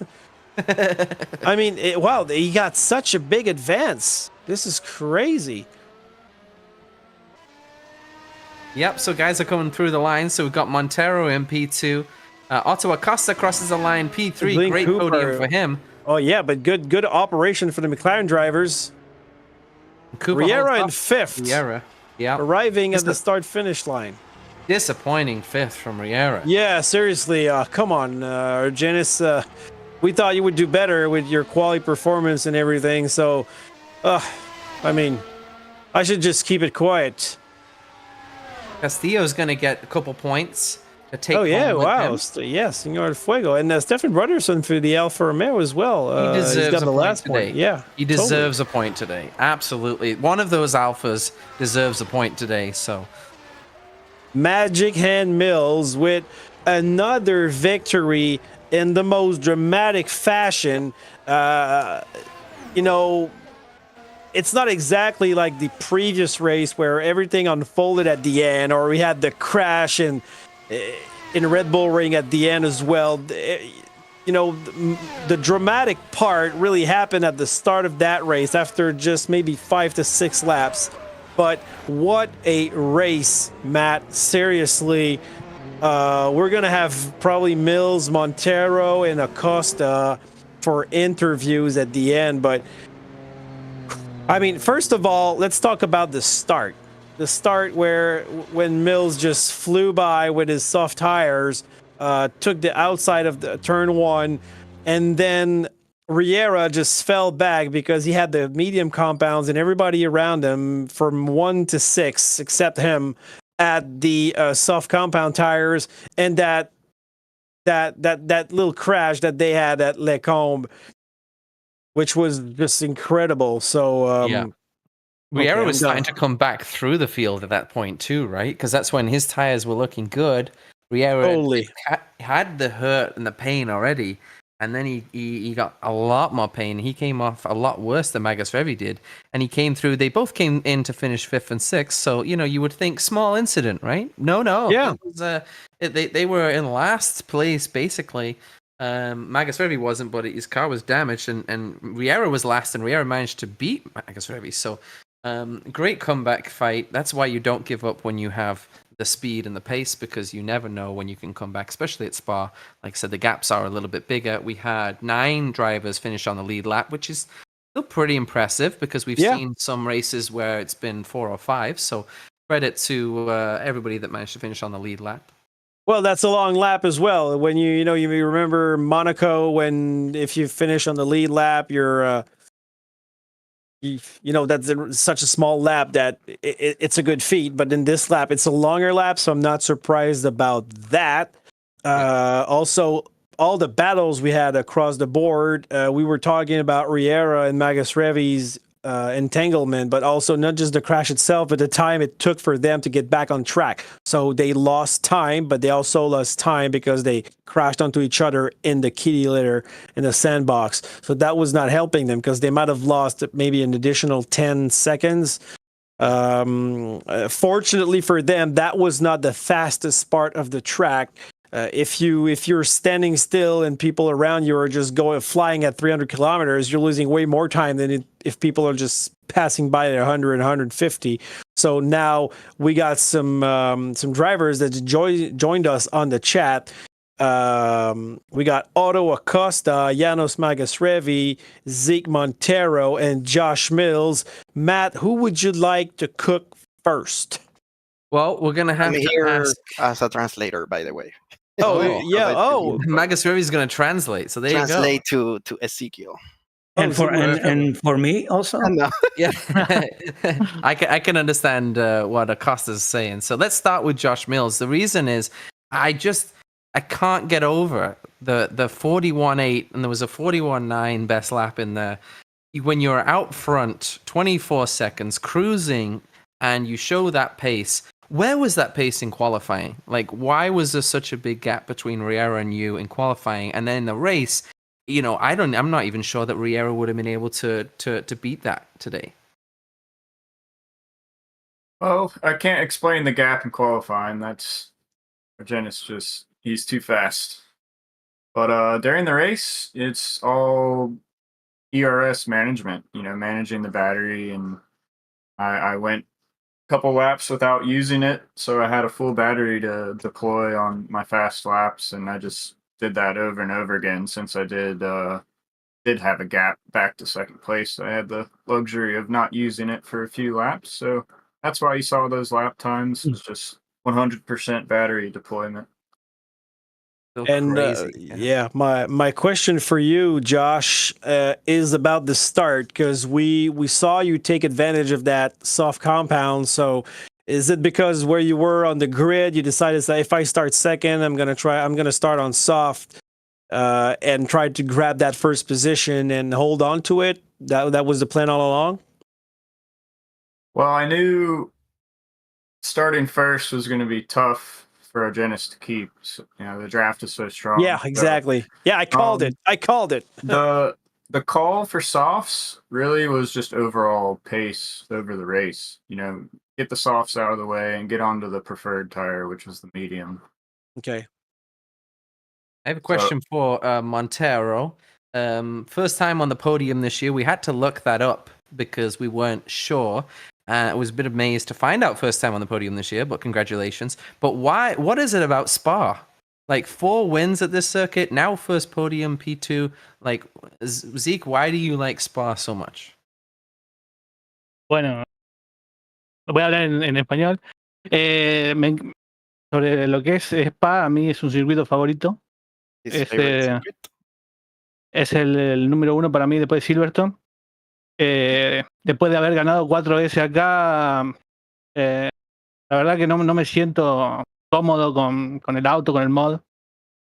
S2: I mean, wow, he got such a big advance. This is crazy.
S1: Yep, so guys are coming through the line. So we've got Montero in P2. Otto Acosta crosses the line. P3,
S2: Glenn
S1: great
S2: Cooper.
S1: podium for him.
S2: Oh yeah, but good operation for the McLaren drivers.
S1: Cooper
S2: Riera in
S1: holds up.
S2: 5th.
S1: Riera, yeah.
S2: Arriving at the start-finish line.
S1: Disappointing 5th from Riera.
S2: Yeah, seriously. Come on, Janice. We thought you would do better with your quality performance and everything. So, I mean, I should just keep it quiet.
S1: Castillo's going to get a couple points to take
S2: Oh yeah,
S1: home with
S2: wow.
S1: him.
S2: Yes, Senor Fuego. And Stefan Brotherson for the Alfa Romeo as well.
S1: He deserves
S2: he's got
S1: a
S2: the
S1: point
S2: last
S1: today.
S2: point. Yeah,
S1: He deserves a point today. Absolutely. One of those Alphas deserves a point today. So,
S2: Magic Hand Mills with another victory in the most dramatic fashion. You know, it's not exactly like the previous race where everything unfolded at the end, or we had the crash in Red Bull Ring at the end as well. You know, the dramatic part really happened at the start of that race after just maybe 5 to 6 laps. But what a race, Matt. Seriously, we're going to have probably Mills, Montero, and Acosta for interviews at the end. But, I mean, first of all, let's talk about the start. The start when Mills just flew by with his soft tires, took the outside of the turn 1, and then Riera just fell back because he had the medium compounds and everybody around him from 1 to 6, except him, at the soft compound tires, and that little crash that they had at Lecombe, which was just incredible. So
S1: yeah. Riera was starting to come back through the field at that point too, right? Because that's when his tires were looking good. Riera had the hurt and the pain already, and then he got a lot more pain. He came off a lot worse than Magus Revi did, and he came through. They both came in to finish 5th and 6th, so you would think small incident, right? No.
S2: Yeah.
S1: It was, they were in last place basically. Magus Revi wasn't, but his car was damaged, and Riera was last, and Riera managed to beat Magus Revi. So. Great comeback fight. That's why you don't give up when you have the speed and the pace, because you never know when you can come back, especially at Spa. Like I said, the gaps are a little bit bigger. We had 9 drivers finish on the lead lap, which is still pretty impressive because we've seen some races where it's been 4 or 5. So credit to everybody that managed to finish on the lead lap. Well,
S2: that's a long lap as well. When you remember Monaco, when if you finish on the lead lap, you're that's such a small lap that it's a good feat. But in this lap, it's a longer lap, so I'm not surprised about that. Also, all the battles we had across the board, we were talking about Riera and Magus Revi's entanglement, but also not just the crash itself, but the time it took for them to get back on track. So they lost time, but they also lost time because they crashed onto each other in the kitty litter in the sandbox. So that was not helping them because they might have lost maybe an additional 10 seconds. Fortunately for them, that was not the fastest part of the track. If you're standing still and people around you are just flying at 300 kilometers, you're losing way more time than if people are just passing by at 100 and 150. So now we got some drivers that joined us on the chat. We got Otto Acosta, Janos Magasrevi, Zeke Montero, and Josh Mills. Matt, who would you like to cook first?
S1: Well, we're gonna have to ask
S3: as a translator, by the way.
S1: Magus Revi is going to translate. So there you go.
S3: Translate to Ezekiel.
S4: And for me also.
S3: No.
S1: Yeah, I can understand what Acosta's saying. So let's start with Josh Mills. The reason is I can't get over the 41.8, and there was a 41.9 best lap in there. When you're out front, 24 seconds cruising, and you show that pace. Where was that pace in qualifying? Like, why was there such a big gap between Riera and you in qualifying? And then in the race, I'm not even sure that Riera would have been able to beat that today.
S5: Well, I can't explain the gap in qualifying. That's he's too fast. But during the race, it's all ERS management, managing the battery. And I went couple laps without using it, so I had a full battery to deploy on my fast laps, and I just did that over and over again since I did have a gap back to second place. I had the luxury of not using it for a few laps, so that's why you saw those lap times. It's just 100% battery deployment.
S1: So
S2: And
S1: crazy.
S2: yeah, my question for you, Josh, is about the start, because we saw you take advantage of that soft compound. So is it because where you were on the grid, you decided that if I start second, I'm gonna start on soft, and try to grab that first position and hold on to it? That was the plan all along.
S5: Well, I knew starting first was going to be tough for Argenis to keep. So, the draft is so strong.
S2: Yeah, exactly. Yeah, I called it. I called it.
S5: The call for softs really was just overall pace over the race. Get the softs out of the way and get onto the preferred tire, which was the medium.
S2: Okay.
S1: I have a question for Montero. First time on the podium this year. We had to look that up because we weren't sure. I was a bit amazed to find out first time on the podium this year, but congratulations. But why? What is it about Spa? Like 4 wins at this circuit, now first podium, P2. Like, Zeke, why do you like Spa so much?
S6: Bueno, voy a hablar en español. Sobre lo que es Spa, a mí es un circuito favorito.
S3: His favorite circuit.
S6: Es el número 1 para mí después de Silverstone. Después de haber ganado 4 veces acá, la verdad que no me siento cómodo con el auto, con el mod.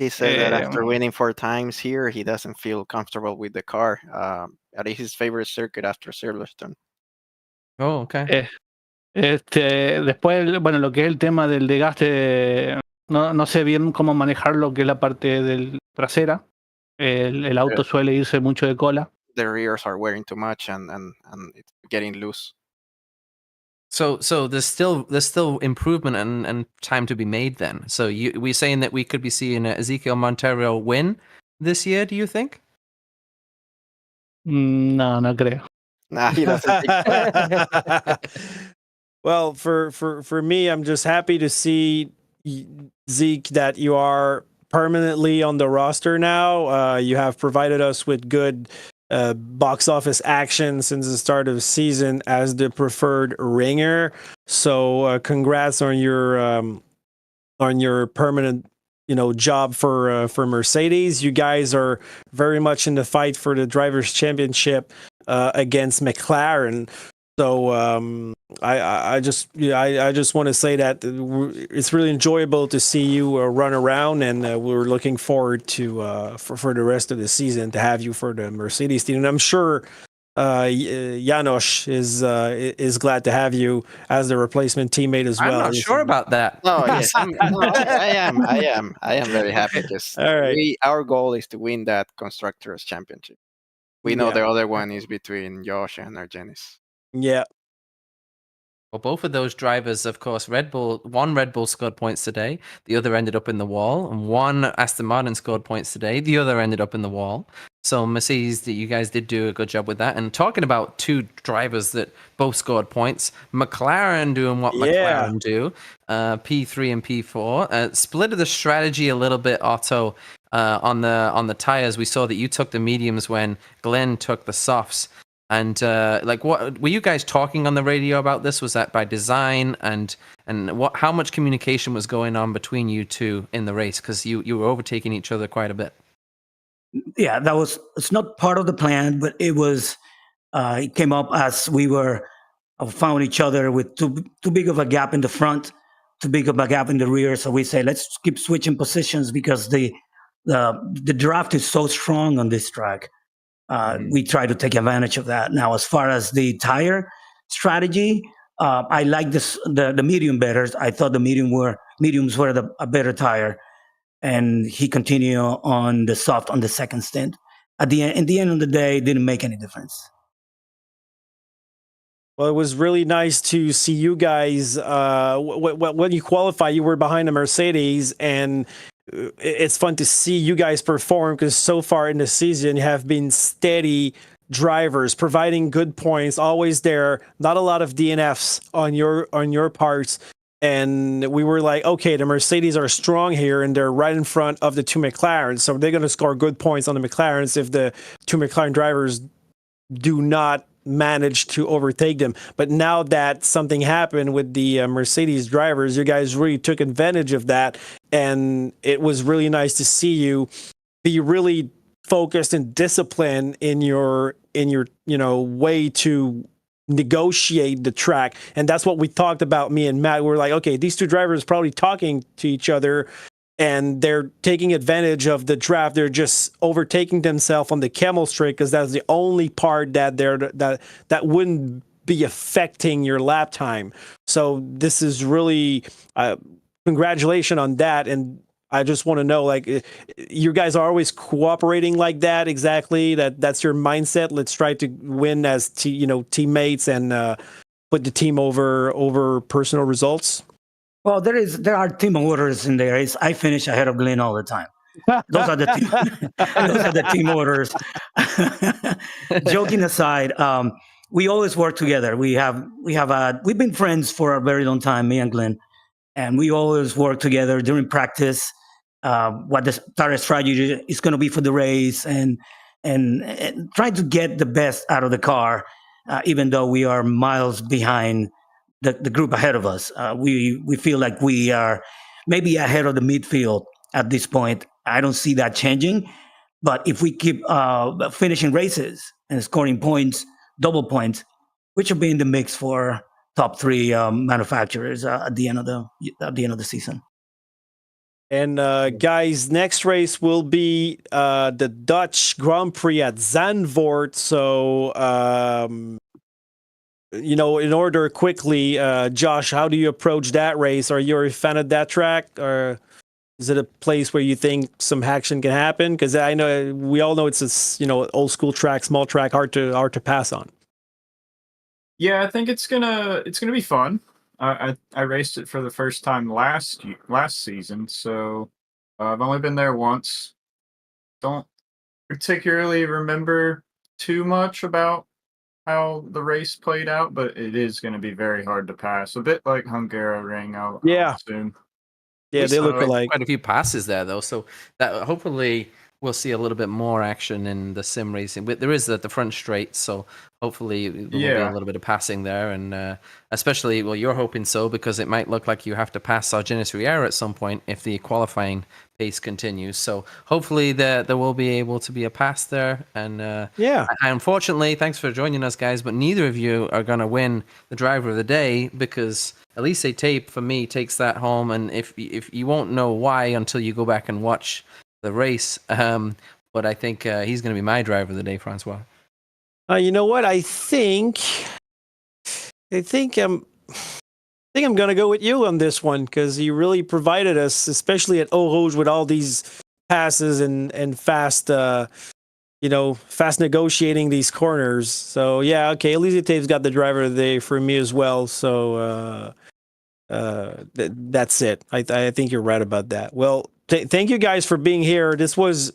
S3: He said that after winning 4 times here, he doesn't feel comfortable with the car. That is his favorite circuit after Silverstone.
S1: Oh, okay.
S6: Después, bueno, lo que es el tema del desgaste, no sé bien cómo manejar lo que es la parte del trasera. El auto suele irse mucho de cola.
S3: The rears are wearing too much and it's getting loose.
S1: So there's still improvement and time to be made then. So we're saying that we could be seeing Ezequiel Montero win this year, do you think?
S6: No creo.
S3: Nah, he doesn't think
S2: Well, for me, I'm just happy to see, Zeke, that you are permanently on the roster now. You have provided us with good box office action since the start of the season as the preferred ringer. So congrats on your permanent job for Mercedes. You guys are very much in the fight for the drivers' championship against McLaren. So I just want to say that it's really enjoyable to see you run around, and we're looking forward to for the rest of the season to have you for the Mercedes team. And I'm sure Janos is glad to have you as the replacement teammate as well.
S1: I'm not sure about that.
S3: No, yes, I am very happy because
S2: All right.
S3: our goal is to win that constructors championship. We know the other one is between Josh and Argenis.
S2: Yeah.
S1: Well, both of those drivers, of course, one Red Bull scored points today. The other ended up in the wall. And one Aston Martin scored points today. The other ended up in the wall. So Mercedes, you guys did do a good job with that. And talking about 2 drivers that both scored points, McLaren doing what McLaren do, P3 and P4. Split the strategy a little bit, Otto, on the tires. We saw that you took the mediums when Glenn took the softs. And what were you guys talking on the radio about this? Was that by design? And how much communication was going on between you two in the race? Because you were overtaking each other quite a bit.
S4: Yeah, it's not part of the plan, but it was. It came up as we were found each other with too big of a gap in the front, too big of a gap in the rear. So we say let's keep switching positions because the draft is so strong on this track. We try to take advantage of that. Now, as far as the tire strategy, I like the medium better. I thought the mediums were a better tire, and he continued on the soft on the second stint. In the end of the day, it didn't make any difference.
S2: Well, it was really nice to see you guys. When you qualify, you were behind a Mercedes, and it's fun to see you guys perform because so far in the season you have been steady drivers, providing good points, always there. Not a lot of DNFs on your parts. And we were like, okay, the Mercedes are strong here, and they're right in front of the two McLarens, so they're going to score good points on the McLarens if the two McLaren drivers do not manage to overtake them. But now that something happened with the Mercedes drivers, you guys really took advantage of that, and it was really nice to see you be really focused and disciplined in your way to negotiate the track. And that's what we talked about, me and Matt. We're like, okay, these two drivers probably talking to each other, and they're taking advantage of the draft. They're just overtaking themselves on the camel straight because that's the only part that that wouldn't be affecting your lap time. So this is really congratulations on that. And I just want to know, like, you guys are always cooperating like that. Exactly. That's your mindset. Let's try to win as teammates and put the team over personal results.
S4: Well, there are team orders in there. I finish ahead of Glenn all the time. Those are the team orders. Joking aside, we always work together. We've been friends for a very long time, me and Glenn, and we always work together during practice. What the starter strategy is going to be for the race, and try to get the best out of the car, even though we are miles behind the group ahead of us. We feel like we are maybe ahead of the midfield at this point. I don't see that changing, but if we keep finishing races and scoring points, double points, we should be in the mix for top three manufacturers at the end of the season.
S2: And guys, next race will be the Dutch Grand Prix at Zandvoort. So, in order quickly, Josh, how do you approach that race? Are you a fan of that track, or is it a place where you think some action can happen? Because I know we all know it's a old school track, small track, hard to pass on.
S5: Yeah, I think it's gonna be fun. I raced it for the first time last season, so I've only been there once. Don't particularly remember too much about how the race played out, but it is going to be very hard to pass. A bit like Hungaroring, I'll assume.
S2: Yeah, they look alike.
S1: Quite a few passes there, though, so that hopefully we'll see a little bit more action in the sim racing. There is the front straight, so hopefully there will be a little bit of passing there, and especially, well, you're hoping so, because it might look like you have to pass Sargenis Riera at some point if the qualifying pace continues. So hopefully there will be able to be a pass there. And unfortunately, thanks for joining us, guys, but neither of you are going to win the driver of the day, because Elise Tape, for me, takes that home, and if you won't know why until you go back and watch the race, but I think he's going to be my driver of the day, Francois.
S2: You know what? I think I'm going to go with you on this one, because you really provided us, especially at Eau Rouge, with all these passes and fast, fast negotiating these corners. So yeah, okay, Elise Tape's got the driver of the day for me as well. So that's it. I think you're right about that. Well, thank you guys for being here. This was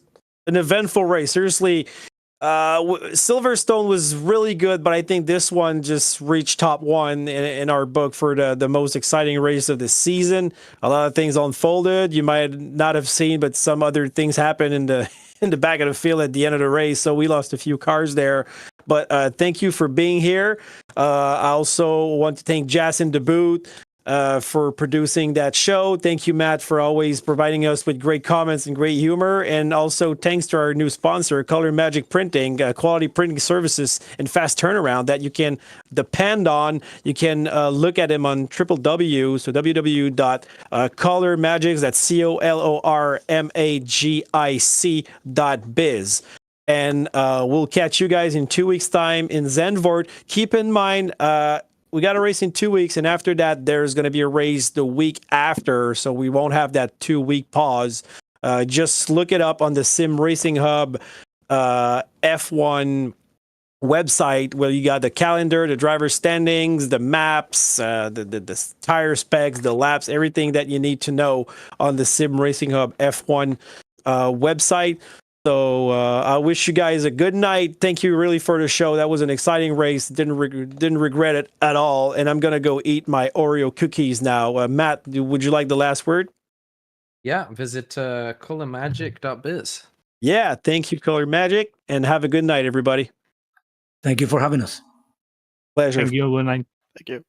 S2: an eventful race. Seriously, Silverstone was really good, but I think this one just reached top one in our book for the most exciting race of the season. A lot of things unfolded you might not have seen, but some other things happened in the back of the field at the end of the race, so we lost a few cars there. But thank you for being here. I also want to thank Jason DeBoot for producing that show. Thank you, Matt, for always providing us with great comments and great humor. And also thanks to our new sponsor, Color Magic Printing, quality printing services and fast turnaround that you can depend on. You can look at them on www.colormagics, that's colormagic.biz. And we'll catch you guys in 2 weeks' time in Zandvoort. Keep in mind, we got a race in 2 weeks, and after that, there's going to be a race the week after, so we won't have that 2-week pause. Just look it up on the SimRacingHub F1 website, where you got the calendar, the driver standings, the maps, the tire specs, the laps, everything that you need to know on the SimRacingHub F1 website. So I wish you guys a good night. Thank you really for the show. That was an exciting race. Didn't regret it at all. And I'm gonna go eat my Oreo cookies now. Matt, would you like the last word?
S1: Yeah, visit colormagic.biz.
S2: Yeah, thank you, Color Magic, and have a good night, everybody.
S4: Thank you for having us.
S2: Pleasure.
S6: Thank you. Good night.
S3: Thank you.